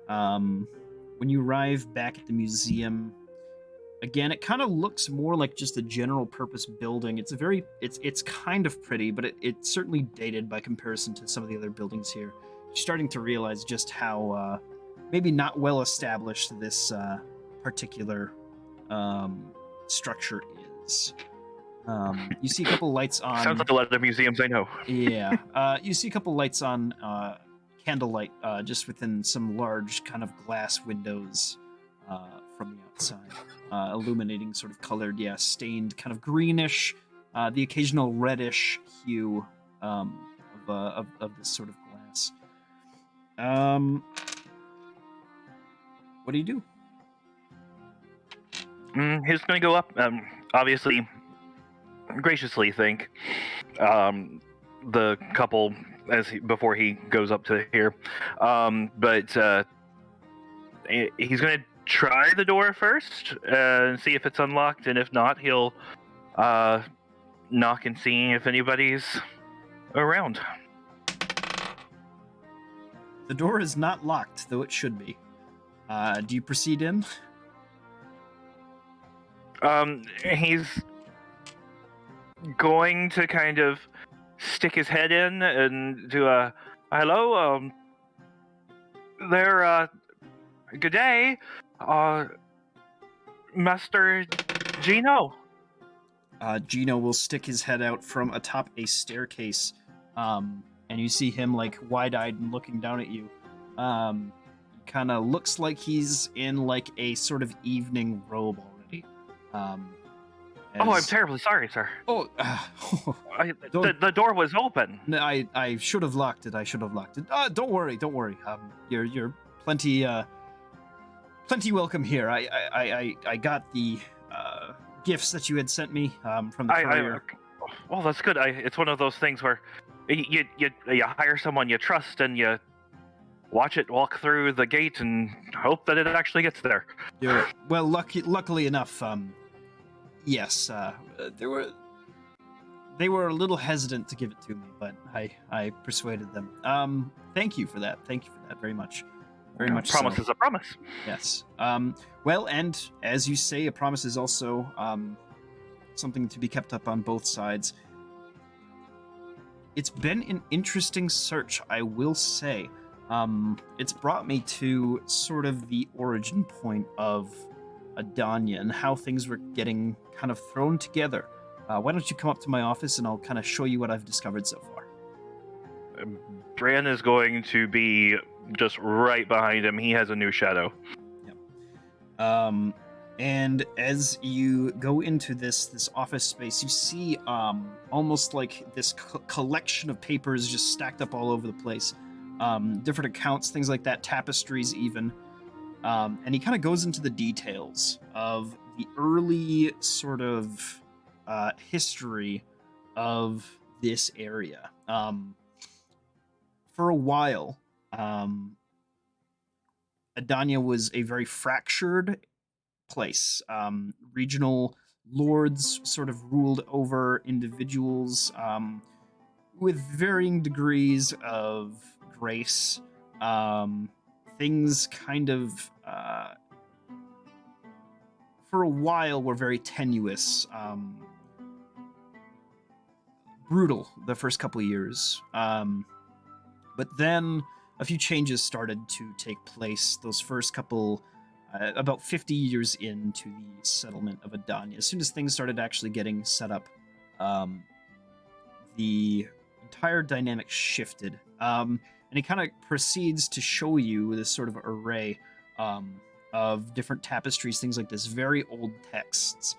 When you arrive back at the museum, again, it kind of looks more like just a general purpose building. It's kind of pretty, but it's certainly dated by comparison to some of the other buildings here. You're starting to realize just how maybe not well established this particular structure is. You see a couple lights on. Sounds like a lot of museums I know. Yeah. You see a couple lights on candlelight just within some large kind of glass windows from the outside. Illuminating sort of colored, stained kind of greenish, the occasional reddish hue of this sort of glass. What do you do? He's going to go up, obviously, graciously thank the couple before he goes up to here. But he's going to try the door first and see if it's unlocked, and if not, he'll knock and see if anybody's around. The door is not locked, though it should be. Do you proceed in? He's going to kind of stick his head in and do a hello, there, good day. Master Gino. Gino will stick his head out from atop a staircase, and you see him like wide-eyed and looking down at you. Kind of looks like he's in like a sort of evening robe already. Oh, I'm terribly sorry, sir. Oh, the door was open. I should have locked it. Don't worry. You're plenty welcome here. I got the gifts that you had sent me from the courier. Well, that's good. It's one of those things where you hire someone you trust and you watch it walk through the gate and hope that it actually gets there. Yeah. Well, luckily enough, yes, they were a little hesitant to give it to me, but I persuaded them. Thank you for that. Thank you for that very much. Very much. Promise so. is a promise. Yes. Well, and as you say, a promise is also something to be kept up on both sides. It's been an interesting search, I will say. It's brought me to sort of the origin point of Adanya and how things were getting kind of thrown together. Why don't you come up to my office and I'll kind of show you what I've discovered so far. Bran is going to be just right behind him. He has a new shadow. Yep. And as you go into this office space, you see almost like this collection of papers just stacked up all over the place. Different accounts, things like that, tapestries even. And he kind of goes into the details of the early sort of history of this area. For a while, Adanya was a very fractured place. Regional lords sort of ruled over individuals with varying degrees of grace. Things kind of, for a while, were very tenuous. Brutal the first couple of years. But then a few changes started to take place those first couple, about 50 years into the settlement of Adanya. As soon as things started actually getting set up, the entire dynamic shifted. And he kind of proceeds to show you this sort of array of different tapestries, things like this, very old texts.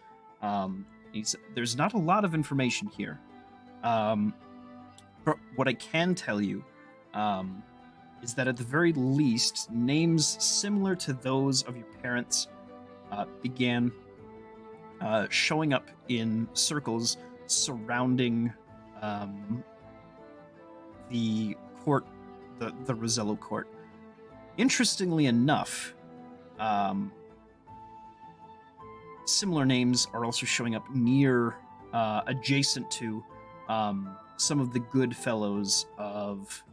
There's not a lot of information here. But what I can tell you is that at the very least, names similar to those of your parents began showing up in circles surrounding the court, the Rosello court. Interestingly enough, similar names are also showing up near, adjacent to some of the good fellows of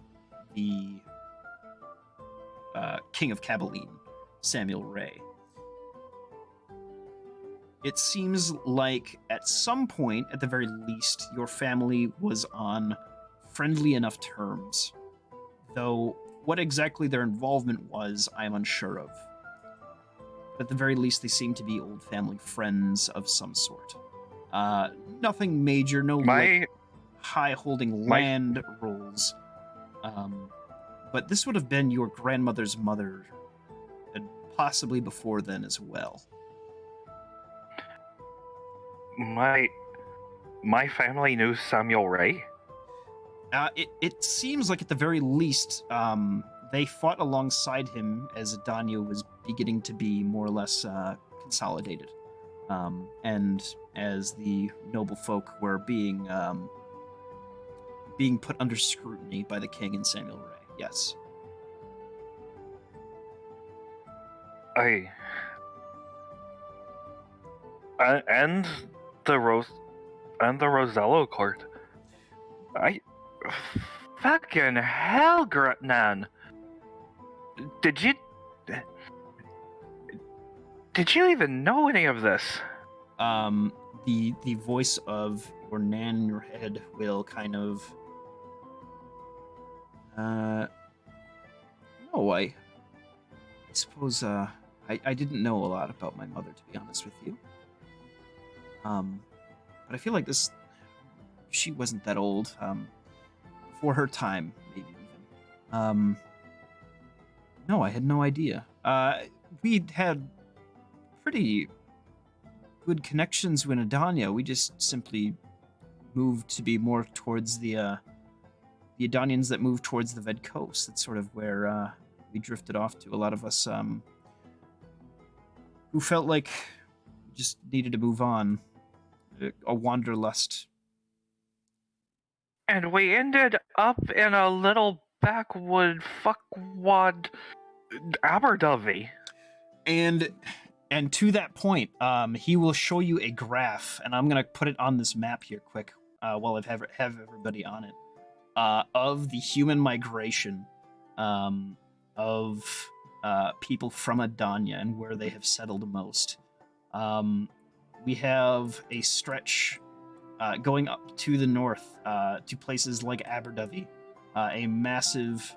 the King of Cabaline, Samuel Ray. It seems like at some point, at the very least, your family was on friendly enough terms, though what exactly their involvement was, I am unsure of. But at the very least, they seem to be old family friends of some sort. Nothing major, no high-holding land roles. But this would have been your grandmother's mother, and possibly before then as well. My family knew Samuel Ray? It seems like at the very least, they fought alongside him as Adanya was beginning to be more or less consolidated. And as the noble folk were being put under scrutiny by the king and Samuel Ray. Yes. And the Rosello court. Fucking hell, Grutnan. Did you even know any of this? The voice of your nan in your head will kind of no, I suppose I I didn't know a lot about my mother, to be honest with you. But I feel like she wasn't that old. For her time, maybe even. No, I had no idea. We'd had pretty good connections with Adania. We just simply moved to be more towards the Adanians that moved towards the Ved Coast. That's sort of where we drifted off to. A lot of us who felt like we just needed to move on. A wanderlust. And we ended up in a little backwood fuckwad Aberdovey. And to that point, he will show you a graph, and I'm gonna put it on this map here quick, while I have everybody on it, of the human migration, of people from Adania and where they have settled most. We have a stretch going up to the north to places like Aberdovey, a massive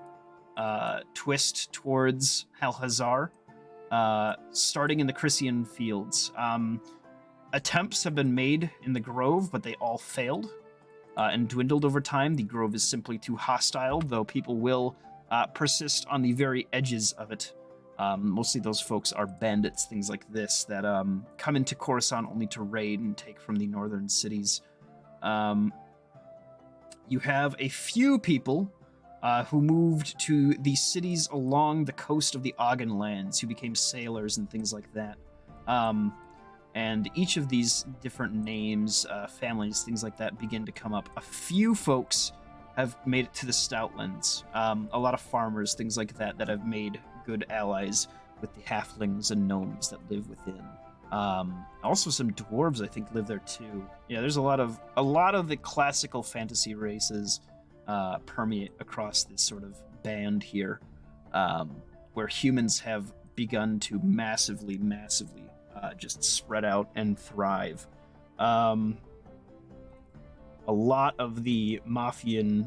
twist towards Halhazar, starting in the Chrysian fields. Attempts have been made in the Grove, but they all failed and dwindled over time. The Grove is simply too hostile, though people will persist on the very edges of it. Mostly those folks are bandits, things like this, that come into Coruscant only to raid and take from the northern cities. You have a few people who moved to the cities along the coast of the Ogden lands, who became sailors and things like that. And each of these different names, families, things like that, begin to come up. A few folks have made it to the Stoutlands. A lot of farmers, things like that, that have made good allies with the halflings and gnomes that live within. Also, some dwarves, I think, live there too. Yeah, there's a lot of the classical fantasy races permeate across this sort of band here, where humans have begun to massively just spread out and thrive. A lot of the the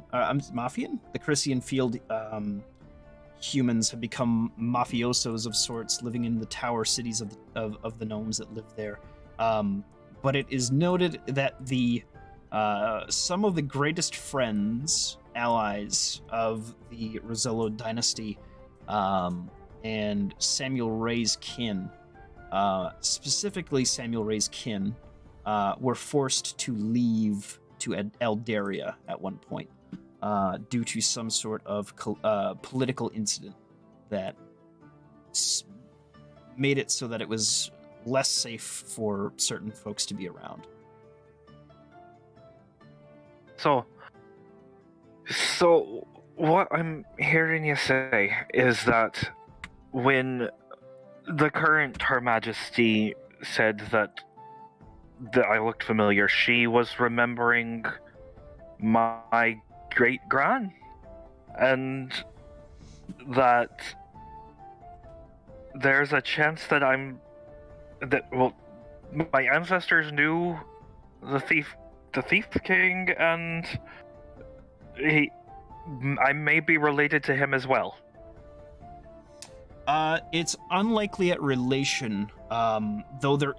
Chrysian field humans have become mafiosos of sorts, living in the tower cities of the gnomes that live there. But it is noted that the some of the greatest friends, allies of the Rosello dynasty, and Samuel Ray's kin, specifically Samuel Ray's kin, were forced to leave to Eldaria at one point, due to some sort of political incident that made it so that it was less safe for certain folks to be around. So what I'm hearing you say is that when the current Her Majesty said that I looked familiar, she was remembering my great-gran, and that there's a chance that my ancestors knew the thief king, and I may be related to him as well. It's unlikely at relation, though there's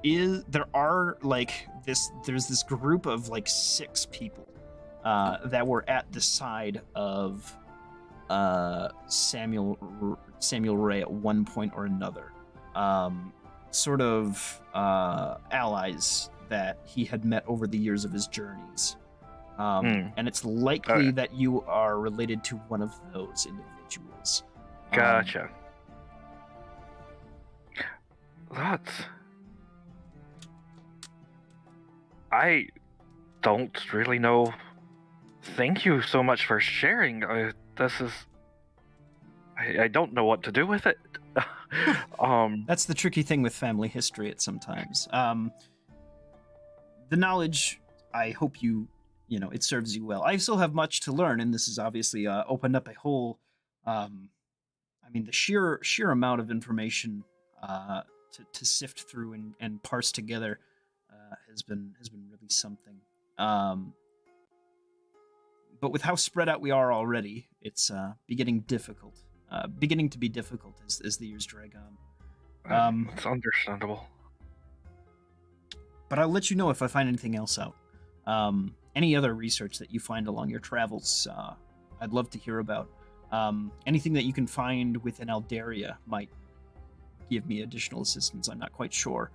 this group of like 6 people that were at the side of Samuel Ray at one point or another, sort of allies that he had met over the years of his journeys. And it's likely that you are related to one of those individuals. Gotcha. I don't really know. Thank you so much for sharing. I don't know what to do with it. That's the tricky thing with family history at sometimes. The knowledge, I hope it serves you well. I still have much to learn, and this has obviously opened up a whole, the sheer amount of information to sift through and parse together has been really something. But with how spread out we are already, it's beginning to be difficult as the years drag on. It's understandable. But I'll let you know if I find anything else out. Any other research that you find along your travels, I'd love to hear about. Anything that you can find within Aldaria might give me additional assistance. I'm not quite sure.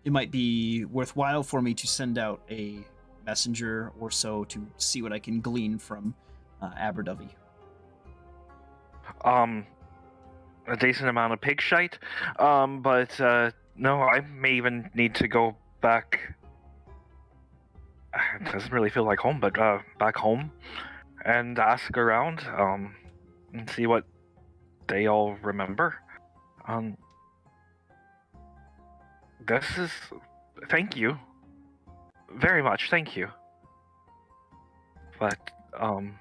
It might be worthwhile for me to send out a messenger or so to see what I can glean from Aberdovey. A decent amount of pig shite. But no, I may even need to go back. It doesn't really feel like home, but back home and ask around, and see what they all remember. This is. Thank you. Very much, thank you. But and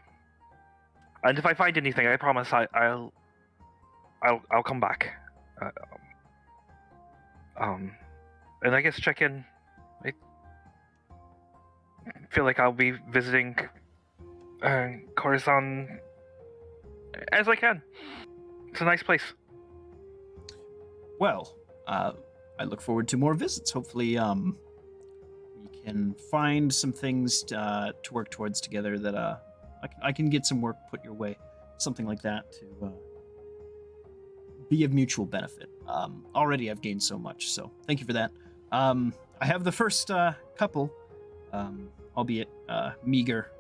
if I find anything, I promise I'll come back. And I guess check in. I feel like I'll be visiting Coruscant as I can. It's a nice place. Well, I look forward to more visits. Hopefully, we can find some things to work towards together that I can get some work put your way, something like that to be of mutual benefit. Already I've gained so much, so thank you for that. I have the first couple, albeit meager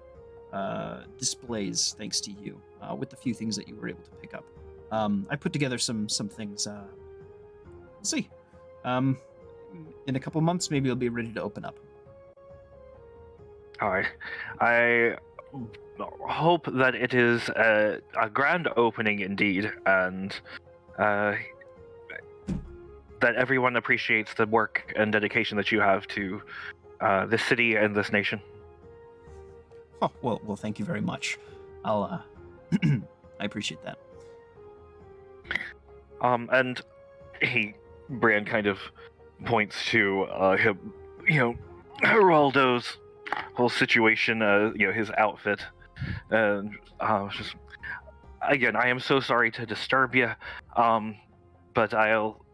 displays, thanks to you, with the few things that you were able to pick up. I put together some things. We'll see. In a couple months, maybe it'll be ready to open up. All right. I hope that it is a grand opening indeed, and that everyone appreciates the work and dedication that you have to this city and this nation. Oh, well, thank you very much. I'll I appreciate that. And Bran kind of points to him, Geraldo's whole situation, his outfit, and just again, I am so sorry to disturb you, but I'll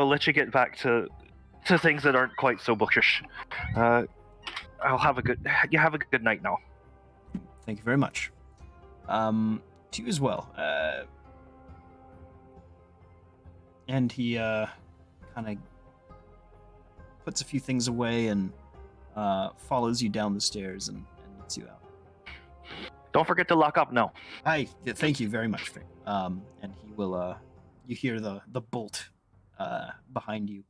let you get back to things that aren't quite so bookish. I'll have a good night now. Thank you very much. To you as well. And he kind of puts a few things away and follows you down the stairs and lets you out. Don't forget to lock up. No. Thank you very much, Frank. And he will. You hear the bolt behind you.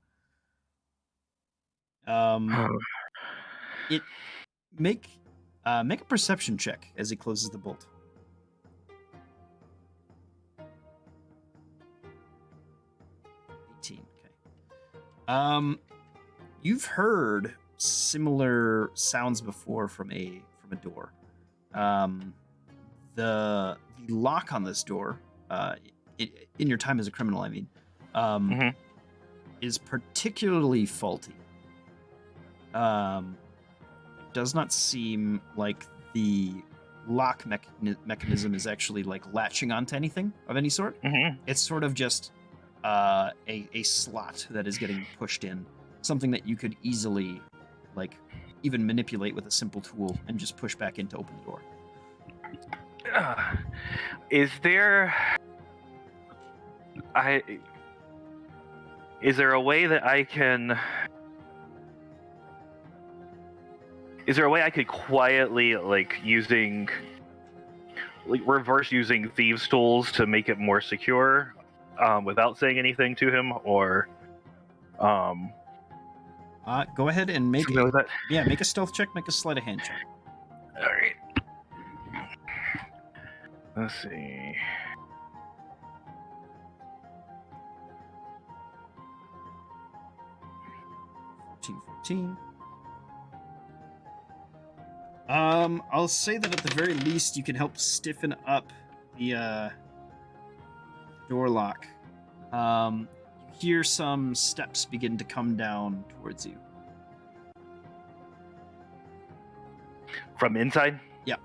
It make a perception check as he closes the bolt. 18. Okay. You've heard similar sounds before from a door. The lock on this door, in your time as a criminal, I mean, is particularly faulty. It does not seem like the lock mechanism is actually like latching onto anything of any sort. It's sort of just a slot that is getting pushed in, something that you could easily even manipulate with a simple tool and just push back in to open the door. Is there a way that I can? Is there a way I could quietly, reverse using thieves' tools to make it more secure, without saying anything to him, or? Go ahead and make that? Yeah, make a stealth check, make a sleight of hand check. All right. Let's see. $14. I'll say that at the very least you can help stiffen up the door lock. You hear some steps begin to come down towards you. From inside? Yep.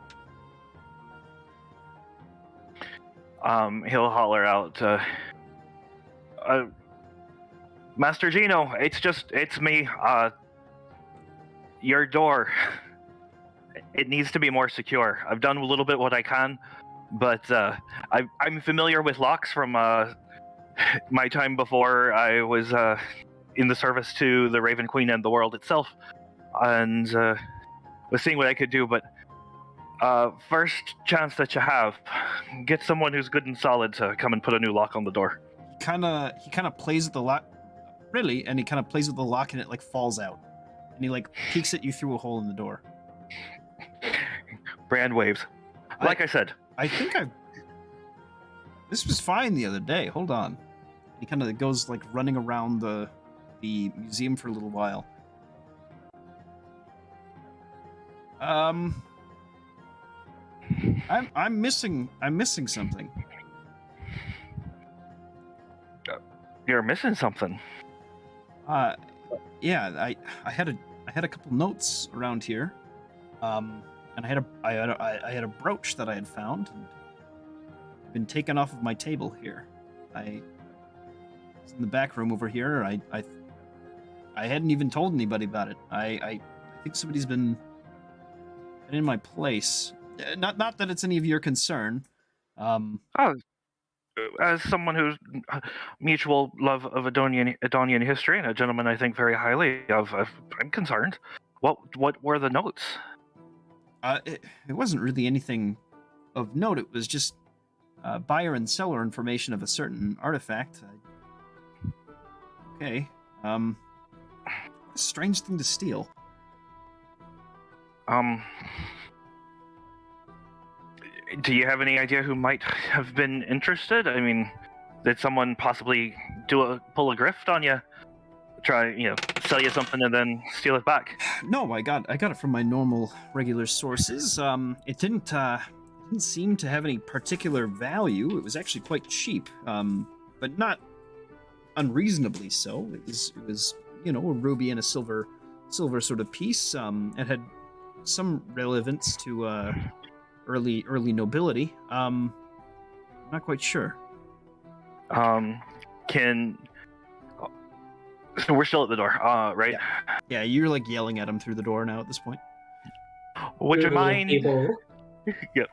He'll holler out, Master Gino, it's me. Your door. It needs to be more secure. I've done a little bit what I can, but I'm familiar with locks from my time before I was in the service to the Raven Queen and the world itself, and was seeing what I could do. But first chance that you have, get someone who's good and solid to come and put a new lock on the door. He kind of plays with the lock, really, and he kind of plays with the lock, and it like falls out, and he like peeks at you through a hole in the door. Brand waves. Like I said, I think this was fine the other day. Hold on. He kind of goes like running around the museum for a little while. I'm missing something. you're missing something. Yeah, I had a couple notes around here. And I had a brooch that I had found and been taken off of my table here. It's in the back room over here. I hadn't even told anybody about it. I think somebody's been in my place. Not that it's any of your concern. As someone who's mutual love of Edonian history and a gentleman I think very highly of, I'm concerned. What were the notes? It wasn't really anything of note. It was just buyer and seller information of a certain artifact. Okay. Strange thing to steal. Do you have any idea who might have been interested? I mean, did someone possibly pull a grift on you? Try, sell you something and then steal it back? No, I got it from my normal, regular sources. It didn't seem to have any particular value. It was actually quite cheap, but not unreasonably so. It was a ruby and a silver sort of piece. It had some relevance to early nobility. I'm not quite sure. So we're still at the door, right? Yeah, you're like yelling at him through the door now at this point. Would you mind? Yep.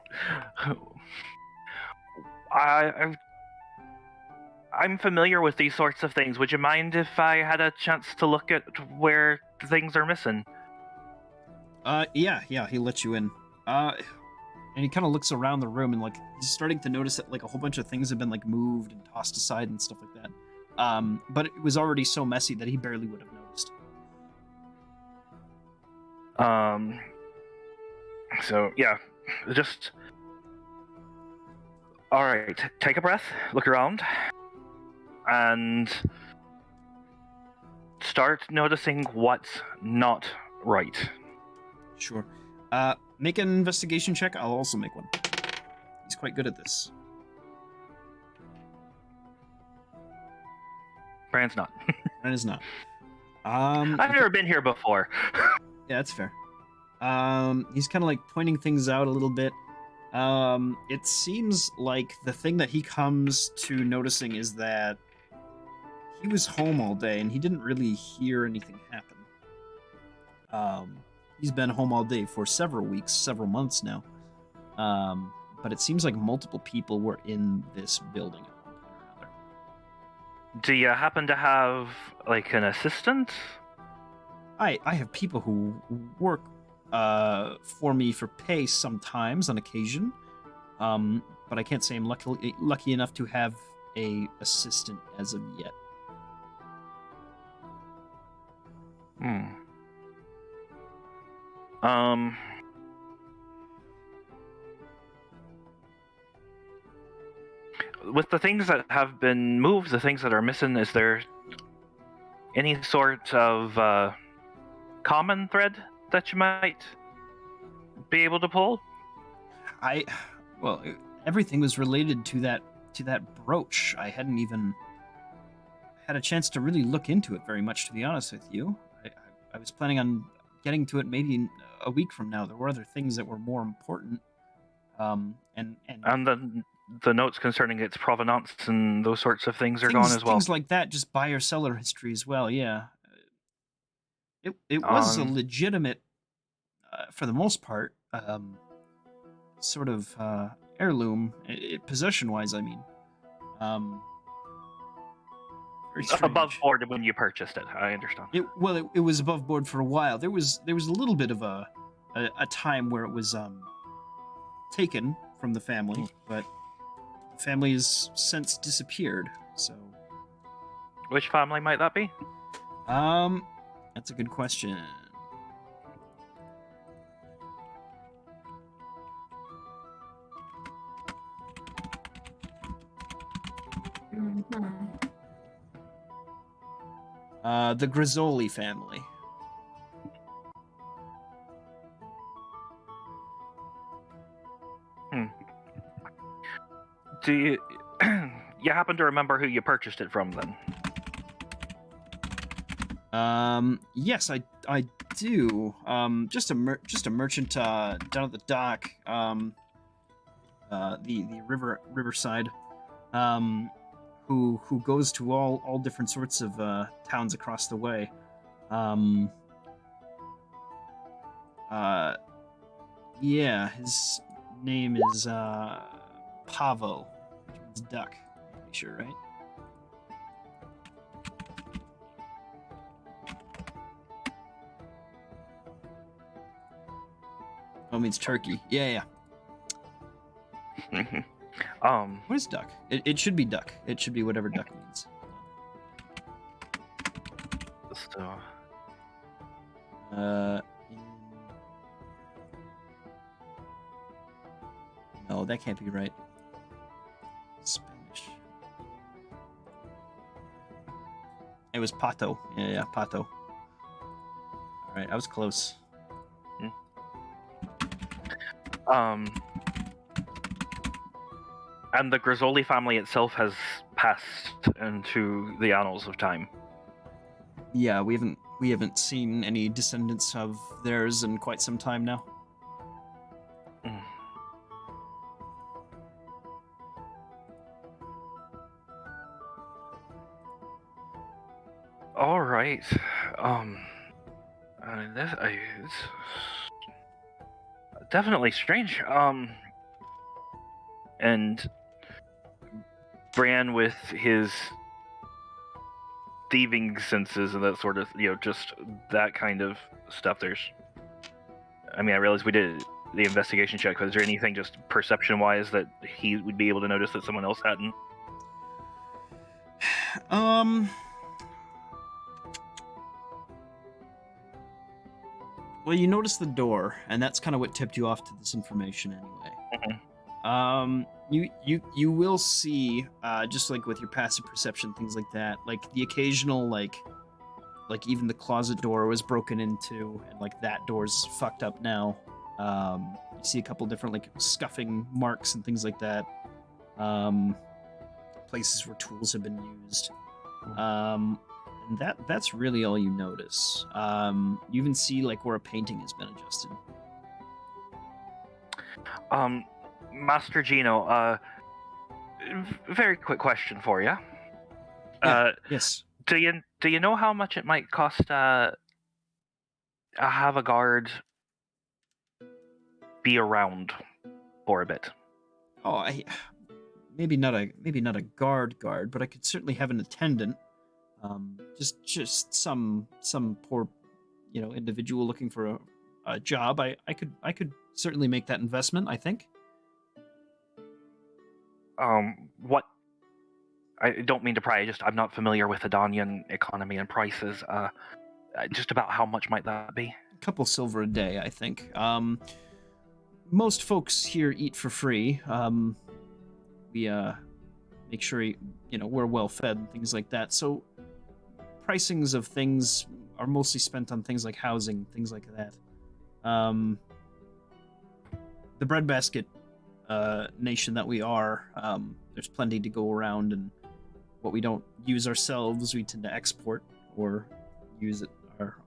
I'm familiar with these sorts of things. Would you mind if I had a chance to look at where things are missing? Yeah, he lets you in. And he kind of looks around the room and like he's starting to notice that like a whole bunch of things have been like moved and tossed aside and stuff like that. But it was already so messy that he barely would have noticed. So yeah, just all right. Take a breath, look around, and start noticing what's not right. Sure. Make an investigation check. I'll also make one. He's quite good at this. Brand's not. Brand is not. I've never been here before. Yeah, that's fair. He's kind of like pointing things out a little bit. It seems like the thing that he comes to noticing is that he was home all day and he didn't really hear anything happen. He's been home all day for several weeks, several months now. But it seems like multiple people were in this building at one point or another. Do you happen to have like an assistant? I have people who work for me for pay sometimes on occasion, but I can't say I'm lucky enough to have a assistant as of yet. With the things that have been moved, the things that are missing, is there any sort of common thread that you might be able to pull? Everything was related to that brooch. I hadn't even had a chance to really look into it very much, to be honest with you. I was planning on getting to it maybe a week from now. There were other things that were more important. And the the notes concerning its provenance and those sorts of things are gone as well. Things like that, just buyer seller history as well. Yeah, it was a legitimate, for the most part, sort of heirloom, possession wise. I mean, very strange. Above board when you purchased it. I understand. It was above board for a while. There was a little bit of a time where it was taken from the family, but the family has since disappeared. So, which family might that be? That's a good question. The Grizzoli family. Do you you happen to remember who you purchased it from then? Yes, I do. Just a merchant down at the dock. The riverside. Who goes to all different sorts of towns across the way. Yeah, his name is Pavo, which means duck. Pretty sure, right? Oh, it means turkey. Yeah. What is duck? It should be duck. It should be whatever duck means. So, No, that can't be right. Spanish. It was pato. Yeah, pato. All right, I was close. And the Grizzoli family itself has passed into the annals of time. Yeah, we haven't seen any descendants of theirs in quite some time now. All right. It's definitely strange. And Bran, with his thieving senses and that sort of, just that kind of stuff. I realize we did the investigation check, but is there anything just perception-wise that he would be able to notice that someone else hadn't? Well, you notice the door, and that's kind of what tipped you off to this information anyway. You will see, just like with your passive perception, things like that, like the occasional, like even the closet door was broken into, and like that door's fucked up now. You see a couple different like scuffing marks and things like that. Places where tools have been used. And that's really all you notice. You even see like where a painting has been adjusted. Master Gino, very quick question for you. Yes. Do you know how much it might cost to have a guard be around for a bit? Oh, maybe not a guard, but I could certainly have an attendant. Just some poor, individual looking for a job. I could certainly make that investment, I think. What? I don't mean to pry. I'm not familiar with the Danyan economy and prices. Just about how much might that be? A couple silver a day, I think. Most folks here eat for free. We make sure we're well fed and things like that. So pricings of things are mostly spent on things like housing, things like that. The breadbasket nation that we are, there's plenty to go around, and what we don't use ourselves, we tend to export or use at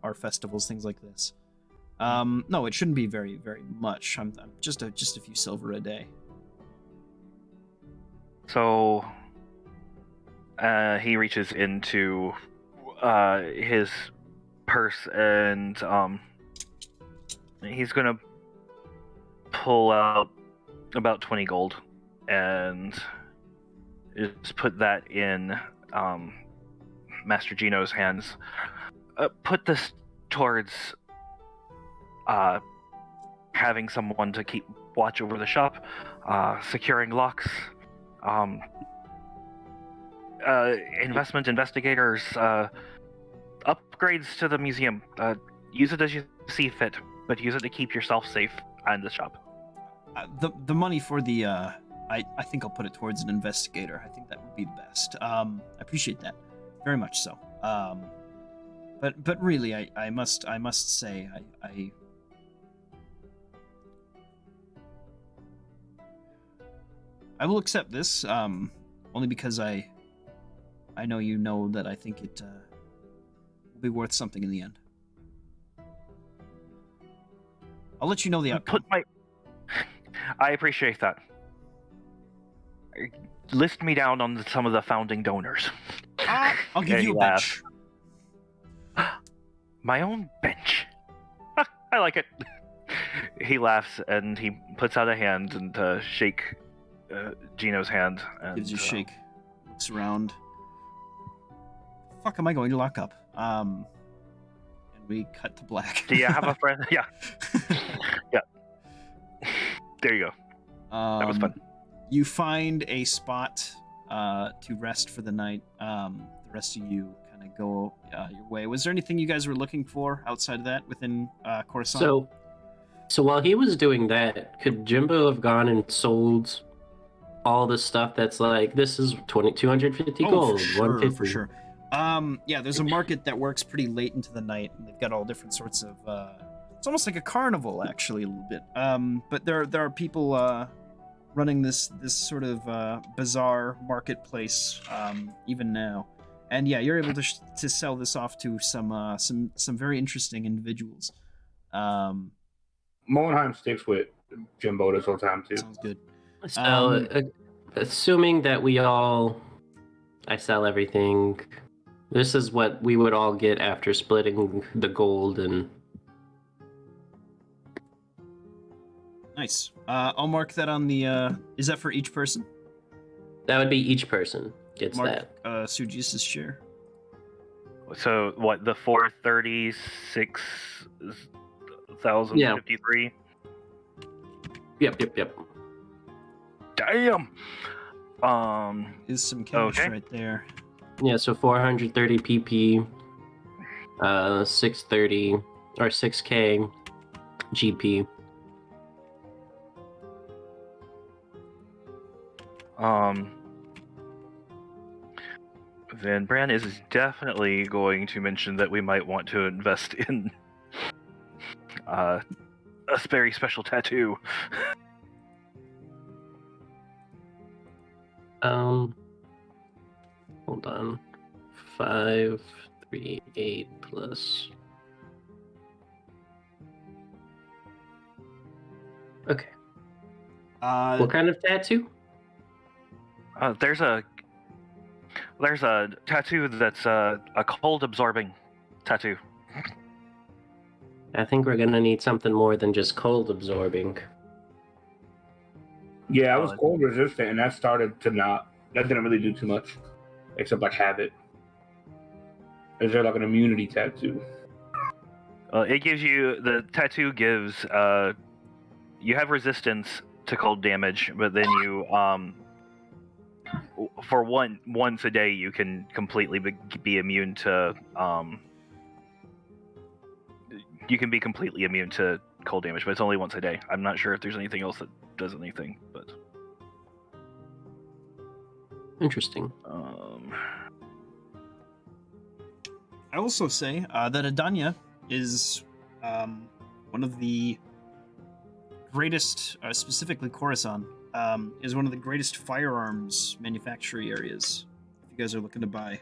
our festivals, things like this. No, it shouldn't be very, very much. I'm just a few silver a day. So he reaches into his purse and he's gonna pull out about 20 gold and just put that in Master Gino's hands. Put this towards having someone to keep watch over the shop, securing locks, investigators, upgrades to the museum. Use it as you see fit, but use it to keep yourself safe and the shop. The money for the I think I'll put it towards an investigator. I think that would be the best. I appreciate that very much so. But really, I must say I will accept this only because I know you know that I think it will be worth something in the end. I'll let you know the outcome. I appreciate that. List me down on some of the founding donors. I'll give you a bench. My own bench. I like it. He laughs and he puts out a hand and shake Gino's hand. And, gives you a shake. Looks around. Fuck am I going to lock up? And we cut to black. Do you have a friend? Yeah. Yeah. There you go. That was fun. You find a spot to rest for the night. The rest of you kind of go your way. Was there anything you guys were looking for outside of that within Coruscant? So while he was doing that, could Jimbo have gone and sold all the stuff that's like, this is 250 gold, for sure, 150? For sure. Yeah, there's a market that works pretty late into the night, and they've got all different sorts of. It's almost like a carnival, actually, a little bit. But there are people running this sort of bizarre marketplace even now, and yeah, you're able to sell this off to some very interesting individuals. Molenheim sticks with Jimbo this whole time too. Sounds good. So, assuming that I sell everything, this is what we would all get after splitting the gold and. Nice. I'll mark that on the. Is that for each person? That would be each person gets Mark, that. Sugis's share. So what? The 436,053. Yep. Damn. Is some cash right there. Yeah, so 430 PP, 630 or 6K GP. Then Bran is definitely going to mention that we might want to invest in a very special tattoo. Hold on. 538 plus. Okay. What kind of tattoo? There's a tattoo that's a cold absorbing tattoo. I think we're gonna need something more than just cold absorbing. Yeah, I was cold resistant, and that started to not. That didn't really do too much, except like have it. Is there like an immunity tattoo? It gives you the tattoo gives you have resistance to cold damage, but then you for once a day you can completely be immune to you can be completely immune to cold damage, but it's only once a day. I'm not sure if there's anything else that does anything, but interesting. I also say that Adanya is one of the greatest, specifically Coruscant, is one of the greatest firearms manufacturing areas. If you guys are looking to buy,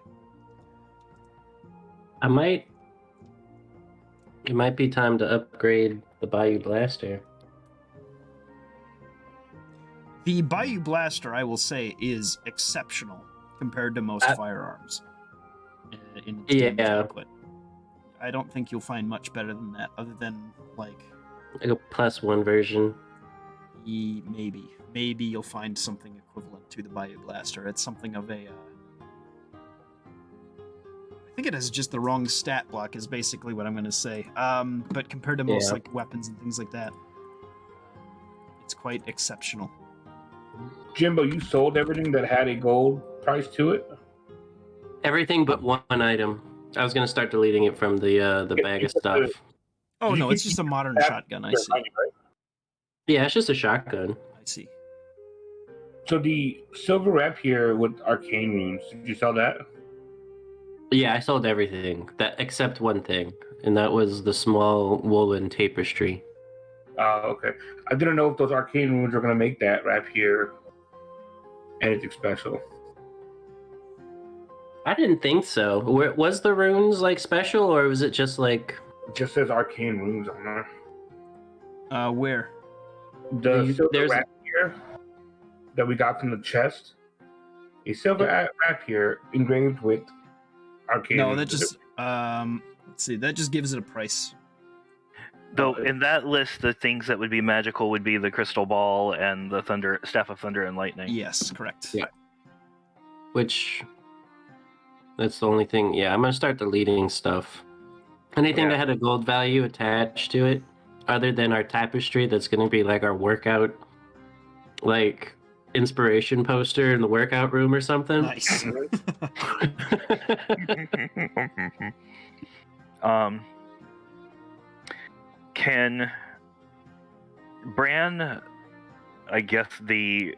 It might be time to upgrade the Bayou Blaster. The Bayou Blaster, I will say, is exceptional compared to most firearms in its damage output. I don't think you'll find much better than that, other than like a +1 version. Maybe you'll find something equivalent to the Bayou Blaster. It's something of a. I think it has just the wrong stat block, is basically what I'm going to say. But compared to most like weapons and things like that, it's quite exceptional. Jimbo, you sold everything that had a gold price to it? Everything but one item. I was gonna start deleting it from the bag of stuff. Oh no, it's just a modern shotgun. I see. Yeah, it's just a shotgun. I see. So the silver wrap here with arcane runes, did you sell that? Yeah, I sold everything that except one thing, and that was the small woolen tapestry. Oh, okay. I didn't know if those arcane runes were gonna make that wrap here anything special. I didn't think so. Was the runes like special, or was it just like? It just says arcane runes on there. Where? The silver wrap here that we got from the chest. A silver wrap here engraved with arcane runes. No, that just let's see, that just gives it a price. Though in that list, the things that would be magical would be the crystal ball and the staff of thunder and lightning. Yes, correct. Yeah. Which, that's the only thing. Yeah, I'm gonna start deleting stuff. Anything that had a gold value attached to it, other than our tapestry, that's gonna be like our workout, like inspiration poster in the workout room or something. Nice. Can Bran, I guess the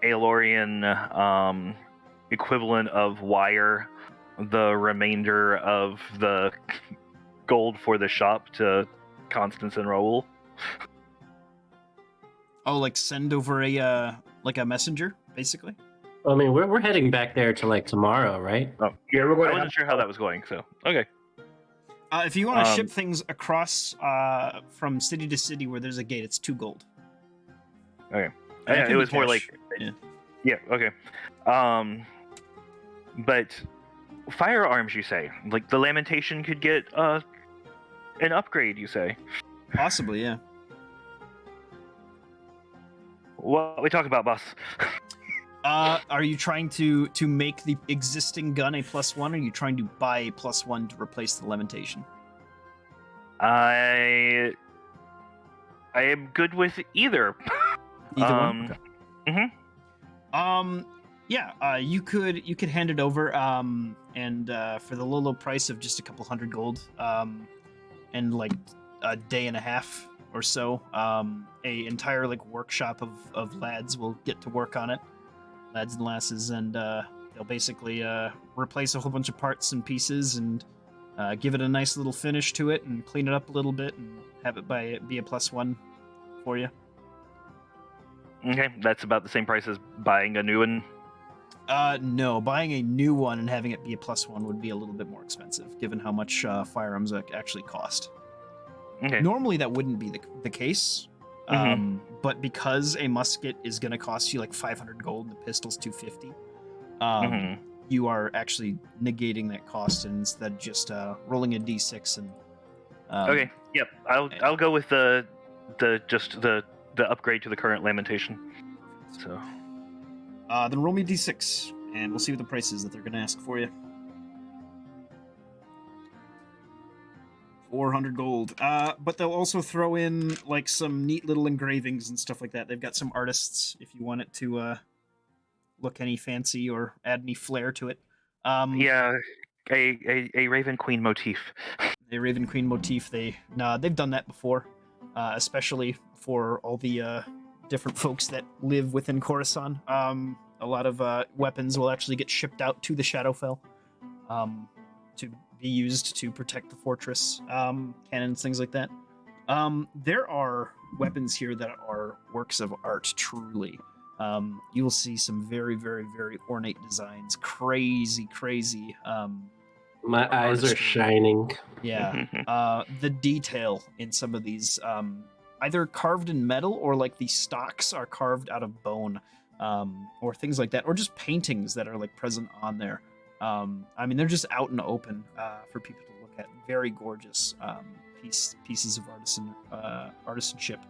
Aelorian equivalent of wire the remainder of the gold for the shop to Constance and Raoul? Oh, like send over a messenger, basically? I mean, we're heading back there to like tomorrow, right? Oh, yeah, we're going. I wasn't sure how that was going, so okay. If you want to ship things across from city to city where there's a gate, it's 2 gold. Okay. Yeah, it was more like okay. But firearms, you say? Like the Lamentation could get an upgrade, you say? Possibly, yeah. What we talk about, boss? Are you trying to make the existing gun a +1, or are you trying to buy a +1 to replace the Lamentation? I am good with either. Either one? Okay. Mm-hmm. Yeah, you could hand it over, and for the low price of just a couple hundred gold, and like a day and a half or so, a entire like workshop of lads will get to work on it, lads and lasses, and they'll basically replace a whole bunch of parts and pieces and give it a nice little finish to it and clean it up a little bit and have it be a +1 for you. Okay, that's about the same price as buying a new one. No, buying a new one and having it be a +1 would be a little bit more expensive, given how much firearms actually cost. Okay. Normally, that wouldn't be the case, but because a musket is going to cost you like 500 gold and the pistol's 250, you are actually negating that cost, and instead just rolling a d6 and. Okay. Yep. I'll go with the upgrade to the current Lamentation. So. Then roll me a d6, and we'll see what the price is that they're going to ask for you. 400 gold. But they'll also throw in like some neat little engravings and stuff like that. They've got some artists if you want it to look any fancy or add any flair to it. Yeah, a Raven Queen motif. A Raven Queen motif. They've done that before, especially for all the different folks that live within Coruscant. A lot of weapons will actually get shipped out to the Shadowfell to be used to protect the fortress, cannons, things like that. There are weapons here that are works of art, truly. You will see some very, very, very ornate designs. Crazy. My eyes are shining. Yeah. The detail in some of these either carved in metal or like the stocks are carved out of bone, or things like that, or just paintings that are like present on there. I mean, they're just out and open for people to look at. Very gorgeous pieces of artisanship.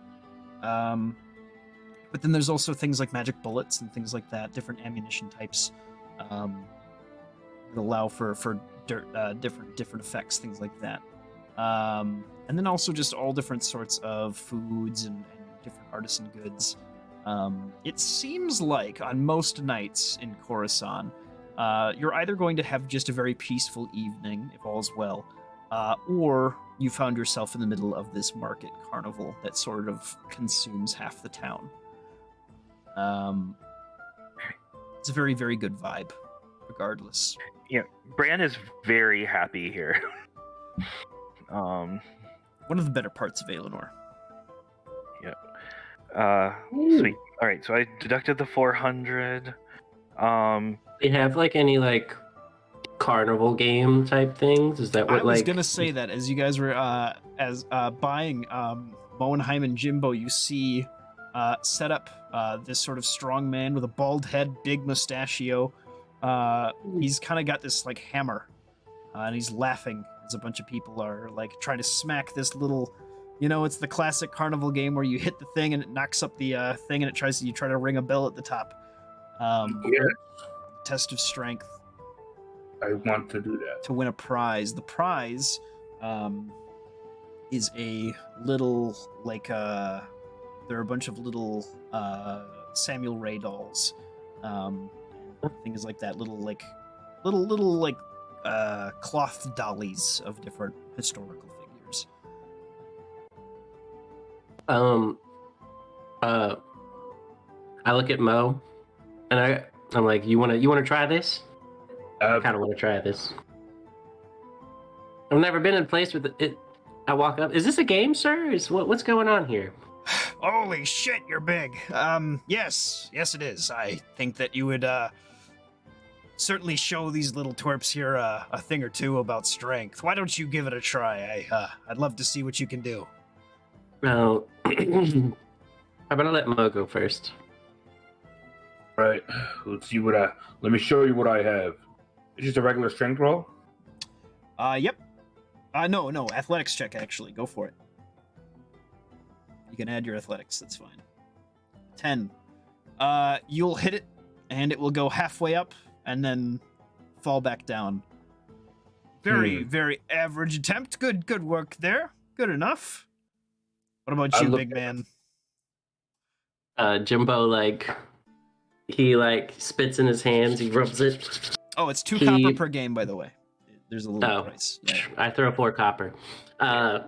But then there's also things like magic bullets and things like that, different ammunition types that allow for different effects, things like that. And then also just all different sorts of foods and different artisan goods. It seems like on most nights in Coruscant, you're either going to have just a very peaceful evening, if all's well, or you found yourself in the middle of this market carnival that sort of consumes half the town. It's a very, very good vibe, regardless. Yeah, Bran is very happy here. One of the better parts of Aelinor. Sweet. All right, so I deducted the 400. Do you have like any like carnival game type things? Is that what I was like? gonna say that as you guys were buying Moenheim and Jimbo, you see set up this sort of strong man with a bald head, big mustachio. He's kind of got this like hammer, and he's laughing as a bunch of people are like trying to smack this little. You know, it's the classic carnival game where you hit the thing and it knocks up the thing, and you try to ring a bell at the top. Test of strength. I want to do that. To win a prize. The prize is a little, like, there are a bunch of little Samuel Ray dolls. Things like that. Little cloth dollies of different historical figures. I look at Mo, and I'm like, you wanna try this? I kind of want to try this. I've never been in a place with it. I walk up. Is this a game, sir? What's going on here? Holy shit, you're big. Yes, it is. I think that you would certainly show these little twerps here a thing or two about strength. Why don't you give it a try? I'd love to see what you can do. No. How about I let Mo go first? Right. Let's see let me show you what I have. It's just a regular strength roll? Yep. No, athletics check, actually. Go for it. You can add your athletics, that's fine. 10. You'll hit it, and it will go halfway up, and then fall back down. Very, very average attempt. Good work there. Good enough. What about you, big man? Jimbo, he spits in his hands, he rubs it. Oh, it's 2 copper per game, by the way. There's a little price. Yeah. I throw 4 copper. I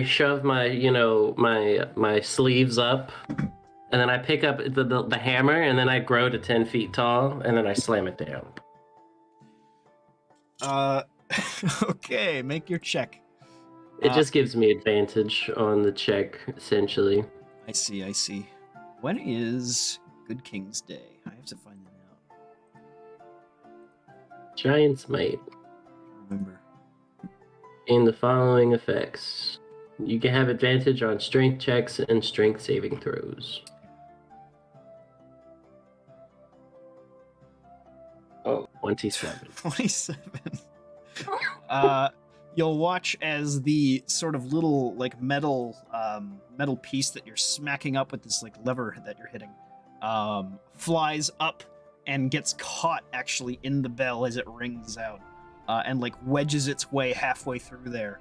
shove my sleeves up, and then I pick up the hammer, and then I grow to 10 feet tall, and then I slam it down. Okay, make your check. It just gives me advantage on the check, essentially. I see. When is Good King's Day? I have to find that out. Giant's Might. Remember. In the following effects. You can have advantage on strength checks and strength saving throws. Oh. 27. 27. You'll watch as the sort of little metal piece that you're smacking up with this lever that you're hitting flies up and gets caught actually in the bell as it rings out and wedges its way halfway through there.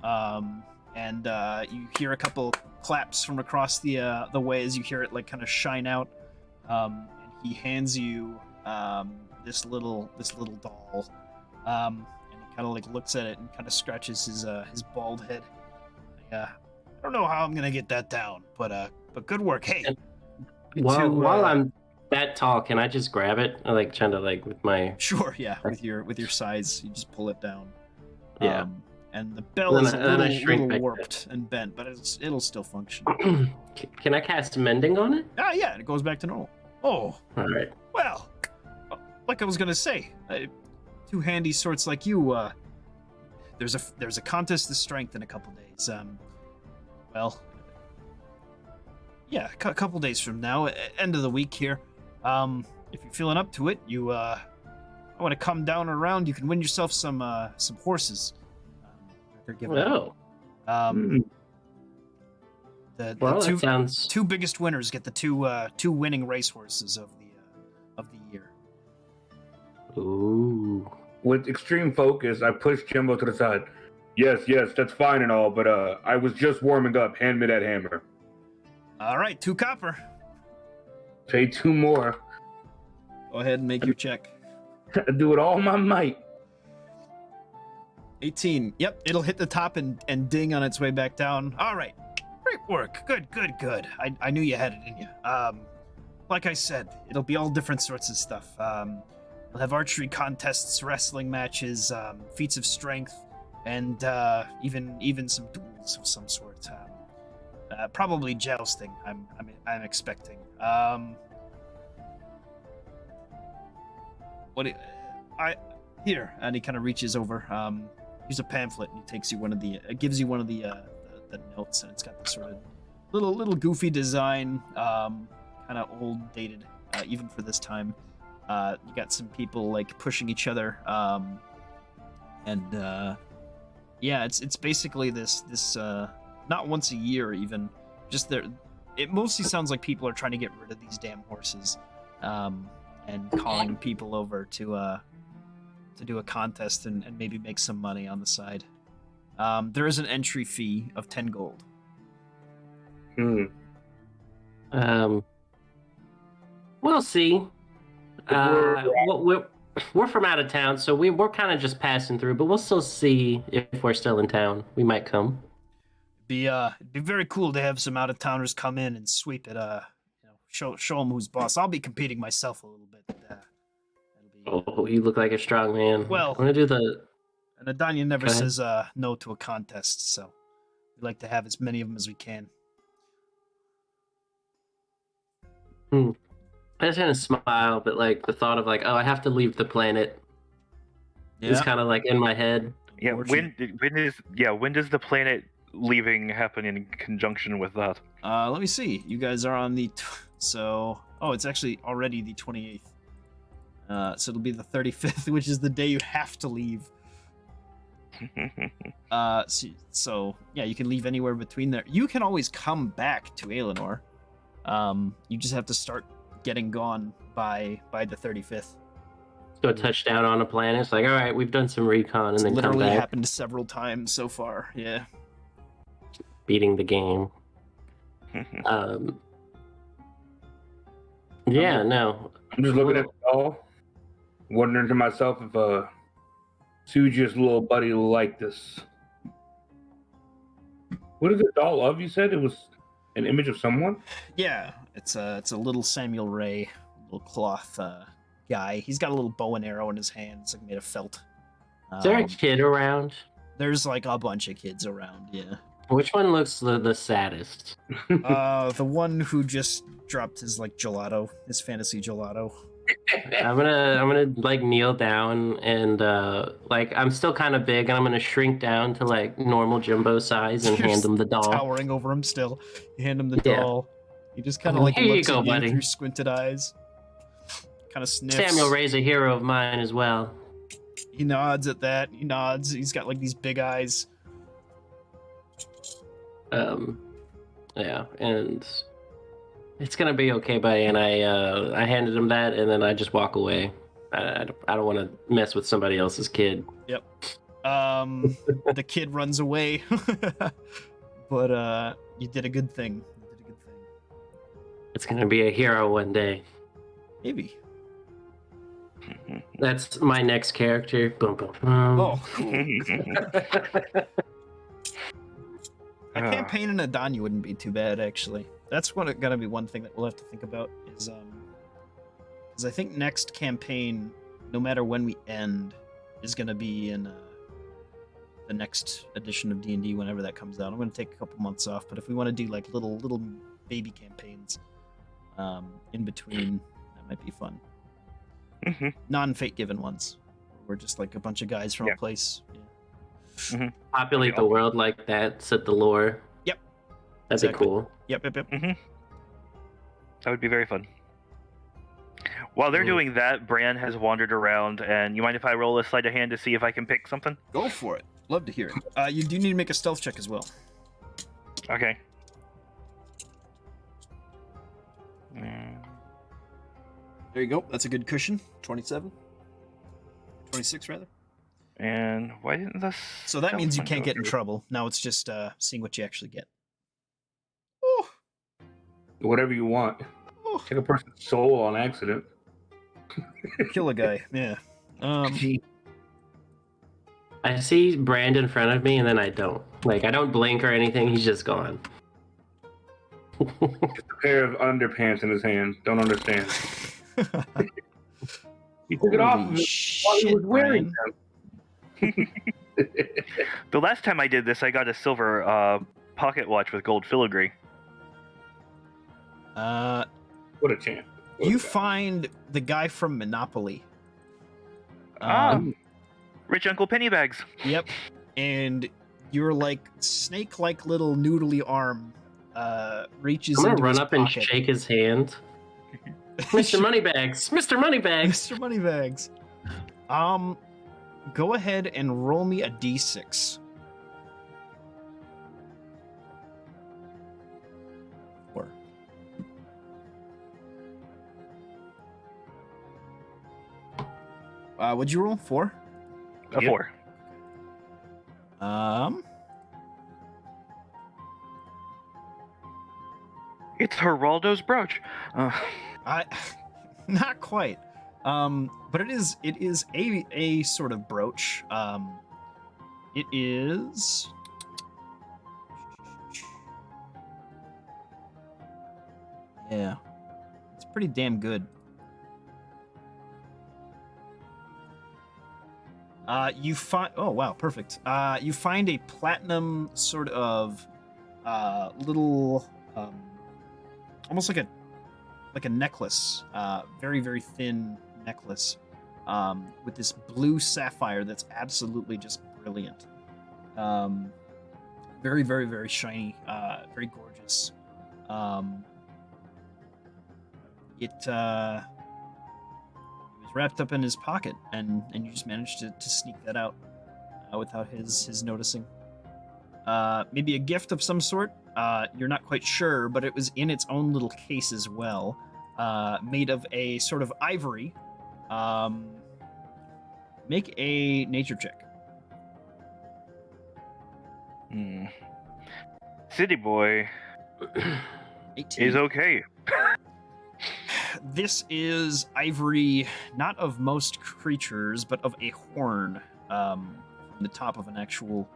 And you hear a couple claps from across the way as you hear it kind of shine out. And he hands you this little doll. And he kind of looks at it and kind of scratches his bald head. I don't know how I'm gonna get that down, but good work. Hey. While I'm that tall, can I just grab it? I trying to with my. Sure, yeah. With your size, you just pull it down. Yeah. And the bell is a little warped and bent, but it'll still function. Can I cast mending on it? Yeah, it goes back to normal. Oh. All right. Well, like I was gonna say, 2 handy sorts like you. There's a contest of strength in a couple days. Well, yeah, a couple days from now, end of the week here. If you're feeling up to it, I want to come down around. You can win yourself some horses. That they're giving out. Hmm. The Well, that sounds. two biggest winners get the two winning racehorses of the year. Ooh. With extreme focus, I pushed Jimbo to the side. Yes, that's fine and all, but I was just warming up. Hand me that hammer. All right, 2 copper. Say 2 more. Go ahead and make your check. Do it all my might. 18. Yep, it'll hit the top and ding on its way back down. All right. Great work. Good. I knew you had it in you. Like I said, it'll be all different sorts of stuff. We'll have archery contests, wrestling matches, feats of strength, and even some duels of some sort. Probably jousting. I'm expecting. Here, and he kind of reaches over. Here's a pamphlet, and he takes you gives you one of the notes, and it's got this sort of little goofy design, kind of old dated, even for this time. You got some people like pushing each other, and yeah, it's basically this not once a year even, just there. It mostly sounds like people are trying to get rid of these damn horses, and calling people over to do a contest and maybe make some money on the side. There is an entry fee of 10 gold. We'll see. We're from out of town, so we're kind of just passing through, but we'll still see if we're still in town. We might come. It'd be very cool to have some out of towners come in and sweep it. Show them who's boss. I'll be competing myself a little bit. Oh, you look like a strong man. Well, I'm gonna do the. And Adanya never says no to a contest, so we like to have as many of them as we can. I just kind of smile, but like the thought of like, oh, I have to leave the planet is kind of like in my head. Yeah, when does the planet leaving happen in conjunction with that? Let me see. You guys are on the it's actually already the 28th. So it'll be the 35th, which is the day you have to leave. So yeah, you can leave anywhere between there. You can always come back to Aelinor. You just have to start getting gone by the 35th. Go touchdown on a planet. It's like, all right, we've done some recon, and then literally come back. happened several times so far. Yeah. Beating the game. Yeah, no. I'm just looking at the doll, wondering to myself if Suji's little buddy will like this. What is the doll of? You said it was an image of someone? Yeah, it's a little Samuel Ray, little cloth guy. He's got a little bow and arrow in his hand. It's like made of felt. Is there a kid around? There's like a bunch of kids around, yeah. Which one looks the saddest? The one who just dropped his like gelato, his fantasy gelato. I'm gonna like kneel down and like I'm still kind of big, and I'm gonna shrink down to like normal Jumbo size and hand him the doll. Towering over him still. You hand him the doll. He just kind of like Here looks you go, at you buddy. through squinted eyes. Kind of sniffs. Samuel Ray's a hero of mine as well. He nods at that. He nods. He's got like these big eyes. Yeah, and it's gonna be okay, buddy. And I handed him that, and then I just walk away. I don't want to mess with somebody else's kid. Yep. The kid runs away, but you did a good thing. It's gonna be a hero one day. Maybe. That's my next character. Boom, boom, boom. Oh, cool. A campaign in Adanya wouldn't be too bad, actually. That's gonna be one thing that we'll have to think about. Is because I think next campaign, no matter when we end, is gonna be in the next edition of D&D, whenever that comes out. I'm gonna take a couple months off, but if we want to do like little baby campaigns, in between, that might be fun. Non-fate given ones. We're just like a bunch of guys from a place. Yeah. Populate the world like that, said the lore. Yep. That'd Exactly. be cool. Yep. That would be very fun. While they're doing that, Bran has wandered around, and you mind if I roll a sleight of hand to see if I can pick something? Go for it. Love to hear it. You do need to make a stealth check as well. Okay. There you go. That's a good cushion. 27. 26, rather. And why didn't this... So that means you one can't go get in through? trouble. Now it's just seeing what you actually get. Oh, Whatever you want. oh. Take a person's soul on accident. Kill a guy. Yeah. Gee, I see Brand in front of me, and then I don't. Like, I don't blink or anything. He's just gone. just a pair of underpants in his hand. Don't understand. He took it off of Holy him while he was wearing Brian. them. The last time I did this, I got a silver pocket watch with gold filigree. What a champ. What a You champ. find the guy from Monopoly. Rich Uncle Pennybags. Yep. And your like snake-like little noodly arm reaches I'm gonna into run his up and pocket. shake his hand. Mr. Moneybags! Mr. Moneybags! Mr. Moneybags. Go ahead and roll me a d6. 4. What'd you roll? 4? A Yep. 4. It's Geraldo's brooch. I not quite. But it is a sort of brooch. It is yeah. It's pretty damn good. You find oh wow, perfect. You find a platinum sort of little almost like a necklace, very very thin necklace, with this blue sapphire that's absolutely just brilliant. Very very very shiny, very gorgeous. It was wrapped up in his pocket, and you just managed to sneak that out without his noticing. Maybe a gift of some sort. You're not quite sure, but it was in its own little case as well, made of a sort of ivory. Make a nature check. City boy 18. is okay. This is ivory, not of most creatures, but of a horn from the top of an actual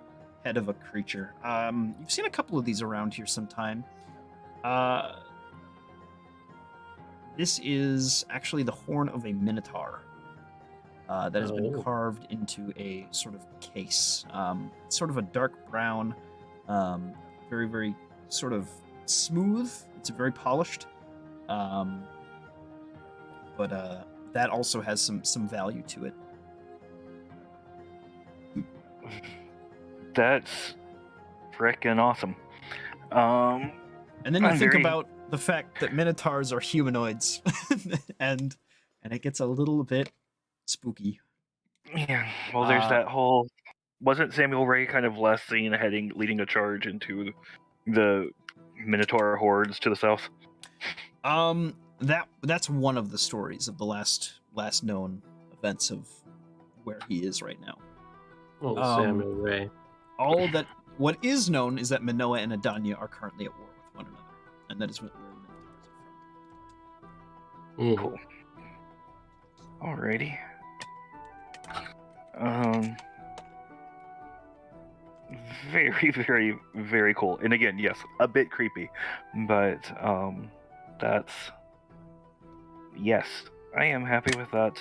head of a creature. You've seen a couple of these around here sometime. This is actually the horn of a minotaur that has been carved into a sort of case. It's sort of a dark brown, very, very sort of smooth. It's very polished. But that also has some value to it. That's frickin' awesome. And then you I'm think very- about the fact that minotaurs are humanoids, and it gets a little bit spooky. Yeah, well, there's Uh, that whole... Wasn't Samuel Ray kind of last seen leading a charge into the Minotaur hordes to the south? That's one of the stories of the last known events of where he is right now. Oh, Samuel Ray. All that what is known is that Minoa and Adanya are currently at war with one another, and that is where the Minotaurs are from. Mm. Cool. Alrighty. Very, very, very cool. And again, yes, a bit creepy, but that's... Yes, I am happy with that.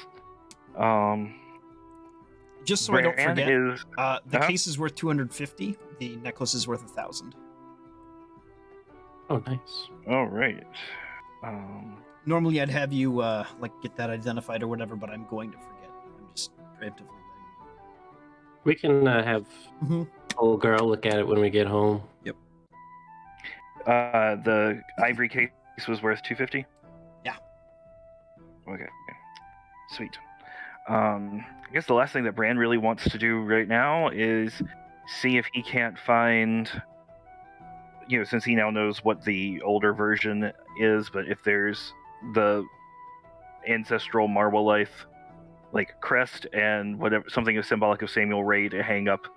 Just so I don't Bran forget, is... the case is worth 250. The necklace is worth 1,000. Oh, nice. Alright. Normally, I'd have you get that identified or whatever, but I'm going to forget. I'm just preemptively We can have letting you. old girl look at it when we get home. The ivory case was worth 250. Yeah. Okay. Sweet. I guess the last thing that Bran really wants to do right now is see if he can't find, since he now knows what the older version is, but if there's the ancestral Marwolith like crest and whatever, something is symbolic of Samuel Ray to hang up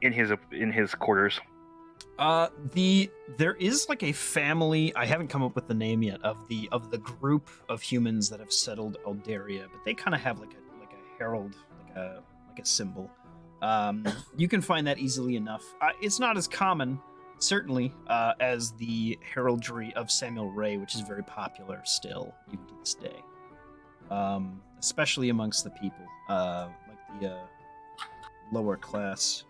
in his quarters. There is like a family. I haven't come up with the name yet of the group of humans that have settled Alderia, but they kind of have like a herald, like a symbol. You can find that easily enough. It's not as common, certainly, as the heraldry of Samuel Ray, which is very popular still, even to this day. Especially amongst the people, like the lower class.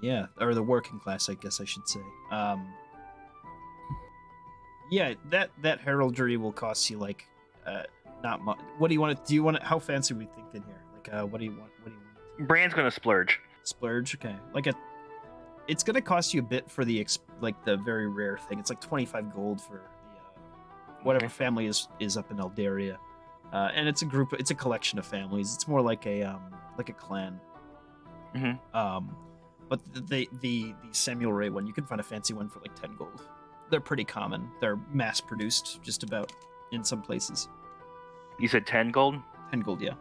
Yeah, or the working class, I guess I should say. Yeah, that heraldry will cost you like not much. What do you want to? Do you want? How fancy are we thinking here? Like, what do you want? What do you want? Bran's gonna splurge. Splurge, okay. It's gonna cost you a bit for the the very rare thing. It's like 25 gold for the whatever family is up in Alderia, and it's a collection of families. It's more like a clan. Mm-hmm. But the Samuel Ray one, you can find a fancy one for like 10 gold. They're pretty common. They're mass produced just about in some places. You said 10 gold? 10 gold, yeah.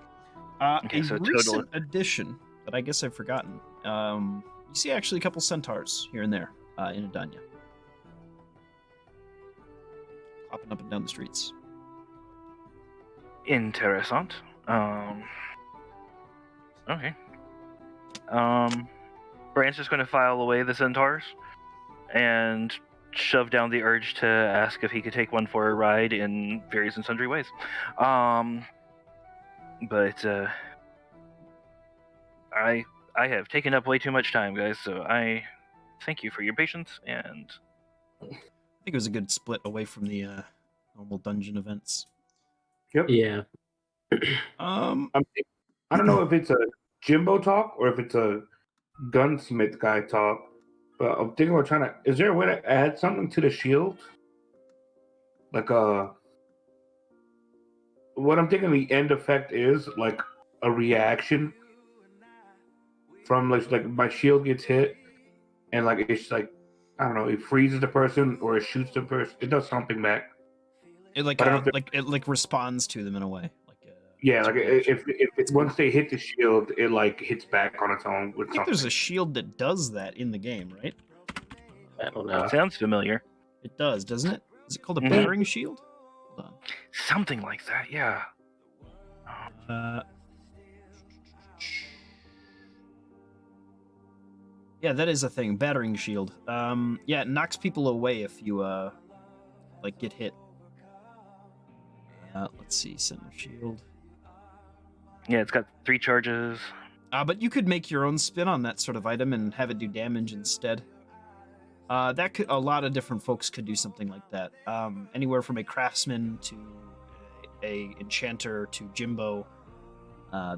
Okay, so recent addition that I guess I've forgotten. You see actually a couple centaurs here and there in Adanya. Popping up and down the streets. Interessant. Okay. Bran's just going to file away the centaurs and shove down the urge to ask if he could take one for a ride in various and sundry ways. But I have taken up way too much time, guys, so I thank you for your patience, and I think it was a good split away from the normal dungeon events. Yep. Yeah. I don't know if it's a Jimbo talk or if it's a gunsmith guy talk, but I'm thinking about is there a way to add something to the shield? Like what I'm thinking the end effect is like a reaction from like my shield gets hit and like it's like, I don't know, it freezes the person or it shoots the person. It does something back. It it responds to them in a way. Yeah, like if once they hit the shield, it like hits back on its own. With I think there's a shield that does that in the game, right? I don't know. sounds familiar. It does, doesn't it? Is it called a battering shield? Hold on. Something like that, yeah. Yeah, that is a thing. Battering shield. Yeah, it knocks people away if you get hit. Let's see, center shield. Yeah, it's got 3 charges. But you could make your own spin on that sort of item and have it do damage instead. A lot of different folks could do something like that. Anywhere from a craftsman to a enchanter to Jimbo.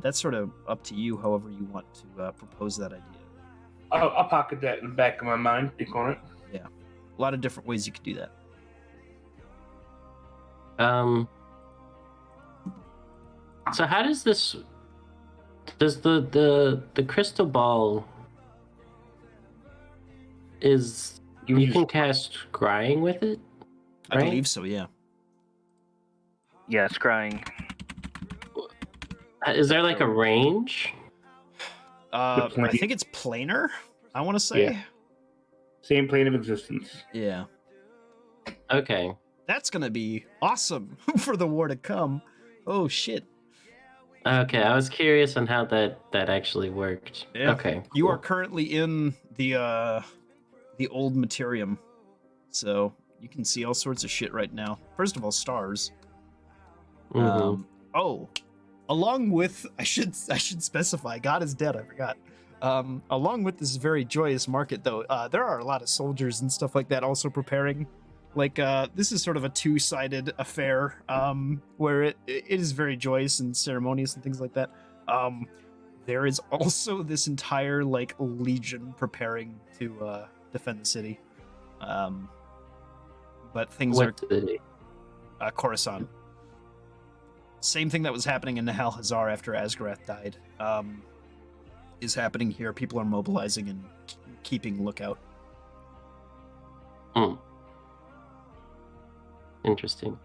That's sort of up to you, however you want to propose that idea. I'll pocket that in the back of my mind. Think on it. Yeah, a lot of different ways you could do that. So how does this? Does the crystal ball is you can cast scrying with it? I Right? believe so. Yeah. Yeah, scrying. Is there like a range? I think it's planar. I want to say. Yeah. Same plane of existence. Yeah. Okay. That's gonna be awesome for the war to come. Oh shit. Okay, I was curious on how that actually worked. Yeah. Okay. You cool. are currently in the old Materium, so you can see all sorts of shit right now. First of all, stars. Mhm. Along with I should specify, God is dead. I forgot. Along with this very joyous market, though, there are a lot of soldiers and stuff like that also preparing. Like this is sort of a two-sided affair, where it is very joyous and ceremonious and things like that. there is also this entire like legion preparing to defend the city. But things What city? are Coruscant. Same thing that was happening in Nahal Hazar after Asgarath died is happening here. People are mobilizing and keeping lookout. Hmm. Interesting.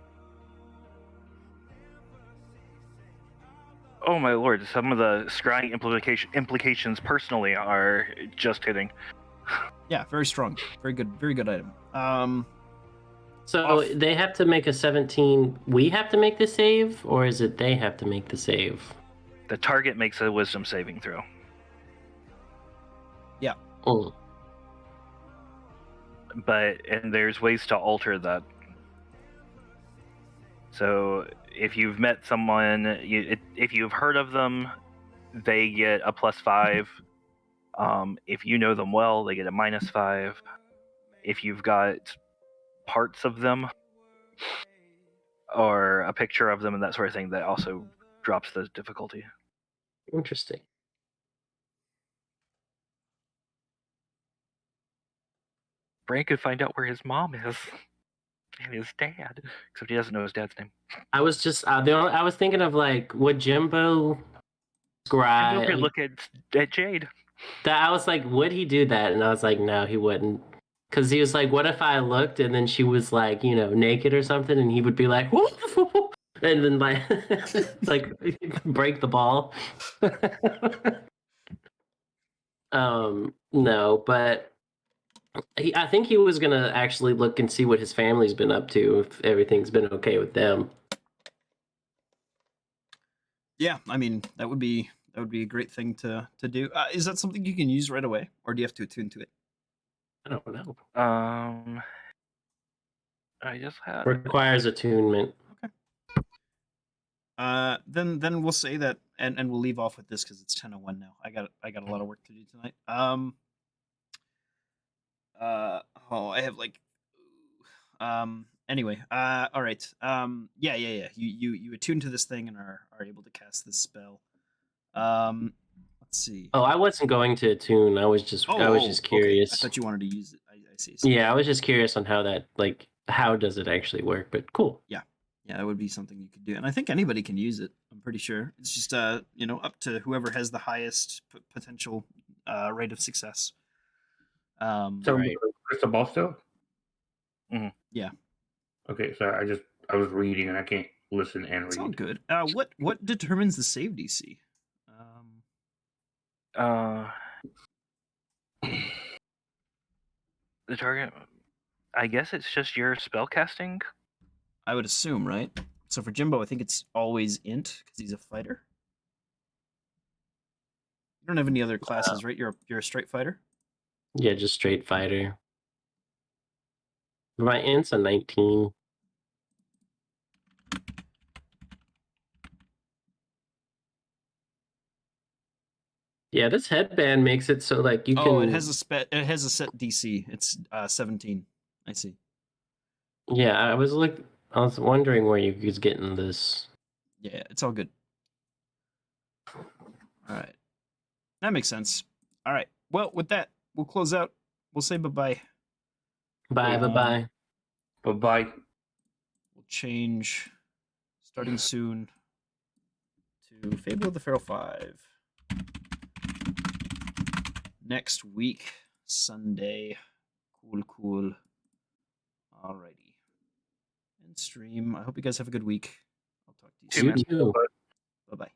Oh my lord! Some of the scrying implications personally are just hitting. Yeah, very strong. Very good item. So Off. they have to make a 17. We have to make the save, or is it they have to make the save? The target makes a wisdom saving throw. Yeah. Mm. And there's ways to alter that. So if you've met someone, if you've heard of them, they get a +5. If you know them well, they get a -5. If you've got parts of them or a picture of them and that sort of thing, that also drops the difficulty. Interesting. Bran could find out where his mom is and his dad, except he doesn't know his dad's name. I was just I was thinking of like, would Jimbo And you could scry look at Jade. that? I was like, would he do that? And I was like, no, he wouldn't. Because he was like, what if I looked and then she was like, naked or something, and he would be like, and then like, like break the ball. No, but I think he was gonna actually look and see what his family's been up to, if everything's been okay with them. Yeah, I mean that would be a great thing to do. Is that something you can use right away, or do you have to attune to it? I don't know. I just had Requires attunement. Then we'll say that, and we'll leave off with this because it's 10:01 now. I got a lot of work to do tonight. I have like, anyway. All right. Yeah. You attune to this thing and are able to cast this spell. Let's see. Oh, I wasn't going to attune. I was just Okay. curious. I thought you wanted to use it. I see. Yeah, I was just curious on how that, like, how does it actually work? But cool. Yeah, that would be something you could do, and I think anybody can use it. I'm pretty sure it's just up to whoever has the highest potential rate of success. So Right. crystal ball still? Mm-hmm. Yeah. Okay, sorry. I was reading and I can't listen and It's read. all good. What determines the save DC? The target. I guess it's just your spell casting. I would assume, right? So for Jimbo, I think it's always int because he's a fighter. You don't have any other classes, right? You're a straight fighter. Yeah, just straight fighter. My int's a 19. Yeah, this headband makes it so like you can. Oh, it has a set DC. It's 17. I see. Yeah, I was wondering where you was getting this. Yeah, it's all good. All right. That makes sense. All right. Well, with that, we'll close out. We'll say bye-bye. Bye. Bye bye. We'll change starting soon to Fable of the Feral 5. Next week, Sunday. Cool. Alrighty. End stream. I hope you guys have a good week. I'll talk to you soon. You too. Bye-bye.